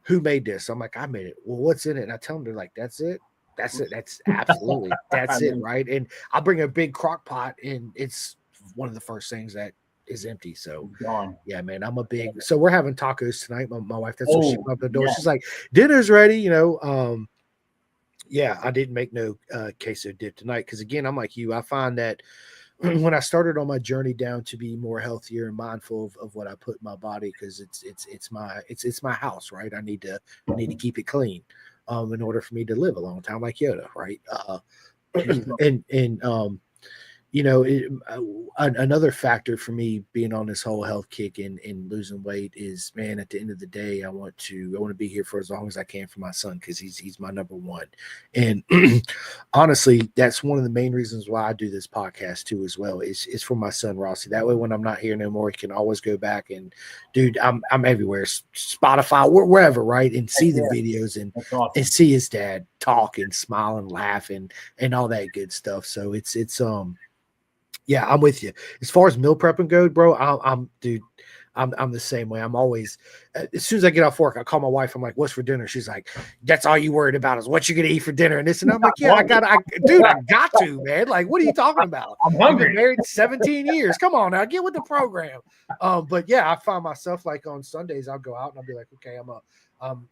"Who made this?" I'm like, "I made it." Well, what's in it? And I tell them, they're like, "That's it. That's it. That's absolutely that's it, right?" And I'll bring a big crock pot, and it's one of the first things that is empty. So yeah, man, I'm a big. So we're having tacos tonight. My wife, that's what she opened up the door. Yeah. She's like, "Dinner's ready," Yeah, I didn't make no queso dip tonight because again, I'm like you. I find that when I started on my journey down to be more healthier and mindful of what I put in my body, because it's my house, right? I need to keep it clean in order for me to live a long time, like Yoda, right? Another factor for me being on this whole health kick and losing weight is, man, at the end of the day, I want to be here for as long as I can for my son because he's my number one. And honestly, that's one of the main reasons why I do this podcast too, as well. It's for my son Rossi. That way, when I'm not here no more, he can always go back and, dude, I'm everywhere, Spotify, wherever, right, and see the videos and awesome. And see his dad talk and smile and laugh and all that good stuff. So it's yeah, I'm with you. As far as meal prepping goes, bro, I'm the same way. I'm always, as soon as I get off work, I call my wife. I'm like, "What's for dinner?" She's like, "That's all you worried about is what you're gonna eat for dinner." And this and I'm like, "Yeah, I got to, man. Like, what are you talking about? I'm hungry. I've been married 17 years. Come on now, get with the program." But yeah, I find myself like on Sundays, I'll go out and I'll be like, "Okay,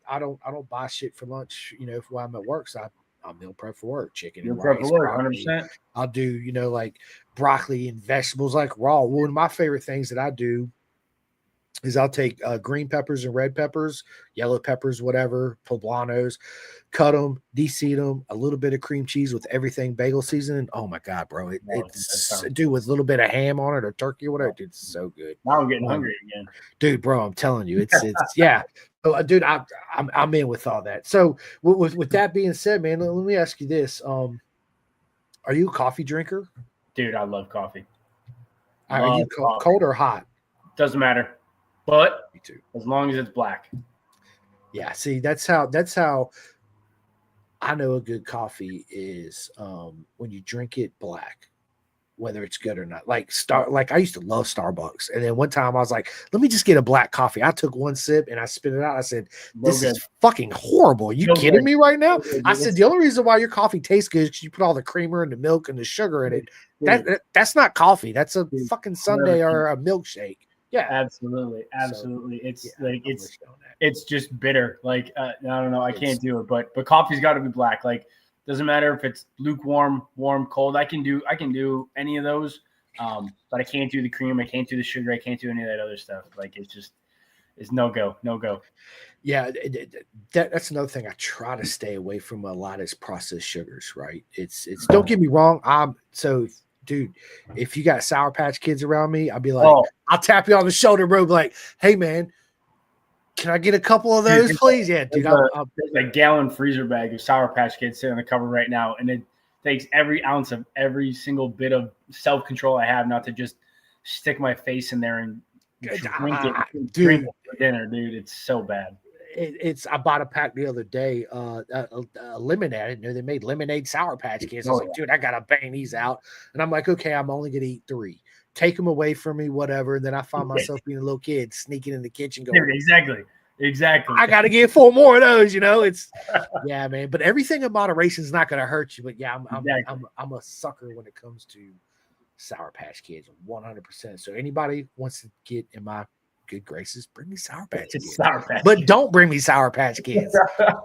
I don't buy shit for lunch, while I'm at work." So I'll meal prep for work, chicken and rice, 100%. I'll do, like broccoli and vegetables, like raw. One of my favorite things that I do is I'll take green peppers and red peppers, yellow peppers, whatever, poblanos, cut them, de-seed them, a little bit of cream cheese with everything bagel seasoning. Oh my God, bro. It's dude, with a little bit of ham on it or turkey or whatever. Dude, it's so good. Now I'm getting hungry again. Dude, bro, I'm telling you, it's yeah. Oh, dude, I'm in with all that. So with that being said, man, let me ask you this: are you a coffee drinker? Dude, I love coffee. Are you cold or hot? Doesn't matter, but me too. As long as it's black. Yeah, see, that's how I know a good coffee is when you drink it black. Whether it's good or not. Like I used to love Starbucks. And then one time I was like, let me just get a black coffee. I took one sip and I spit it out. I said, this is fucking horrible. Are you kidding me right now? I said, the only reason why your coffee tastes good is because you put all the creamer and the milk and the sugar in it. That's not coffee. That's a fucking sundae or a milkshake. Yeah. Absolutely. It's just bitter. I don't know. I can't do it, but coffee's got to be black. Doesn't matter if it's lukewarm, warm, cold. I can do any of those, but I can't do the cream. I can't do the sugar. I can't do any of that other stuff. It's no go. Yeah, that's another thing. I try to stay away from a lot is processed sugars. Right? It's. Don't get me wrong. Dude, if you got Sour Patch Kids around me, I'll be like, I'll tap you on the shoulder, bro. Be like, hey man, can I get a couple of those, please? Yeah, dude. There's a gallon freezer bag of Sour Patch Kids sitting on the cover right now, and it takes every ounce of every single bit of self-control I have not to just stick my face in there and drink it for dinner, dude. It's so bad. it's I bought a pack the other day, a lemonade. I didn't know they made lemonade Sour Patch Kids. I was like, dude, I gotta bang these out. And I'm like, okay, I'm only gonna eat 3. Take them away from me, whatever. And then I find myself being a little kid sneaking in the kitchen going, exactly. I gotta get 4 more of those, It's yeah, man. But everything in moderation is not gonna hurt you. But yeah, I'm a sucker when it comes to Sour Patch Kids, 100%. So anybody wants to get in my good graces, bring me Sour Patch Kids. But don't bring me Sour Patch Kids.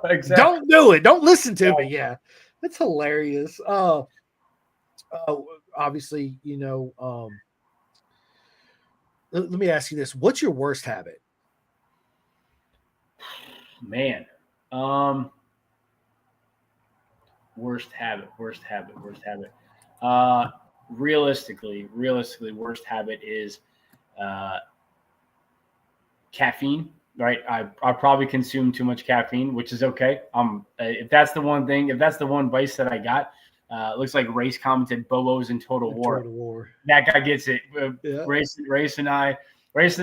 Exactly. Don't do it. Don't listen to me. Yeah, that's hilarious. Obviously, let me ask you this: what's your worst habit? Man, worst habit. Realistically, worst habit is caffeine. Right, I probably consume too much caffeine, which is okay. If that's the one vice that I got, looks like Race commented Bobos in Total War. That guy gets it. Yeah. Race and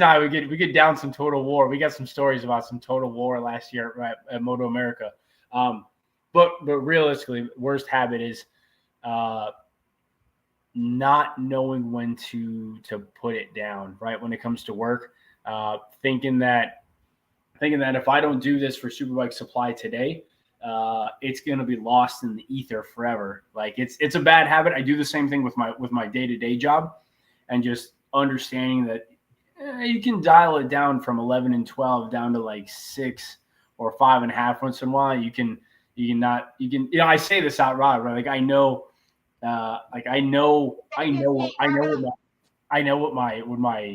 I, we get down some Total War. We got some stories about some Total War last year at Moto America. But realistically, worst habit is not knowing when to put it down. Right, when it comes to work, thinking that if I don't do this for Superbike Supply today, it's going to be lost in the ether forever. Like it's a bad habit. I do the same thing with my day-to-day job, and just understanding that you can dial it down from 11 and 12 down to like 6 or 5.5 once in a while. I say this out loud, right? Like I know what my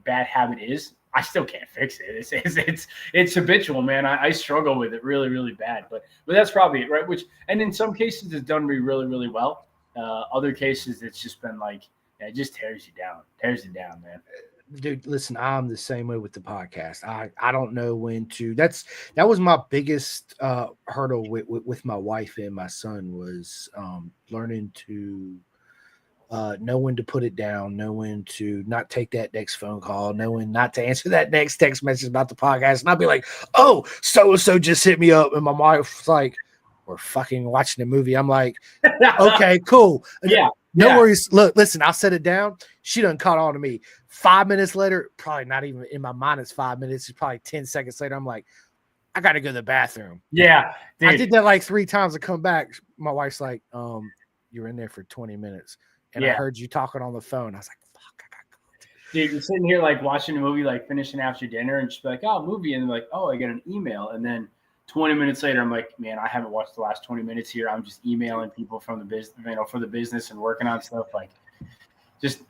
bad habit is. I still can't fix it. It's habitual, man. I struggle with it really, really bad. But that's probably it, right? And in some cases it's done me really, really well. Other cases it's just been like, it just tears you down, man. Dude, listen, I'm the same way with the podcast. I don't know when to. That was my biggest hurdle with my wife and my son was learning to know when to put it down, know when to not take that next phone call, know when not to answer that next text message about the podcast. And I'll be like, oh, so-and-so just hit me up. And my wife's like, we're fucking watching a movie. I'm like, okay, cool. Yeah. No worries. Look, listen, I'll set it down. She done caught on to me. 5 minutes later, probably not even in my mind, it's 5 minutes. It's probably 10 seconds later. I'm like, I got to go to the bathroom. Yeah. Dude. I did that like 3 times to come back. My wife's like, you're in there for 20 minutes. And I heard you talking on the phone. I was like, fuck, I got caught. Dude, you're sitting here like watching a movie, like finishing after dinner, and just be like, oh, movie. And like, oh, I get an email. And then 20 minutes later, I'm like, man, I haven't watched the last 20 minutes here. I'm just emailing people from the business, for the business and working on stuff. Like,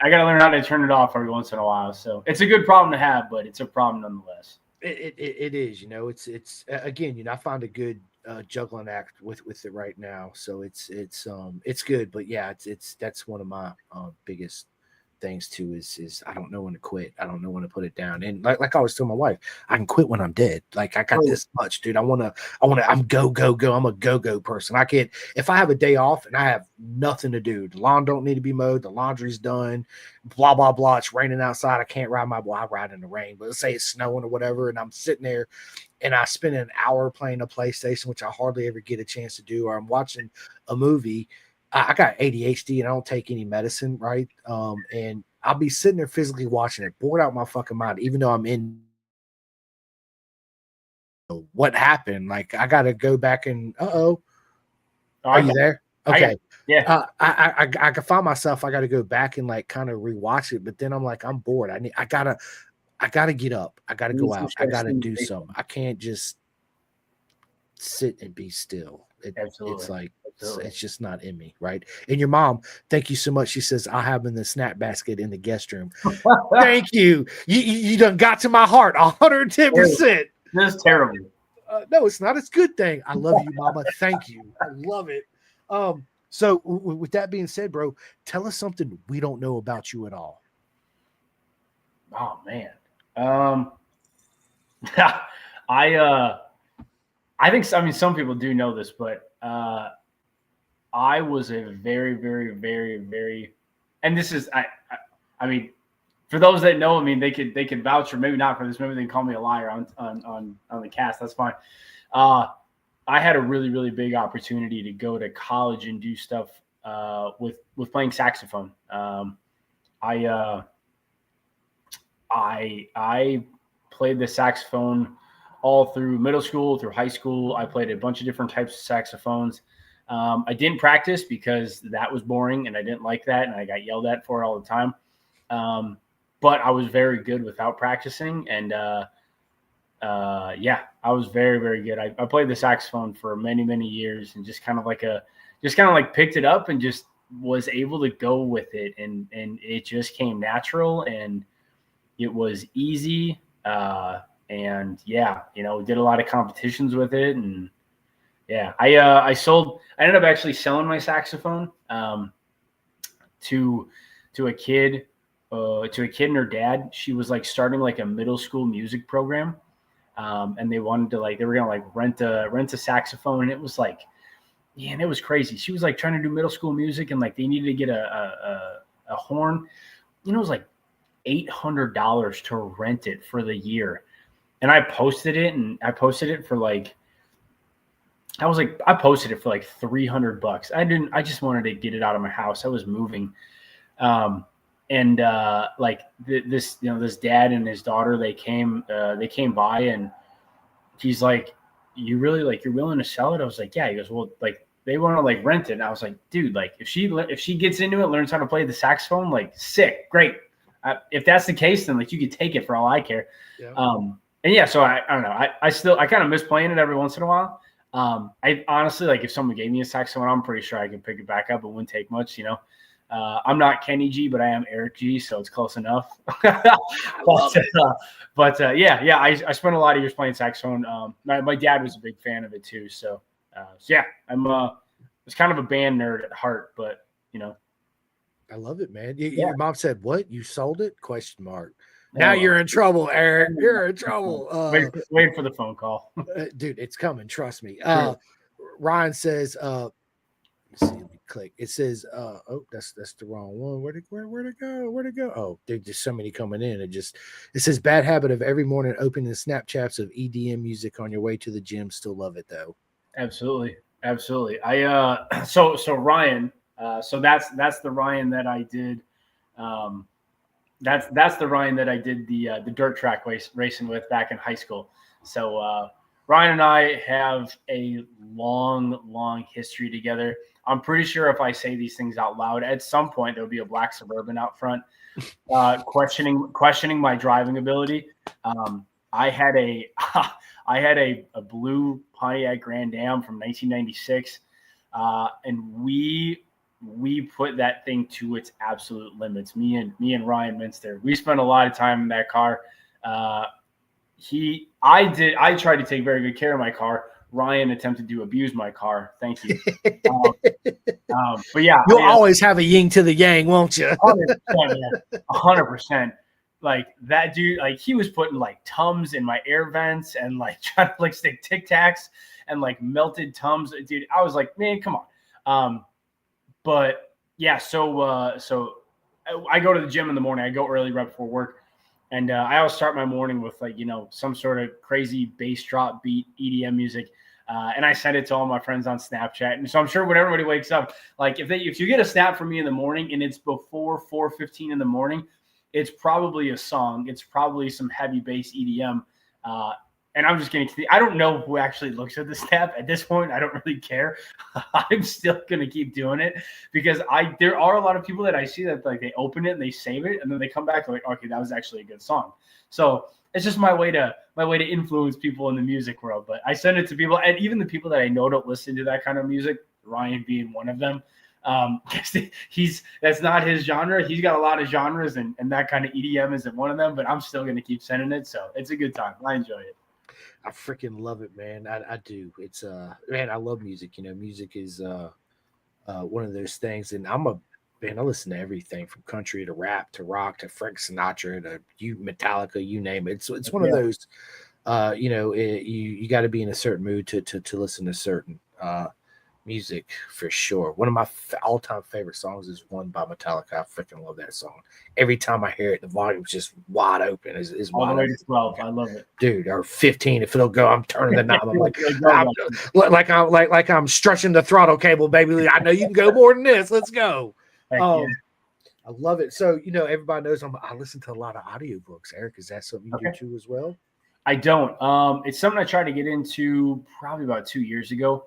I got to learn how to turn it off every once in a while. So it's a good problem to have, but it's a problem nonetheless. It is, it's again, I find a good juggling act with it right now. So it's good, but yeah, that's one of my biggest things too is I don't know when to quit. I don't know when to put it down. And like I always tell my wife, I can quit when I'm dead. Like I got this much, dude. I'm go. I'm a go person. I can't, if I have a day off and I have nothing to do, the lawn don't need to be mowed, the laundry's done, blah, blah, blah. It's raining outside. I can't ride I ride in the rain, but let's say it's snowing or whatever. And I'm sitting there and I spend an hour playing a PlayStation, which I hardly ever get a chance to do, or I'm watching a movie. I got ADHD and I don't take any medicine, right? And I'll be sitting there physically watching it, bored out my fucking mind, even though I'm in. What happened? Like I got to go back and are you there? Okay, yeah. I can find myself. I got to go back and like kind of rewatch it, but then I'm like, I'm bored. I gotta get up. I gotta go out. I gotta do something. I can't just sit and be still. It's like it's just not in me, right? And your mom, thank you so much. She says I'll have in the snack basket in the guest room. Thank you. You done got to my heart 110%. That's terrible. No, it's not. It's a good thing. I love you, mama. Thank you. I love it. So with that being said, bro, tell us something we don't know about you at all. Oh man. I think, some people do know this, but I was a very, very, very, very, and this is, for those that know, I mean, they could vouch, or maybe not for this. Maybe they can call me a liar on the cast. That's fine. I had a really, really big opportunity to go to college and do stuff with playing saxophone. I played the saxophone all through middle school, through high school. I played a bunch of different types of saxophones. I didn't practice because that was boring and I didn't like that, and I got yelled at for it all the time. But I was very good without practicing, and I was very, very good. I played the saxophone for many, many years, and just kind of like picked it up and just was able to go with it, and it just came natural, and it was easy. And we did a lot of competitions with it, and I ended up actually selling my saxophone to a kid and her dad. She was like starting like a middle school music program. And they wanted to they were going to rent a saxophone. And it was like, man, it was crazy. She was like trying to do middle school music, and like they needed to get a horn. It was like $800 to rent it for the year. And I posted it for like, I posted it for like $300. I just wanted to get it out of my house. I was moving. This dad and his daughter, they came by, and he's like, you're willing to sell it? I was like, yeah. He goes, well, like they want to like rent it. And I was like, dude, like if she gets into it, learns how to play the saxophone, like sick, great. If that's the case, then like you could take it for all I care. Yeah. So I don't know. I kind of miss playing it every once in a while. I honestly, like if someone gave me a saxophone, I'm pretty sure I could pick it back up. It wouldn't take much, I'm not Kenny G, but I am Eric G, so it's close enough. I spent a lot of years playing saxophone. My dad was a big fan of it too. I'm was kind of a band nerd at heart, but I love it, man. Your mom said, "What? You sold it?" ? Now you're in trouble, Eric. You're in trouble. Wait for the phone call, dude. It's coming. Trust me. Ryan says, "Let me click. It says, that's the wrong one. Where'd it go? Oh, there's just so many coming in. It says bad habit of every morning opening the Snapchats of EDM music on your way to the gym. Still love it though. Absolutely. So Ryan, so that's the Ryan that I did. That's the Ryan that I did the dirt track racing with back in high school. So Ryan and I have a long history together. I'm pretty sure if I say these things out loud, at some point there'll be a black Suburban out front, questioning my driving ability. I had a blue Pontiac Grand Am from 1996, and we put that thing to its absolute limits. Me and Ryan Minster, we spent a lot of time in that car. I tried to take very good care of my car. Ryan attempted to abuse my car. Thank you. But yeah, you'll always have a yin to the yang, won't you? 100%. Like that dude, like he was putting like Tums in my air vents and like trying to like stick Tic Tacs and like melted Tums. Dude, I was like, man, come on. But yeah, so I go to the gym in the morning. I go early right before work. And I always start my morning with like, some sort of crazy bass drop beat EDM music. And I send it to all my friends on Snapchat. And so I'm sure when everybody wakes up, like if you get a snap from me in the morning and it's before 4:15 in the morning, it's probably a song. It's probably some heavy bass EDM. And I'm just getting to I don't know who actually looks at the snap at this point. I don't really care. I'm still going to keep doing it because there are a lot of people that I see that like they open it and they save it and then they come back and like, okay, that was actually a good song. So it's just my way to influence people in the music world. But I send it to people, and even the people that I know don't listen to that kind of music, Ryan being one of them. That's not his genre. He's got a lot of genres and that kind of EDM isn't one of them, but I'm still going to keep sending it. So it's a good time. I enjoy it. I freaking love it, man. I do. It's man, I love music. Music is one of those things, and I listen to everything from country to rap to rock to Frank Sinatra to Metallica, you name it. It's one of those. You got to be in a certain mood to listen to certain Music for sure. One of my all-time favorite songs is one by Metallica. I freaking love that song. Every time I hear it, the volume's just wide open. Is All the wide way open. to 12. I love it. Dude, or 15 if it'll go. I'm turning the knob. I'm like, Go, I'm stretching the throttle cable, baby. I know you can go more than this. Let's go. Heck yeah. I love it. So, everybody knows I listen to a lot of audiobooks. Eric, is that something you do too as well? I don't. It's something I tried to get into probably about 2 years ago.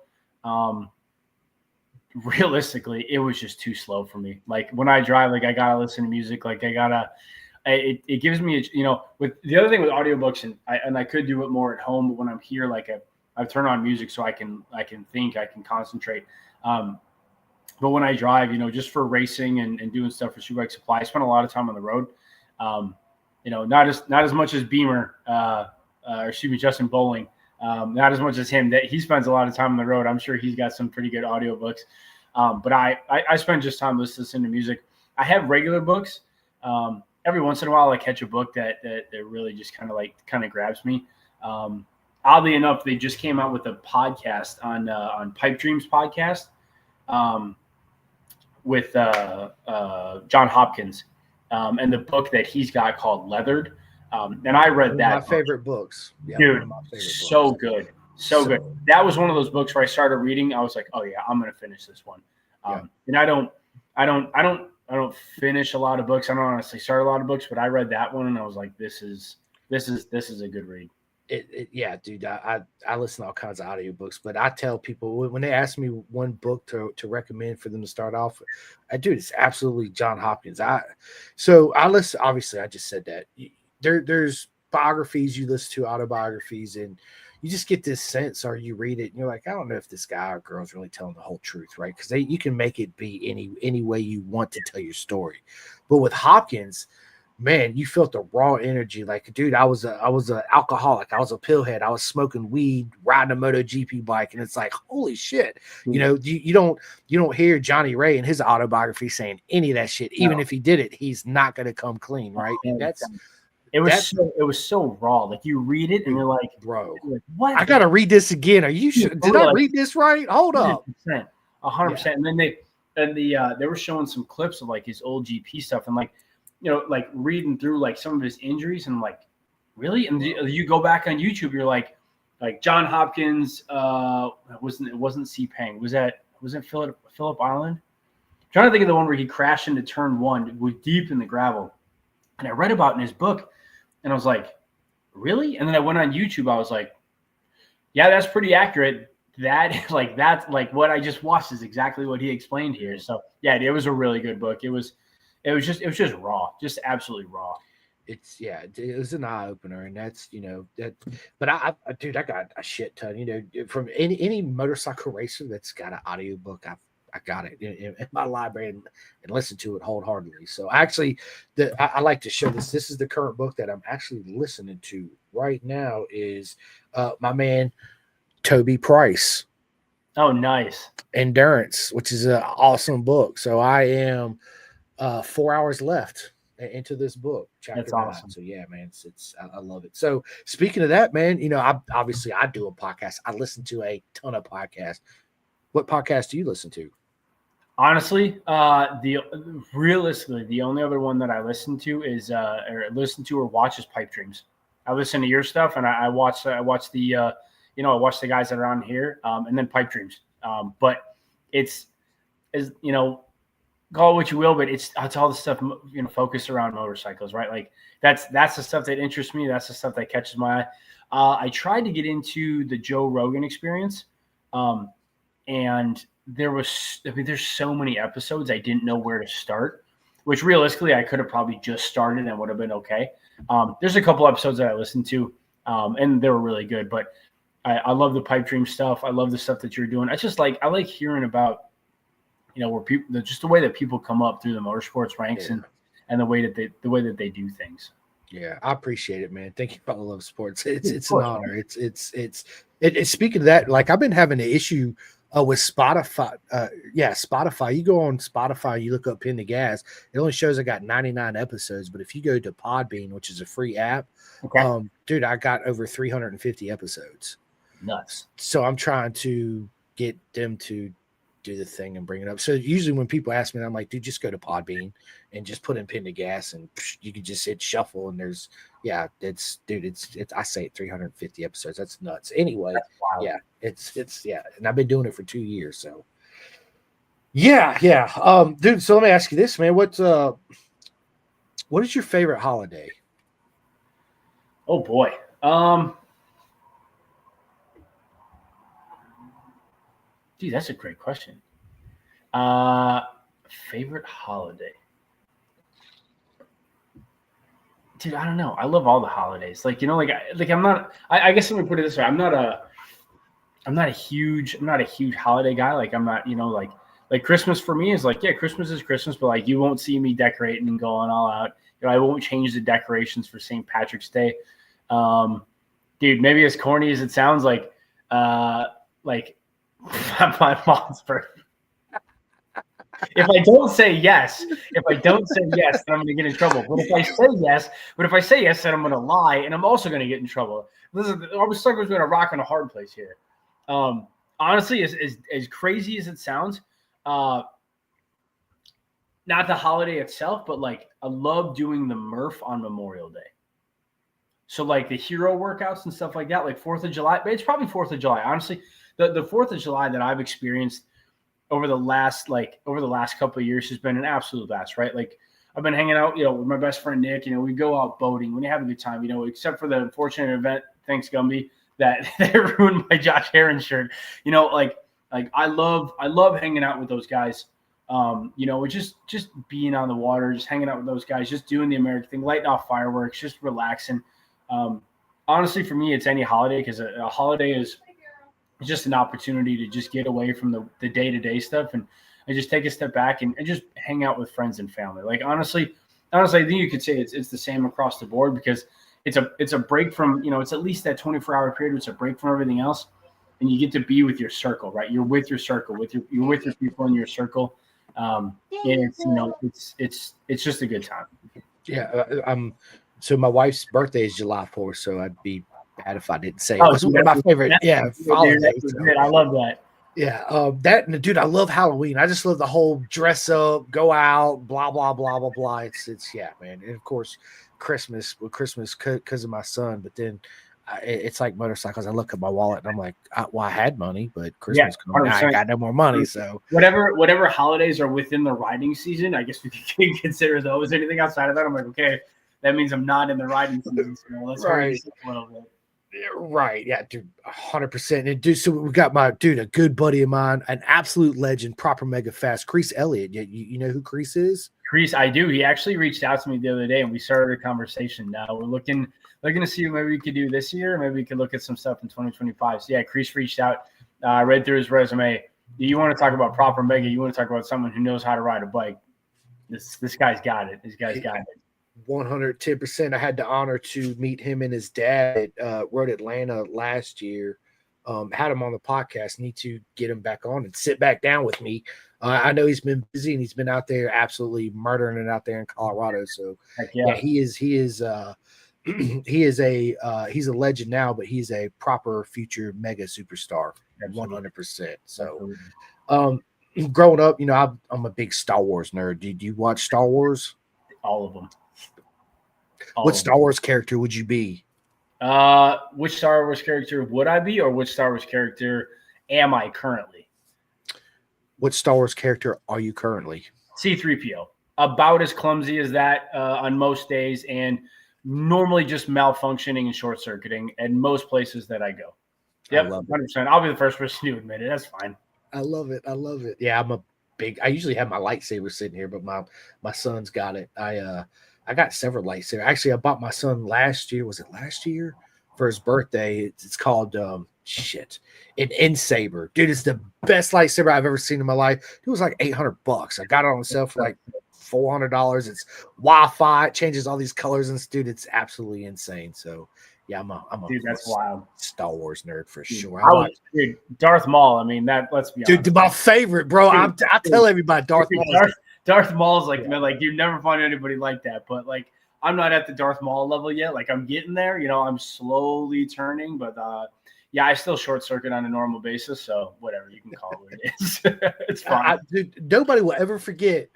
Realistically, it was just too slow for me. Like when I drive, like I gotta listen to music. Like it gives me, with the other thing with audiobooks, and I could do it more at home, but when I'm here, like I turn on music so I can think, I can concentrate. But when I drive, just for racing and doing stuff for Superbike Supply, I spend a lot of time on the road. Not as much as Beamer, Justin Bowling. Not as much as him. That he spends a lot of time on the road. I'm sure he's got some pretty good audiobooks. But I spend just time listening to music. I have regular books. Every once in a while, I catch a book that really just kind of grabs me. Oddly enough, they just came out with a podcast on Pipe Dreams podcast with John Hopkins, and the book that he's got called Leathered. And I read that. My favorite books, dude. So good, so good. That was one of those books where I started reading. I was like, oh yeah, I'm gonna finish this one. And I don't finish a lot of books. I don't honestly start a lot of books, but I read that one and I was like, this is a good read. Yeah, dude. I listen to all kinds of audiobooks, but I tell people when they ask me one book to recommend for them to start off, dude, it's absolutely John Hopkins. I listen. Obviously, I just said that. There's biographies you listen to, autobiographies, and you just get this sense, or you read it and you're like, I don't know if this guy or girl is really telling the whole truth, right? Because you can make it be any way you want to tell your story. But with Hopkins, man, you felt the raw energy. Like, dude, I was a alcoholic. I was a pillhead. I was smoking weed, riding a MotoGP bike, and it's like, holy shit. You don't hear Johnny Ray in his autobiography saying any of that shit. Even if he did it, he's not going to come clean, right? And it was so raw. Like you read it and you're like, bro, what? I gotta read this again. Are you sure? Did I read this right? Hold up. 100%. And then they were showing some clips of like his old GP stuff and like, like reading through like some of his injuries and I'm like, really? And you go back on YouTube, you're like John Hopkins, it wasn't Sepang. Was it Phillip Island? I'm trying to think of the one where he crashed into turn one. It was deep in the gravel. And I read about it in his book and I was like, really? And then I went on YouTube. I was like, yeah, that's pretty accurate. That's like what I just watched is exactly what he explained here. So yeah, it was a really good book. It was just raw, just absolutely raw. It was an eye opener, and that's But I got a shit ton. From any motorcycle racer that's got an audiobook, I got it in my library and listen to it wholeheartedly. So actually, I like to show this. This is the current book that I'm actually listening to right now. Is my man Toby Price. Oh, nice. Endurance, which is an awesome book. So I am 4 hours left into this book. That's awesome. So yeah, man, I love it. So speaking of that, man, I do a podcast. I listen to a ton of podcasts. What podcast do you listen to? Honestly, realistically, the only other one that I listen to is or watch is Pipe Dreams. I listen to your stuff and I watch the guys that are on here, and then Pipe Dreams. But it's call it what you will, but it's all the stuff focused around motorcycles, right? Like that's the stuff that interests me. That's the stuff that catches my eye. I tried to get into the Joe Rogan Experience, and there's so many episodes I didn't know where to start. Which realistically, I could have probably just started and would have been okay. There's a couple episodes that I listened to, and they were really good. But I love the Pipe Dream stuff. I love the stuff that you're doing. I like hearing about, where people, just the way that people come up through the motorsports ranks and the way that they do things. Yeah, I appreciate it, man. Thank you for all love sports. It's an honor. It's speaking of that, like I've been having an issue with Spotify. Spotify. You go on Spotify, you look up Pin the Gas. It only shows I got 99 episodes, but if you go to Podbean, which is a free app, dude, I got over 350 episodes. Nuts. So I'm trying to get them to do the thing and bring it up. So usually when people ask me, I'm like, dude, just go to Podbean and just put in Pin to Gas, and you can just hit shuffle. And there's, it's I say 350 episodes. That's nuts. Anyway, it's and I've been doing it for 2 years. So yeah. Dude, so let me ask you this, man. What is your favorite holiday? Oh boy. Dude, that's a great question. Favorite holiday. Dude, I don't know. I love all the holidays. Like, I'm not. I guess let me put it this way. I'm not a huge holiday guy. Like, I'm not. Like Christmas for me is like, yeah, Christmas is Christmas, but like you won't see me decorating and going all out. I won't change the decorations for St. Patrick's Day. Dude, maybe as corny as it sounds, like my mom's birthday. If I don't say yes, then I'm going to get in trouble. But if I say yes, then I'm going to lie, and I'm also going to get in trouble. Listen, I was stuck between a rock and a hard place here. Honestly, as crazy as it sounds, not the holiday itself, but like I love doing the Murph on Memorial Day. So like the hero workouts and stuff like that, like 4th of July. It's probably 4th of July. Honestly, the 4th of July that I've experienced over the last couple of years has been an absolute blast, right? Like I've been hanging out, with my best friend Nick. We go out boating. We have a good time, except for the unfortunate event, thanks Gumby, that ruined my Josh Heron shirt. Like I love hanging out with those guys. Just being on the water, just hanging out with those guys, just doing the American thing, lighting off fireworks, just relaxing. Honestly, for me, it's any holiday, because a holiday is just an opportunity to just get away from the day-to-day stuff and just take a step back and just hang out with friends and family. Like honestly, I think you could say it's the same across the board, because it's a break from, it's at least that 24-hour period. It's a break from everything else, and you get to be with your circle, right? You're with your circle, you're with your people in your circle. And it's just a good time. Yeah. So my wife's birthday is July 4th, so I'd be bad if I didn't say it. Oh, It's one of my favorite, holidays. I love that. Yeah, dude, I love Halloween. I just love the whole dress up, go out, blah blah blah blah blah. It's man, and of course Christmas because of my son. But then it's like motorcycles. I look at my wallet and I'm like, I had money, but Christmas comes, I ain't got no more money. So whatever holidays are within the riding season, I guess we can consider those. Anything outside of that, I'm like, okay, that means I'm not in the riding season. So let's hurry a little bit. Right, yeah, dude, 100%. And dude, so we got a good buddy of mine, an absolute legend, proper mega fast, Crease Elliott. You know who Crease is? Crease, I do. He actually reached out to me the other day, and we started a conversation. Now we're looking to see what maybe we could do this year. Maybe we could look at some stuff in 2025. So yeah, Crease reached out. I read through his resume. You want to talk about proper mega? You want to talk about someone who knows how to ride a bike? This guy's got it. This guy's got it. 110%. I had the honor to meet him and his dad at Road Atlanta last year. Had him on the podcast. Need to get him back on and sit back down with me. I know he's been busy and he's been out there absolutely murdering it out there in Colorado. So yeah, he is he's a legend now, but he's a proper future mega superstar at 100%. So growing up, I'm a big Star Wars nerd. Did you watch Star Wars? All of them. What Star Wars character would you be? Which Star Wars character would I be, or which Star Wars character am I currently? What Star Wars character are you currently? C-3PO. About as clumsy as that on most days, and normally just malfunctioning and short-circuiting at most places that I go. Yep, 100%. I'll be the first person to admit it. That's fine. I love it. Yeah, I usually have my lightsaber sitting here, but my son's got it. I got several lightsabers. Actually, I bought my son last year. Was it last year? For his birthday. It's called an N-Saber. Dude, it's the best lightsaber I've ever seen in my life. It was like $800. I got it on sale for like $400. It's Wi-Fi. It changes all these colors and dude, it's absolutely insane. So yeah, I'm a dude, that's wild. Star Wars nerd for sure. Dude, Darth Maul. I mean, let's be honest. Dude, my favorite, bro. I tell everybody Darth Maul. Darth Maul's like, man, like you never find anybody like that. But like, I'm not at the Darth Maul level yet. Like I'm getting there. I'm slowly turning. But yeah, I still short circuit on a normal basis. So whatever, you can call it what it is. It's fine. Dude, nobody will ever forget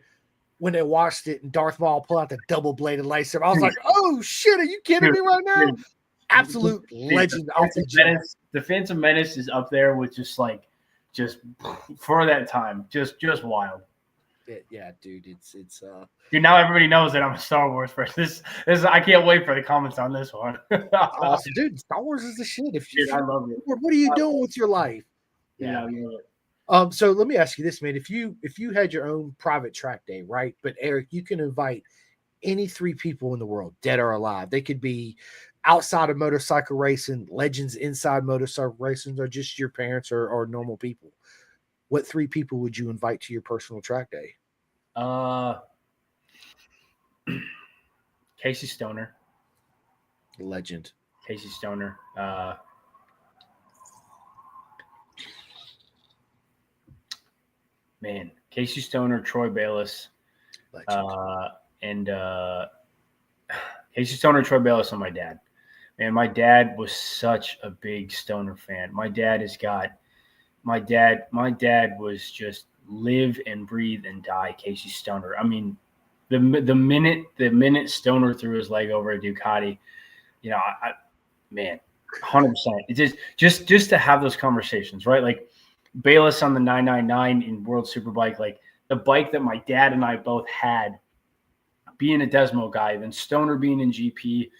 when they watched it and Darth Maul pull out the double-bladed lightsaber. I was like, oh shit, are you kidding me right now? Dude. Absolute legend off the jump. The Phantom Menace is up there with just for that time, just wild. Yeah, dude, it's dude. Now everybody knows that I'm a Star Wars person. This I can't wait for the comments on this one. Awesome, dude. Star Wars is the shit. I love it. What are you doing with your life? Yeah, I love it. So let me ask you this, man. If you had your own private track day, right? But Eric, you can invite any 3 people in the world, dead or alive. They could be outside of motorcycle racing, legends inside motorcycle racing, or just your parents or normal people. What 3 people would you invite to your personal track day? Casey Stoner. Legend. Casey Stoner. Man, Casey Stoner, Troy Bayless, and Casey Stoner, Troy Bayless, and my dad. Man, my dad was such a big Stoner fan. My dad was just live and breathe and die Casey Stoner. I mean, the minute Stoner threw his leg over a Ducati, man, 100%. It's just to have those conversations, right? Like Bayless on the 999 in World Superbike, like the bike that my dad and I both had, being a Desmo guy, then Stoner being in GP,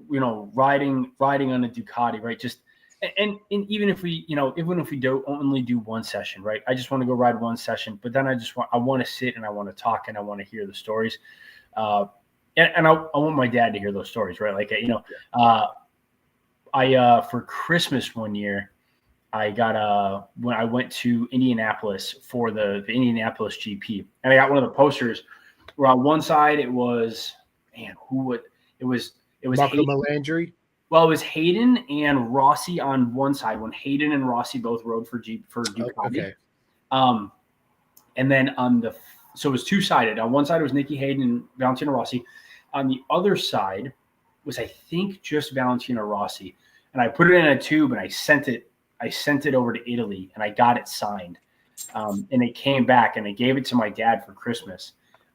riding on a Ducati, right? Just and even if we do only do one session, right? I just want to go ride one session, but then I want to sit and I want to talk and I want to hear the stories, and I want my dad to hear those stories, right? Like I for Christmas one year, I got when I went to Indianapolis for the Indianapolis GP, and I got one of the posters where on one side it was it was Marco Melandri. Well, it was Hayden and Rossi on one side when Hayden and Rossi both rode for Ducati. Okay. And then so it was two-sided. On one side it was Nicky Hayden and Valentino Rossi. On the other side was, I think, just Valentino Rossi. And I put it in a tube and I sent it over to Italy and I got it signed. And it came back and I gave it to my dad for Christmas.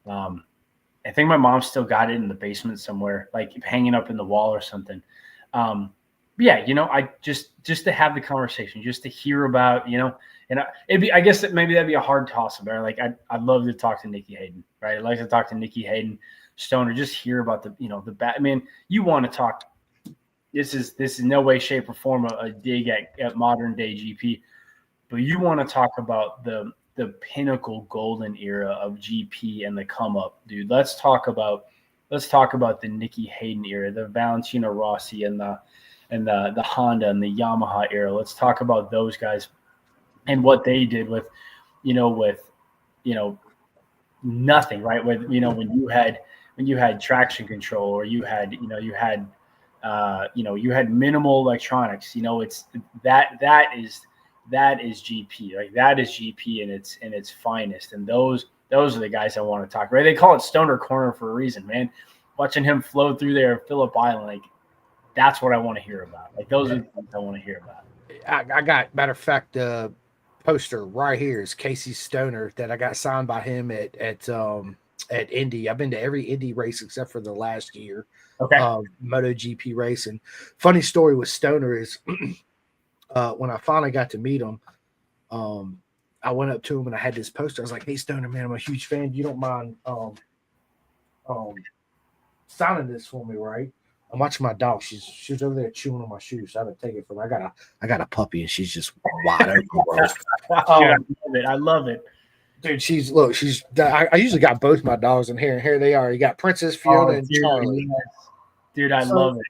I think my mom still got it in the basement somewhere, like hanging up in the wall or something. Yeah, I just to have the conversation, just to hear about, and I guess that maybe that'd be a hard toss about. Like I'd love to talk to Nicky Hayden, right? I'd like to talk to Nicky Hayden, Stoner, just hear about the bat. I mean, you want to talk. This is no way, shape, or form a dig at modern day GP, but you want to talk about the pinnacle golden era of GP and the come up, dude. Let's talk about the Nicky Hayden era, the Valentino Rossi and the Honda and the Yamaha era. Let's talk about those guys and what they did with nothing, right? With when you had traction control, or you had minimal electronics. It's that is GP. Like that is GP in its finest. And those are the guys I want to talk, right? They call it Stoner Corner for a reason, man. Watching him flow through there, Phillip Island, like that's what I want to hear about. Like those are the things I want to hear about. I got, matter of fact, the poster right here is Casey Stoner that I got signed by him at Indy. I've been to every Indy race except for the last year. Okay. MotoGP race. And funny story with Stoner is when I finally got to meet him, I went up to him and I had this poster. I was like, "Hey Stoner, man, I'm a huge fan. You don't mind signing this for me, right?" I'm watching my dog. She's over there chewing on my shoes. So I had to take it from her. I got a puppy and she's just wide open. Dude, I love it. Dude, I usually got both my dogs in here, and here they are. You got Princess, Fiona, and Charlie. Dude, I love it.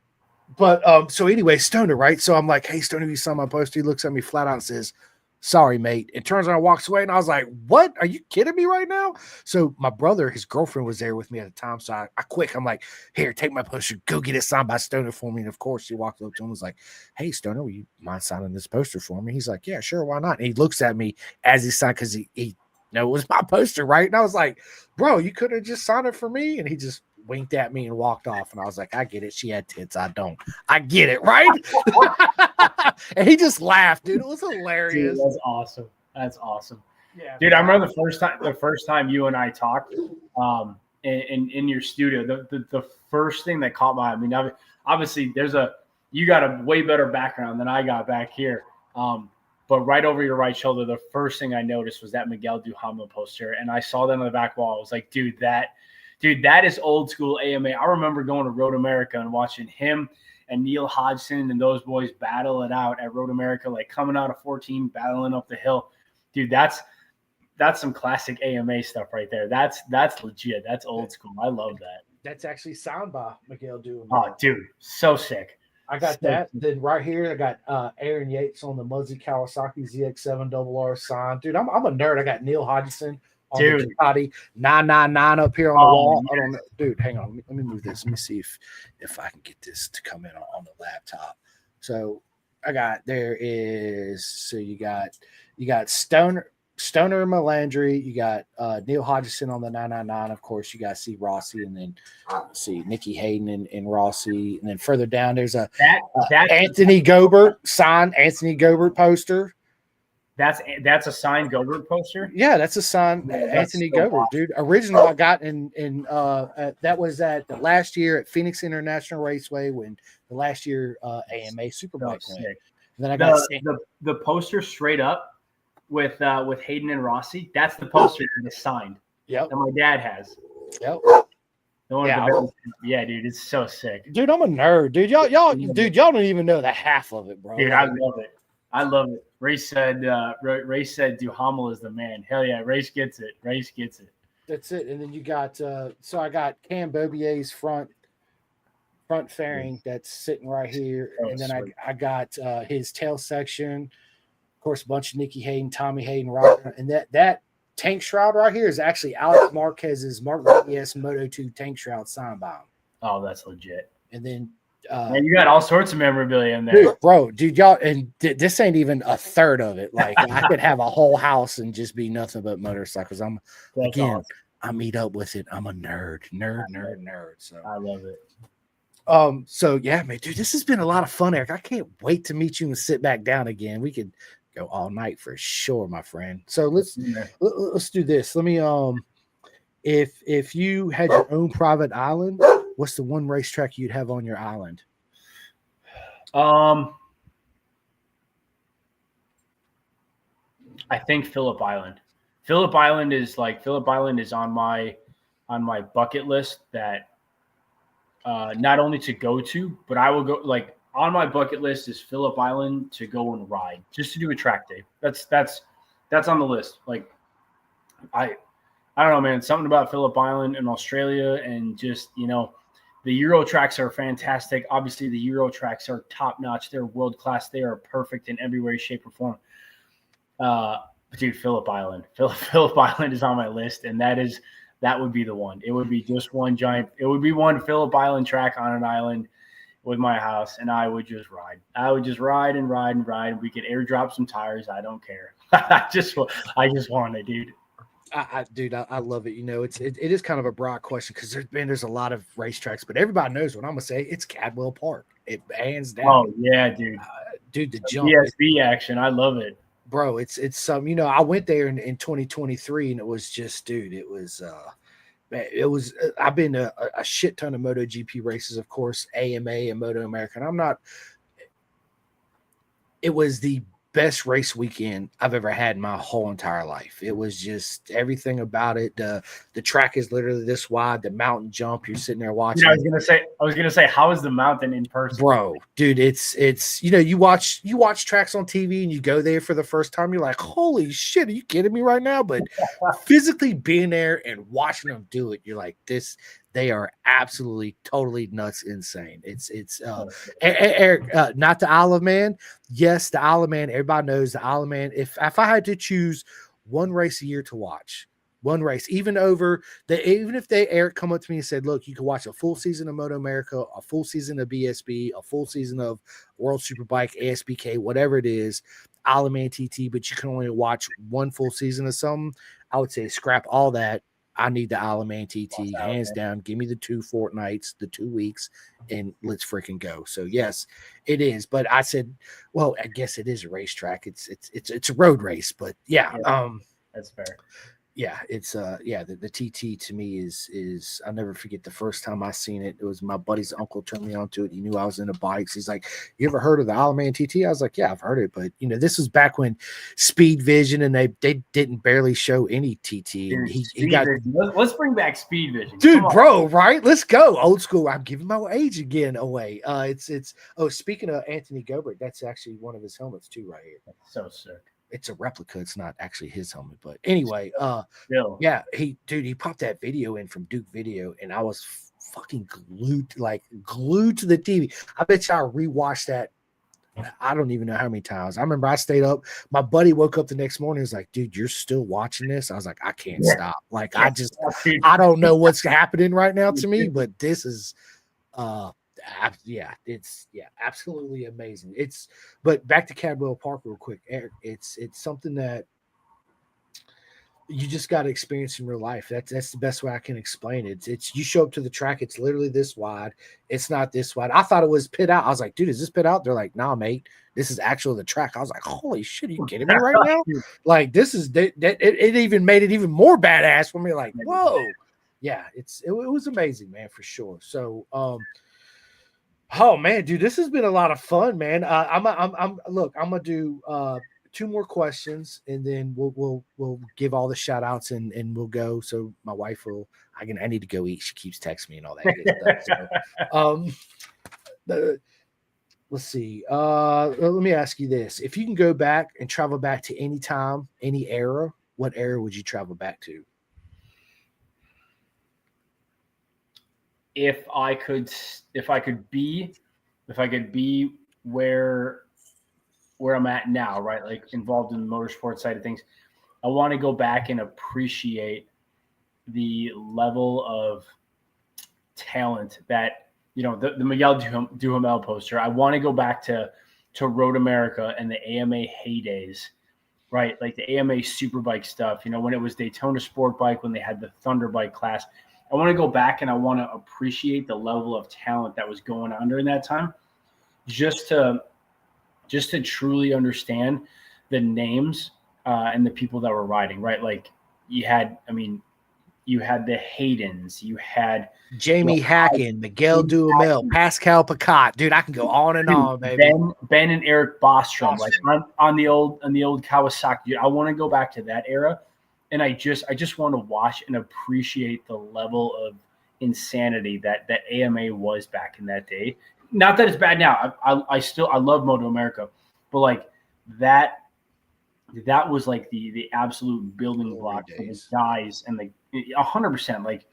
But so anyway, Stoner, right? So I'm like, "Hey Stoner, you saw my poster." He looks at me flat out and says, "Sorry, mate." And turns around and walks away. And I was like, "What? Are you kidding me right now?" So my brother, his girlfriend was there with me at the time. So I'm like, "Here, take my poster. Go get it signed by Stoner for me." And of course, he walked up to him and was like, "Hey, Stoner, will you mind signing this poster for me?" He's like, "Yeah, sure. Why not?" And he looks at me as he signed because he it was my poster, right? And I was like, "Bro, you could have just signed it for me." And he just winked at me and walked off. And I was like, I get it. She had tits. I don't. I get it, right? And he just laughed, dude. It was hilarious. Dude, that's awesome. That's awesome. Yeah, dude. I remember the first time you and I talked in your studio. The first thing that caught my eye. I mean, obviously, you got a way better background than I got back here. But right over your right shoulder, the first thing I noticed was that Miguel Duhamel poster, and I saw that on the back wall. I was like, dude, that is old school AMA. I remember going to Road America and watching him and Neil Hodgson and those boys battle it out at Road America, like coming out of 14, battling up the hill. Dude, that's some classic AMA stuff right there. That's legit. That's old school. I love that. That's actually signed by Miguel Duhamel. Oh, dude, so sick. I got that. Then right here, I got Aaron Yates on the Muzzy Kawasaki ZX7RR sign. Dude, I'm a nerd. I got Neil Hodgson on the Ducati 999 up here on the wall. I don't know. Dude, hang on. Let me move this. Let me see if I can get this to come in on the laptop. So you got Stoner Melandri, you got Neil Hodgson on the 999, of course. You got see Rossi, and then see Nicky Hayden and Rossi, and then further down there's a Anthony Gobert signed Anthony Gobert poster. That's a signed Gobert poster. Yeah, that's a signed Anthony Gobert, dude. Original I got in that was at the last year at Phoenix International Raceway when the last year AMA Superbike went. And then I got the poster straight up. With Hayden and Rossi, that's the poster that is signed. Yep. That my dad has. Yep. Yeah, dude, it's so sick. Dude, I'm a nerd, dude. Y'all don't even know the half of it, bro. Dude, I love it. Ray said Duhamel is the man. Hell yeah, Race gets it. That's it. And then you got so I got Cam Bobier's front fairing that's sitting right here, and then I got his tail section. Of course, a bunch of Nicky Hayden, Tommy Hayden, Robert, and that tank shroud right here is actually Alex Marquez's Mark VS Moto 2 tank shroud signed by him. Oh, that's legit. And then man, you got all sorts of memorabilia in there, dude, y'all, and this ain't even a third of it. Like I could have a whole house and just be nothing but motorcycles. Awesome. I meet up with it. I'm a nerd. So I love it. So yeah, man, dude, this has been a lot of fun, Eric. I can't wait to meet you and sit back down again. We could go all night for sure, my friend. So let's do this. Let me if you had your own private island, what's the one racetrack you'd have on your island? I think Phillip Island. Phillip Island is on my bucket list that not only to go to, but I will go like on my bucket list is Phillip Island to go and ride, just to do a track day. That's on the list. Like I don't know, man. Something about Phillip Island in Australia, and just the Euro tracks are fantastic. Obviously, the Euro tracks are top notch. They're world class. They are perfect in every way, shape, or form. Dude, Phillip Island. Phillip Island is on my list, and that would be the one. It would be just one giant. It would be one Phillip Island track on an island with my house, and I would just ride. I would just ride and ride and ride. We could airdrop some tires. I don't care. I just want it, dude. I love it. It is kind of a broad question because there's a lot of racetracks, but everybody knows what I'm gonna say. It's Cadwell Park. It hands down. Oh yeah, dude. Dude, the jump. BSB action. I love it. Bro, it's some. I went there in 2023, and it was just, dude. It was. I've been to a shit ton of MotoGP races, of course, AMA and Moto America. And it was the best race weekend I've ever had in my whole entire life. It was just everything about it. The track is literally this wide. The mountain jump, you're sitting there watching. I was gonna say, how is the mountain in person, bro? Dude, it's you watch tracks on TV and you go there for the first time. You're like, holy shit, are you kidding me right now? But physically being there and watching them do it, you're like, this. They are absolutely, totally nuts, insane. It's Eric, not the Isle of Man. Yes, the Isle of Man. Everybody knows the Isle of Man. If I had to choose one race a year to watch, one race, even if Eric come up to me and said, look, you can watch a full season of Moto America, a full season of BSB, a full season of World Superbike, ASBK, whatever it is, Isle of Man TT, but you can only watch one full season of something, I would say scrap all that. I need the Isle of Man TT, hands down. Give me the 2 fortnights, the 2 weeks, and let's freaking go. So yes, it is. But I said, well, I guess it is a racetrack. It's a road race, but yeah. That's fair. Yeah, it's the TT to me is I'll never forget the first time I seen it. It was my buddy's uncle turned me onto it. He knew I was into bikes. He's like, "You ever heard of the Isle of Man TT?" I was like, "Yeah, I've heard it," but this was back when Speed Vision and they didn't barely show any TT. And Dude, he got let's bring back Speed Vision, dude, bro, right? Let's go old school. I'm giving my age again away. It's speaking of Anthony Gobert, that's actually one of his helmets too, right here. That's so sick. It's a replica. It's not actually his helmet, but anyway, yeah, he popped that video in from Duke Video, and I was fucking glued to the TV. I bet you I rewatched that. I don't even know how many times. I remember I stayed up. My buddy woke up the next morning. He was like, "Dude, you're still watching this?" I was like, "I can't stop. Like, I don't know what's happening right now to me, but this is, it's absolutely amazing." But back to Cadwell Park real quick, Eric. It's something that you just got to experience in real life. That's the best way I can explain it. It's you show up to the track, it's literally this wide. It's not this wide. I thought it was pit out. I was like, "Dude, is this pit out?" They're like, "Nah, mate, this is actually the track." I was like, "Holy shit, are you kidding me right now?" Like, this is it even made it even more badass for me. Like, whoa, yeah, it was amazing, man, for sure. So, oh man, dude, this has been a lot of fun, man. I'm gonna do 2 more questions, and then we'll give all the shout outs and we'll go. So my wife I need to go eat. She keeps texting me and all that good stuff. So, let's see. Let me ask you this: if you can go back and travel back to any time, any era, what era would you travel back to? If I could be where I'm at now, right? Like involved in the motorsport side of things, I want to go back and appreciate the level of talent that, the Miguel Duhamel poster. I want to go back to Road America and the AMA heydays, right? Like the AMA Superbike stuff, when it was Daytona Sport Bike, when they had the Thunderbike class. I want to go back and I want to appreciate the level of talent that was going on during that time, just to truly understand the names and the people that were riding, right? Like you had the Haydens, you had Jamie Hacken, Miguel Duhamel, Pascal Picat. Dude, I can go on and on, baby. Ben and Eric Bostrom, like on the old Kawasaki. Dude, I want to go back to that era, and I just want to watch and appreciate the level of insanity that AMA was back in that day. Not that it's bad now. I love Moto America, but like that was like the absolute building block for the guys, and 100%. Like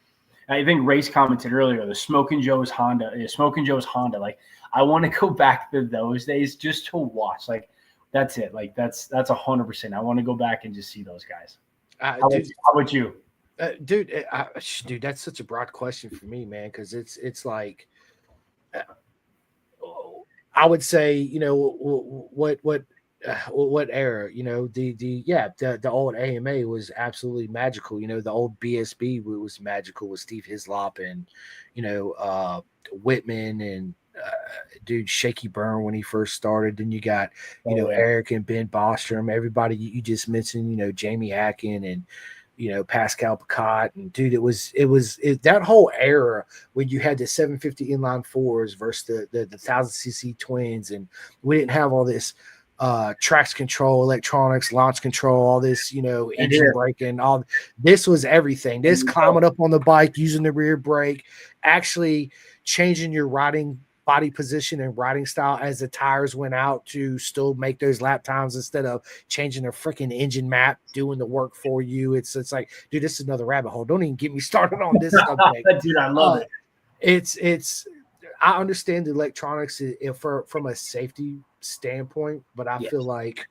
I think Race commented earlier, the Smokin' Joe's Honda. Like I want to go back to those days just to watch. Like that's it. Like that's 100%. I want to go back and just see those guys. How about you? Dude, that's such a broad question for me, man, because it's like I would say, what era, the old AMA was absolutely magical. The old BSB was magical with Steve Hislop and, Whitman and dude, Shaky Byrne when he first started. Then you got, Eric and Ben Bostrom, everybody you just mentioned, Jamie Hacken and, Pascal Picat, and dude, it was that whole era when you had the 750 inline fours versus the 1000cc twins, and we didn't have all this traction control, electronics, launch control, all this, engine braking, all this was everything. This climbing up on the bike, using the rear brake, actually changing your riding body position and riding style as the tires went out to still make those lap times instead of changing the freaking engine map, doing the work for you. It's like, dude, this is another rabbit hole. Don't even get me started on this subject. Dude, I love it. It's I understand the electronics from a safety standpoint, but I feel like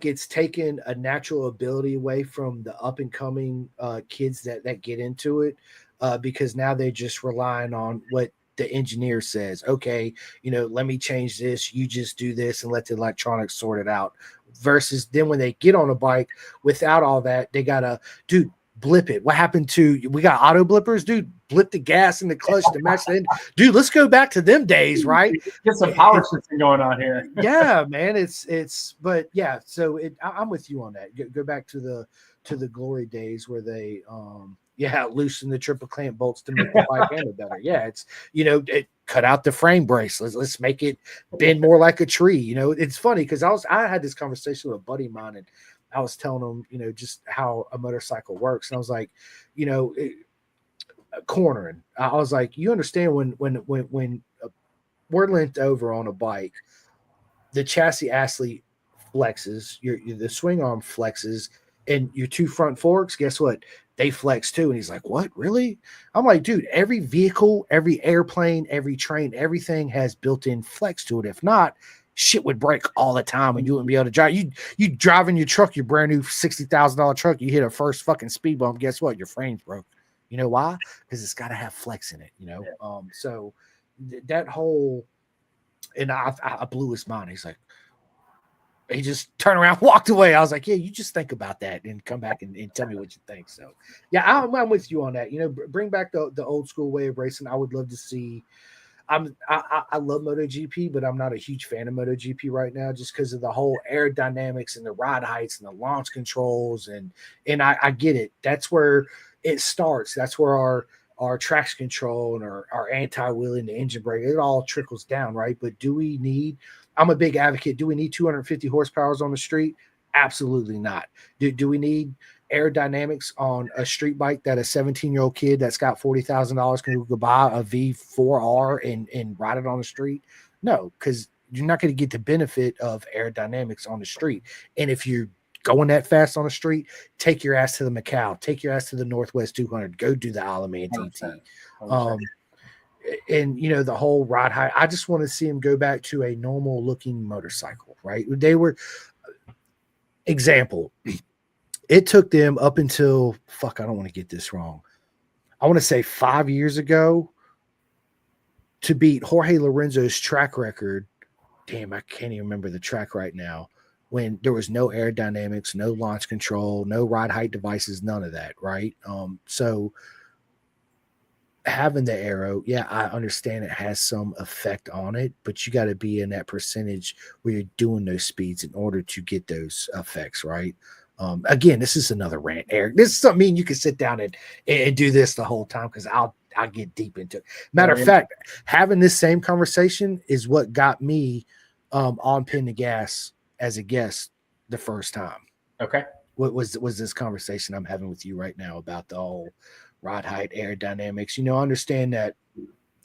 it's taken a natural ability away from the up and coming kids that get into it, because now they're just relying on what the engineer says. Okay, let me change this. You just do this and let the electronics sort it out. Versus then when they get on a bike without all that, they gotta, dude, blip it. What happened to we got auto blippers, dude? Blip the gas and the clutch to match the end. Dude, let's go back to them days, right? Get some power shifting going on here. Yeah, man. But yeah, so I'm with you on that. Go back to the glory days where they loosen the triple clamp bolts to make the bike handle better. Yeah, it's it cut out the frame brace. Let's make it bend more like a tree. It's funny because I had this conversation with a buddy of mine, and I was telling him, just how a motorcycle works. And I was like, cornering. I was like, you understand when we're linked over on a bike, the chassis actually flexes, the swing arm flexes, and your two front forks, guess what? They flex too. And he's like, what? Really? I'm like, dude, every vehicle, every airplane, every train, everything has built-in flex to it. If not, shit would break all the time and you wouldn't be able to drive. You driving your truck, your brand new $60,000 truck, you hit a first fucking speed bump. Guess what? Your frame's broke. You know why? Because it's got to have flex in it. So that whole, and I blew his mind. He's like, he just turned around, walked away. I was like, yeah, you just think about that and come back and tell me what you think. So yeah, I'm with you on that. Bring back the old school way of racing. I would love to see. I love MotoGP, but I'm not a huge fan of MotoGP right now just because of the whole aerodynamics and the ride heights and the launch controls. And I get it. That's where it starts. That's where our traction control and our anti-wheel and the engine brake, it all trickles down, right? But I'm a big advocate. Do we need 250 horsepower on the street? Absolutely not. Do we need aerodynamics on a street bike that a 17-year-old kid that's got $40,000 can go buy a V4R and ride it on the street? No, because you're not going to get the benefit of aerodynamics on the street. And if you're going that fast on the street, take your ass to the Macau, take your ass to the Northwest 200, go do the Alaman TT. And the whole ride height, I just want to see him go back to a normal looking motorcycle, right? They were example. It took them up until I don't want to get this wrong. I want to say 5 years ago to beat Jorge Lorenzo's track record. Damn, I can't even remember the track right now. When there was no aerodynamics, no launch control, no ride height devices, none of that, right? So having the aero, yeah, I understand it has some effect on it, but you got to be in that percentage where you're doing those speeds in order to get those effects, right? Again, this is another rant, Eric. This is something you can sit down and do this the whole time because I'll get deep into it. Matter of fact, having this same conversation is what got me on Pin the Gas as a guest the first time. Okay. What was this conversation I'm having with you right now about the whole ride height, aerodynamics? I understand that.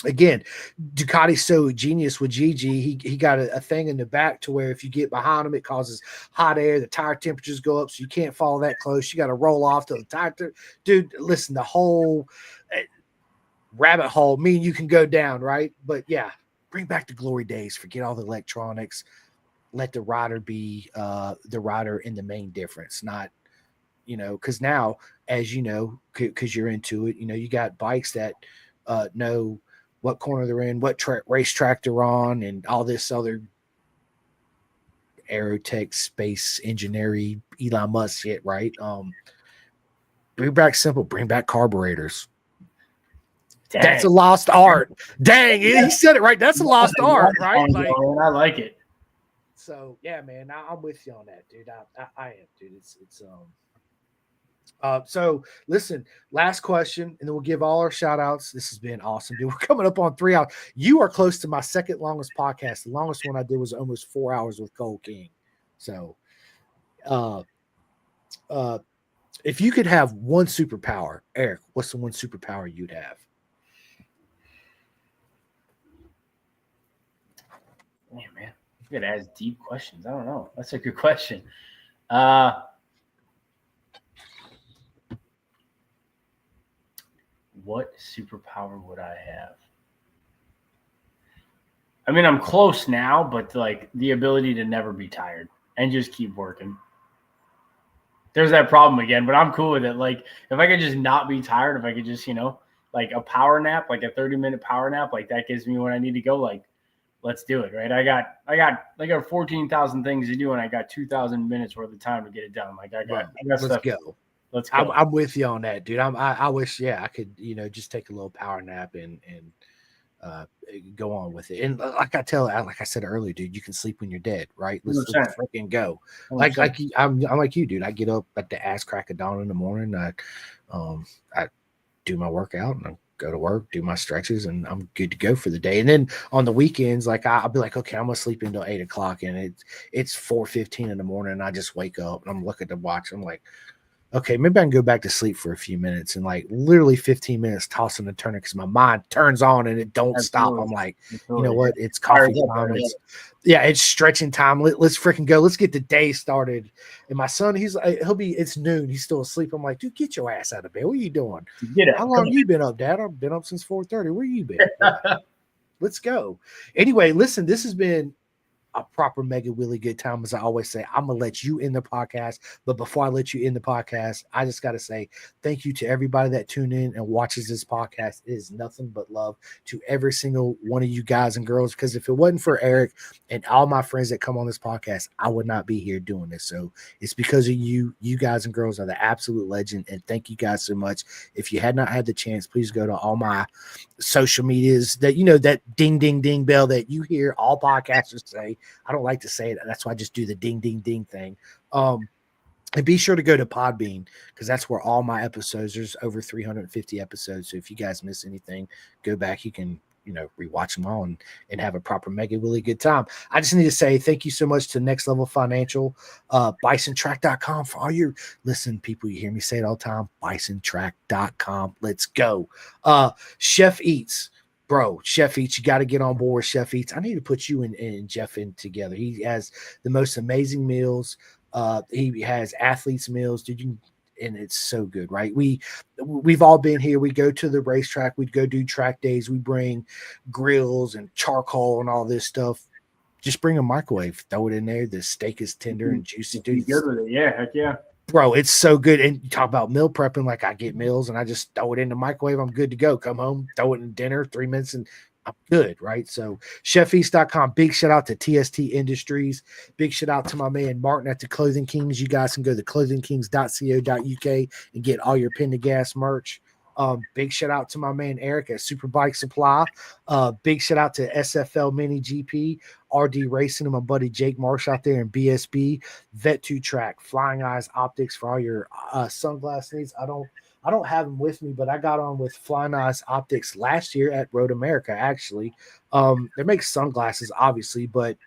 Again, Ducati's so genius with Gigi. He got a thing in the back to where if you get behind him, it causes hot air. The tire temperatures go up, so you can't follow that close. You got to roll off to the tire. Dude, listen, the whole rabbit hole. You can go down, right? But yeah, bring back the glory days. Forget all the electronics. Let the rider be the rider in the main difference, not because now, as you know, because you're into it, you got bikes that know what corner they're in, what racetrack they're on, and all this other aerotech space engineering Elon Musk shit, right? Bring back simple, bring back carburetors. Dang. That's a lost art. Dang, he said it right. That's a lost art, right? Like, I like it. So yeah, man, I'm with you on that, dude. I am, dude. It's so listen, last question, and then we'll give all our shout outs. This has been awesome, dude. We're coming up on 3 hours. You are close to my second longest podcast. The longest one I did was almost 4 hours with Cole King. So if you could have one superpower, Eric, what's the one superpower you'd have? Yeah, man. You gotta ask deep questions. I don't know. That's a good question. What superpower would I have? I mean, I'm close now, but like the ability to never be tired and just keep working. There's that problem again, but I'm cool with it. Like if I could just not be tired, if I could just, like a power nap, like a 30-minute power nap, like that gives me when I need to go, like, let's do it. Right. I got 14,000 things to do and I got 2,000 minutes worth of time to get it done. Like I got let's stuff. Go. Let's go. I'm with you on that, dude. I wish, I could, just take a little power nap and go on with it. And like I said earlier, dude, you can sleep when you're dead, right? Let's 100%. freaking go. 100%. I'm like you, dude. I get up at the ass crack of dawn in the morning. I do my workout and I go to work, do my stretches, and I'm good to go for the day. And then on the weekends, like I'll be like, okay, I'm gonna sleep until 8 o'clock, and it's 4:15 in the morning, and I just wake up and I'm looking at the watch. I'm like, okay, maybe I can go back to sleep for a few minutes, and like literally 15 minutes tossing and turning because my mind turns on and it don't stop. I'm like, you know what? It's coffee time. It's stretching time. Let's freaking go. Let's get the day started. And my son, it's noon. He's still asleep. I'm like, dude, get your ass out of bed. What are you doing? How long you been up, Dad? I've been up since 4:30. Where you been? Let's go. Anyway, listen, this has been a proper mega really good time. As I always say, I'm gonna let you in the podcast, but before I let you in the podcast, I just gotta say thank you to everybody that tuned in and watches this podcast. It is nothing but love to every single one of you guys and girls, because if it wasn't for Eric and all my friends that come on this podcast, I would not be here doing this. So it's because of you guys and girls are the absolute legend, and thank you guys so much. If you had not had the chance, please go to all my social medias, that that ding ding ding bell that you hear all podcasters say. I don't like to say it. That's why I just do the ding, ding, ding thing. And be sure to go to Podbean, because that's where all my episodes, there's over 350 episodes. So if you guys miss anything, go back. You can, rewatch them all and have a proper mega really good time. I just need to say thank you so much to Next Level Financial, bisontrack.com for all your, listen, people, you hear me say it all the time, bisontrack.com. Let's go. Chef Eats. Bro, Chef Eats, you got to get on board with Chef Eats. I need to put you and Jeff in together. He has the most amazing meals. He has athletes' meals, dude. And it's so good, right? We've all been here. We go to the racetrack. We'd go do track days. We bring grills and charcoal and all this stuff. Just bring a microwave, throw it in there. The steak is tender and juicy, dude. Good with it. Yeah, heck yeah. Bro, it's so good. And you talk about meal prepping, like I get meals and I just throw it in the microwave. I'm good to go. Come home, throw it in dinner, 3 minutes, and I'm good, right? So chefeast.com. Big shout out to TST Industries. Big shout out to my man Martin at the Clothing Kings. You guys can go to clothingkings.co.uk and get all your Pin to Gas merch. Big shout out to my man Eric at Superbike Supply. Big shout out to SFL Mini GP, RD Racing, and my buddy Jake Marsh out there in BSB, Vet2 Track, Flying Eyes Optics for all your sunglass needs. I don't have them with me, but I got on with Flying Eyes Optics last year at Road America. Actually, they make sunglasses, obviously, but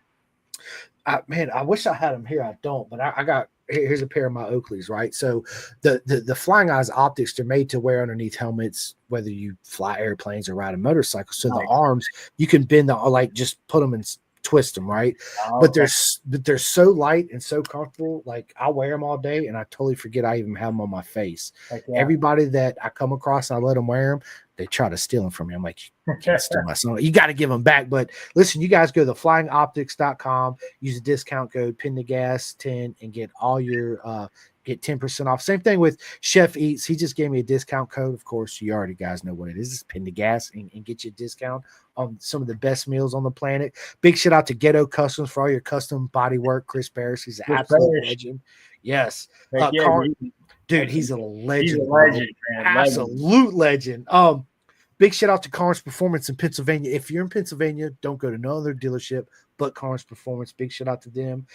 I wish I had them here. I don't, but I got. Here's a pair of my Oakleys, right? So the Flying Eyes optics, they're made to wear underneath helmets, whether you fly airplanes or ride a motorcycle. So the arms, you can bend just put them and twist them, right? Oh, but they're so light and so comfortable. Like I wear them all day and I totally forget I even have them on my face. Everybody that I come across, I let them wear them. They try to steal them from me. I'm like, you can't steal my son. You got to give them back. But listen, you guys go to flyingoptics.com, use the discount code PINTOGAS10 and get all your get 10% off. Same thing with Chef Eats. He just gave me a discount code. Of course, you already guys know what it is. It's Pin to Gas and get you a discount on some of the best meals on the planet. Big shout out to Ghetto Customs for all your custom body work. Chris Barris, he's an absolute legend. Yes. Dude, he's a legend. He's a legend, man. Absolute legend. Big shout out to Carnes Performance in Pennsylvania. If you're in Pennsylvania, don't go to no other dealership but Carnes Performance. Big shout out to them.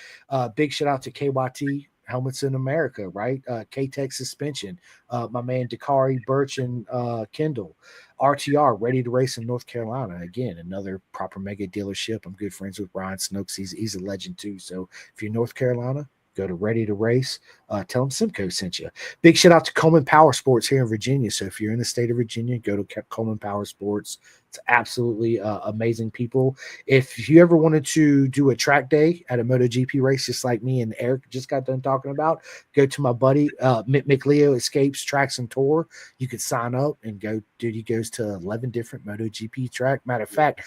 Big shout out to KYT Helmets in America, right? K-Tech Suspension. My man Dakari, Birch, and Kendall. RTR, Ready to Race in North Carolina. Again, another proper mega dealership. I'm good friends with Ryan Snooks. He's a legend too. So if you're in North Carolina, go to Ready to Race. Tell them Simcoe sent you. Big shout out to Coleman Power Sports here in Virginia. So if you're in the state of Virginia, go to Coleman Power Sports. It's absolutely amazing people. If you ever wanted to do a track day at a MotoGP race, just like me and Eric just got done talking about, go to my buddy Mick Leo Escapes Tracks and Tour. You could sign up and go. Dude, he goes to 11 different MotoGP track. Matter of fact,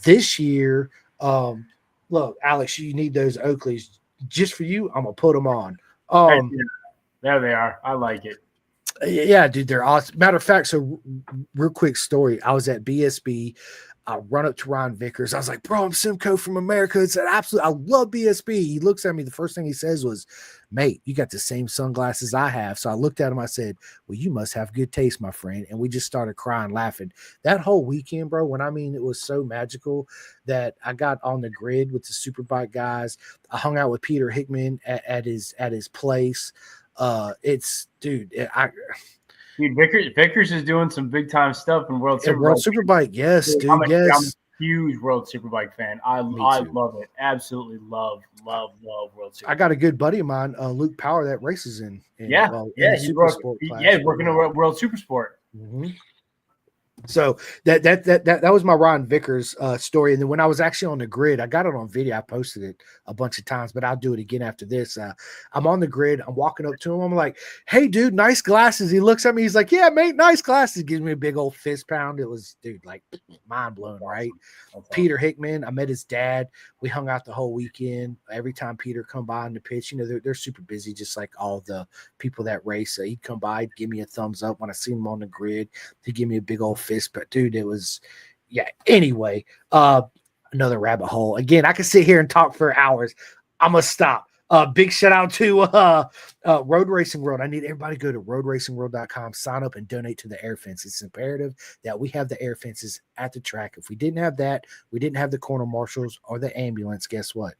this year, look, Alex, you need those Oakleys. Just for you, I'm gonna put them on. There they are. I like it. Yeah, dude, they're awesome. Matter of fact, so real quick story. I was at BSB. I run up to Ron Vickers. I was like, bro, I'm Simcoe from America. It's an absolute, I love BSB. He looks at me. The first thing he says was, mate, you got the same sunglasses I have. So I looked at him. I said, well, you must have good taste, my friend. And we just started crying, laughing. That whole weekend, bro, when I mean it was so magical that I got on the grid with the Superbike guys. I hung out with Peter Hickman at his place. It's, dude, Dude, Vickers is doing some big time stuff in World Superbike. World Superbike, yes, dude, I'm yes. a huge World Superbike fan. I love it. Absolutely love World Superbike. I got a good buddy of mine, Luke Power, that races in he's working on World Supersport. Mm-hmm. So that was my Ron Vickers story. And then when I was actually on the grid, I got it on video. I posted it a bunch of times, but I'll do it again after this. I'm on the grid. I'm walking up to him. I'm like, hey, dude, nice glasses. He looks at me. He's like, yeah, mate, nice glasses. Gives me a big old fist pound. It was, dude, like mind blown, right? Peter Hickman, I met his dad. We hung out the whole weekend. Every time Peter come by on the pitch, you know, they're super busy, just like all the people that race. He'd come by, he'd give me a thumbs up when I see him on the grid. He'd give me a big old fist. But dude, it was, yeah. Anyway, another rabbit hole. Again, I could sit here and talk for hours. I'm gonna stop. Big shout out to Road Racing World. I need everybody to go to roadracingworld.com, sign up and donate to the air fence. It's imperative that we have the air fences at the track. If we didn't have that, we didn't have the corner marshals or the ambulance, guess what?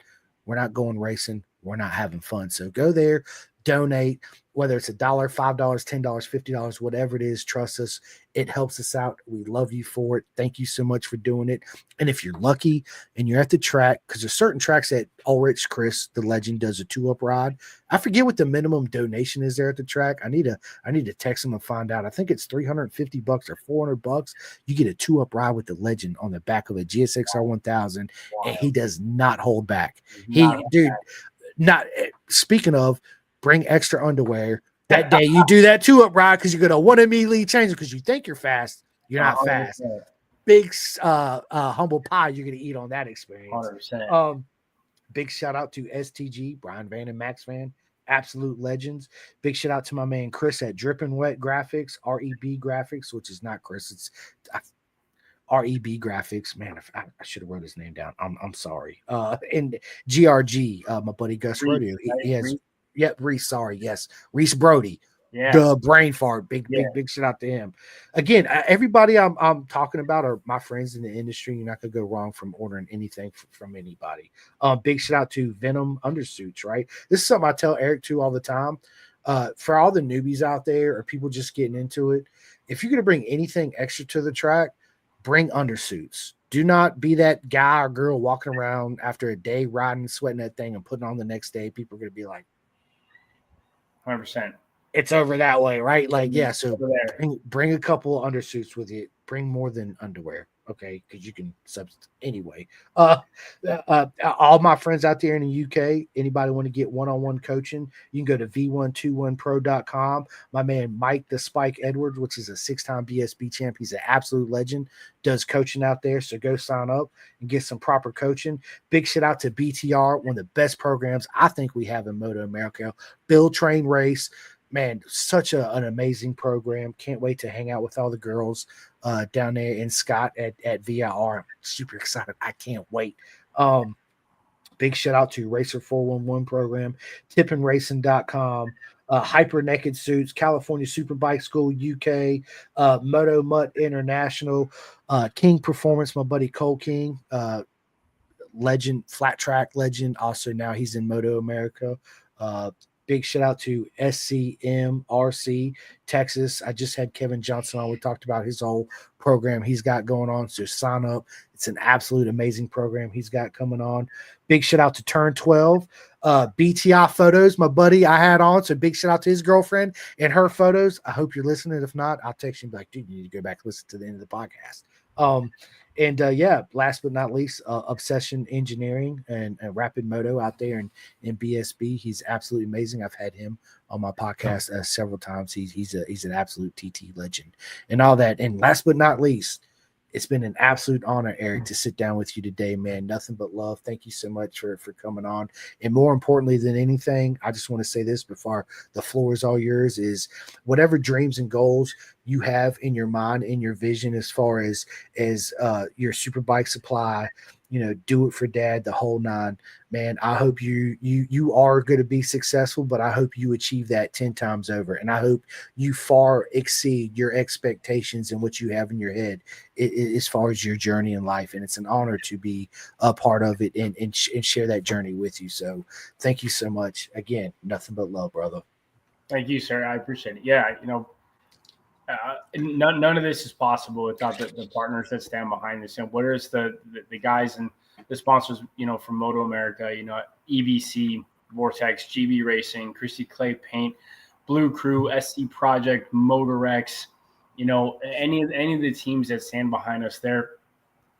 We're not going racing. We're not having fun. So go there, donate, whether it's $1, $5, $10, $50, whatever it is. Trust us. It helps us out. We love you for it. Thank you so much for doing it. And if you're lucky and you're at the track, because there's certain tracks that Ulrich Chris, the legend, does a 2-up ride. I forget what the minimum donation is there at the track. I need to text him and find out. I think it's $350 or $400. You get a 2-up ride with the legend on the back of a GSXR 1000, and he does not hold back. Speaking of, bring extra underwear. That day you do that 2-up ride because you're going to want to immediately change it because you think you're fast. You're not fast. Big humble pie you're going to eat on that experience. 100%. Big shout out to STG, Brian Van and Max Van, absolute legends. Big shout out to my man Chris at Drippin' Wet Graphics, REB Graphics, which is not Chris, it's REB Graphics. Man, I should have wrote his name down. I'm sorry. And GRG, my buddy Gus Rodeo. He has. Yep, Reese. Sorry, yes, Reese Brody. Yeah, the brain fart. Big shout out to him. Again, everybody I'm talking about are my friends in the industry. You're not gonna go wrong from ordering anything from anybody. Big shout out to Venom Undersuits. Right, this is something I tell Eric too all the time. For all the newbies out there or people just getting into it, if you're gonna bring anything extra to the track, bring undersuits. Do not be that guy or girl walking around after a day riding, sweating that thing and putting on the next day. People are going to be like, 100%. It's over that way, right? Like, yeah. So bring a couple of undersuits with you. Bring more than underwear, okay? Because you can substitute anyway. All my friends out there in the UK, anybody want to get one-on-one coaching, you can go to v121pro.com. My man Mike the Spike Edwards, which is a 6-time BSB champ, he's an absolute legend, does coaching out there. So go sign up and get some proper coaching. Big shout out to BTR, one of the best programs I think we have in Moto America. Build, train, race. Man, such an amazing program. Can't wait to hang out with all the girls down there in Scott at VIR. I'm super excited. I can't wait. Big shout out to Racer 411 program, tippingracing.com, Hyper Naked Suits, California Superbike School, UK, Moto Mutt International, King Performance, my buddy Cole King, legend, flat track legend. Also now he's in Moto America. Big shout out to SCMRC Texas. I just had Kevin Johnson on. We talked about his whole program he's got going on. So sign up. It's an absolute amazing program he's got coming on. Big shout out to Turn 12. BTI Photos, my buddy I had on. So big shout out to his girlfriend and her photos. I hope you're listening. If not, I'll text you and be like, dude, you need to go back and listen to the end of the podcast. Last but not least, Obsession Engineering and Rapid Moto out there in BSB. He's absolutely amazing. I've had him on my podcast several times. He's an absolute TT legend and all that. And last but not least, it's been an absolute honor, Eric, to sit down with you today, man. Nothing but love. Thank you so much for coming on. And more importantly than anything, I just want to say this before the floor is all yours, is whatever dreams and goals you have in your mind, in your vision, as far as your Superbike Supply, do it for dad, the whole nine. Man, I hope you are going to be successful, but I hope you achieve that 10 times over. And I hope you far exceed your expectations and what you have in your head as far as your journey in life. And it's an honor to be a part of it and share that journey with you. So thank you so much. Again, nothing but love, brother. Thank you, sir. I appreciate it. Yeah, none of this is possible without the partners that stand behind this. And whether it's the guys and the sponsors, from Moto America, EBC, Vortex, GB Racing, Christy Clay Paint, Blue Crew, SC Project, Motorex, any of the teams that stand behind us there,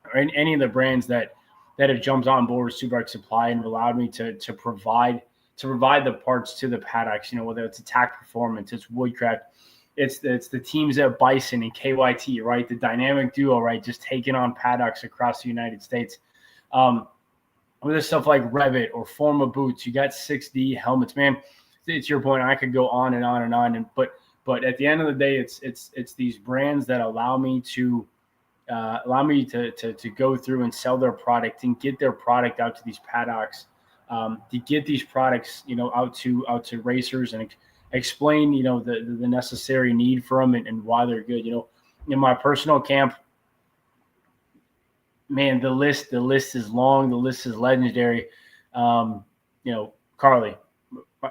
or any of the brands that have jumped on board with Superbike Supply and allowed me to provide the parts to the paddocks, whether it's Attack Performance, it's Woodcraft, it's the teams at Bison and KYT, right? The dynamic duo, right? Just taking on paddocks across the United States. With stuff like Revit or Forma Boots, you got 6D helmets, man. It's your point. I could go on and on and on. But at the end of the day, it's these brands that allow me to go through and sell their product and get their product out to these paddocks, to get these products, out to racers and explain, the necessary need for them and why they're good. In my personal camp, man, the list is long. The list is legendary. Carly,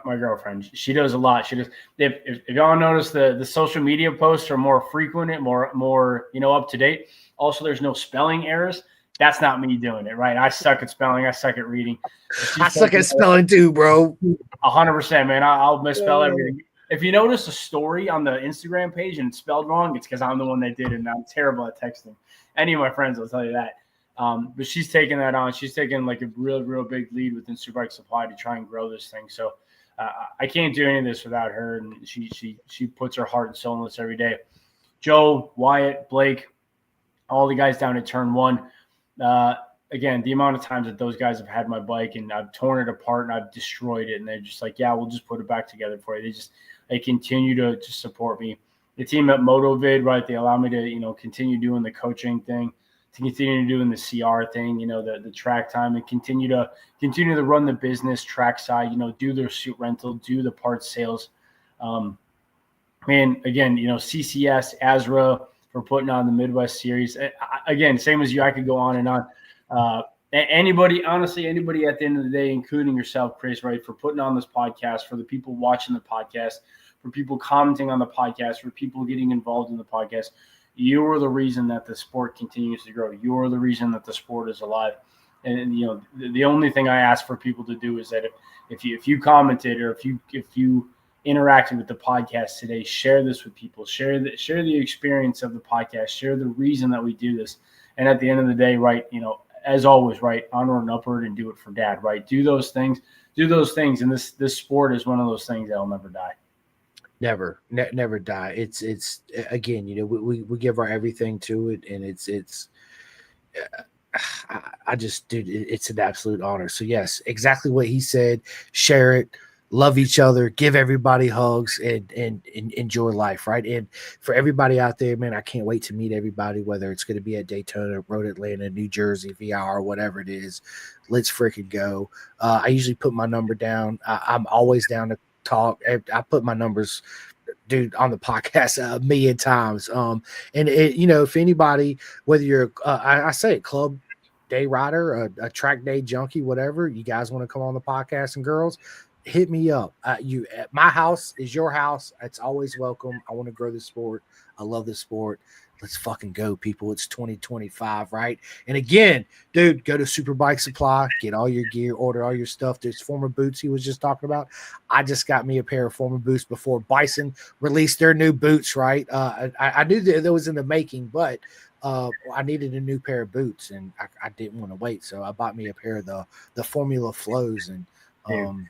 my girlfriend, she does a lot. She does. If y'all notice, the social media posts are more frequent and more up to date. Also, there's no spelling errors. That's not me doing it, right? I suck at spelling. I suck at reading. I suck at spelling too, bro. 100%, man. I'll misspell everything. If you notice a story on the Instagram page and it's spelled wrong, it's because I'm the one that did it, and I'm terrible at texting. Any of my friends will tell you that. But she's taking that on. She's taking like a real big lead within Superbike Supply to try and grow this thing. So I can't do any of this without her, and she puts her heart and soul in this every day. Joe, Wyatt, Blake, all the guys down at Turn 1. Again, the amount of times that those guys have had my bike and I've torn it apart and I've destroyed it, and they're just like, yeah, we'll just put it back together for you. They continue to support me. The team at MotoVid, right? They allow me to, continue doing the coaching thing, to continue doing the CR thing, the track time, and continue to run the business track side, do their suit rental, do the parts sales. Man, again, CCS, Azra for putting on the Midwest Series. Again, same as you, I could go on and on. Anybody at the end of the day, including yourself, Chris, right, for putting on this podcast, for the people watching the podcast, for people commenting on the podcast, for people getting involved in the podcast, you are the reason that the sport continues to grow. You are the reason that the sport is alive. And the only thing I ask for people to do is that if you commented or if you interacted with the podcast today, share this with people. Share the experience of the podcast. Share the reason that we do this. And at the end of the day, right, as always, right, onward and upward, and do it for dad, right? Do those things. And this sport is one of those things that'll never die. Never die. It's again, we give our everything to it, and it's I just, dude, it's an absolute honor. So yes, exactly what he said. Share it, love each other, give everybody hugs, and enjoy life, right? And for everybody out there, man, I can't wait to meet everybody, whether it's going to be at Daytona, Road Atlanta, New Jersey, VR, whatever it is. Let's freaking go. I usually put my number down. I'm always down to talk. I put my numbers, dude, on the podcast a million times. And if anybody, whether you're I say it, club day rider, a track day junkie, whatever, you guys want to come on the podcast, and girls, hit me up. My house is your house. It's always welcome. I want to grow this sport. I love this sport. Let's fucking go, people. It's 2025, right? And again, dude, go to Superbike Supply, get all your gear, order all your stuff. There's Forma Boots he was just talking about. I just got me a pair of Forma Boots before Bison released their new boots, right? I knew that was in the making, but I needed a new pair of boots, and I didn't want to wait, so I bought me a pair of the Formula Flows, and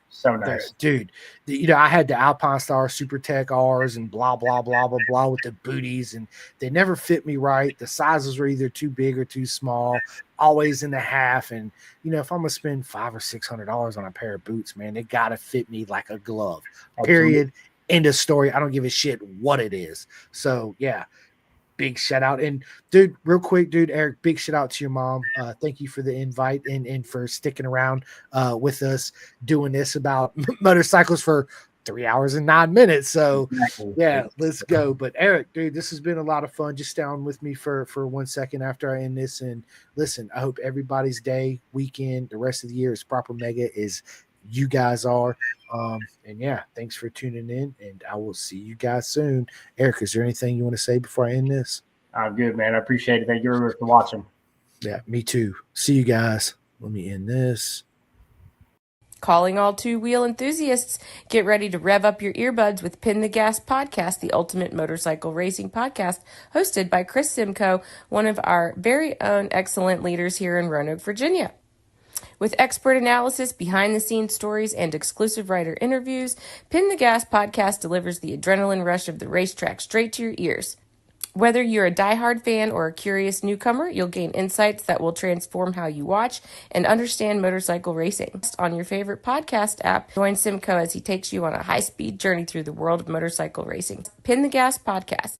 so nice, dude. I had the Alpine Star Super Tech R's and blah blah blah blah blah with the booties, and they never fit me right. The sizes were either too big or too small, always in the half. And if I'm gonna spend $500 or $600 on a pair of boots, man, they gotta fit me like a glove. Period. End of story. I don't give a shit what it is. So yeah, big shout out. And dude, real quick, dude, Eric, big shout out to your mom. Thank you for the invite and for sticking around with us doing this about motorcycles for 3 hours and 9 minutes. So yeah, let's go. But Eric, dude, this has been a lot of fun. Just stay on with me for 1 second after I end this. And listen, I hope everybody's day, weekend, the rest of the year is proper mega as you guys are. And yeah, thanks for tuning in, and I will see you guys soon. Eric, is there anything you want to say before I end this? I'm good, man. I appreciate it. Thank you very much for watching. Yeah, me too. See you guys. Let me end this. Calling all two-wheel enthusiasts, get ready to rev up your earbuds with Pin the Gas Podcast, the ultimate motorcycle racing podcast, hosted by Chris Simcoe, one of our very own excellent leaders here in Roanoke, Virginia. With expert analysis, behind-the-scenes stories, and exclusive writer interviews, Pin the Gas Podcast delivers the adrenaline rush of the racetrack straight to your ears. Whether you're a diehard fan or a curious newcomer, you'll gain insights that will transform how you watch and understand motorcycle racing. On your favorite podcast app, join Simcoe as he takes you on a high-speed journey through the world of motorcycle racing. Pin the Gas Podcast.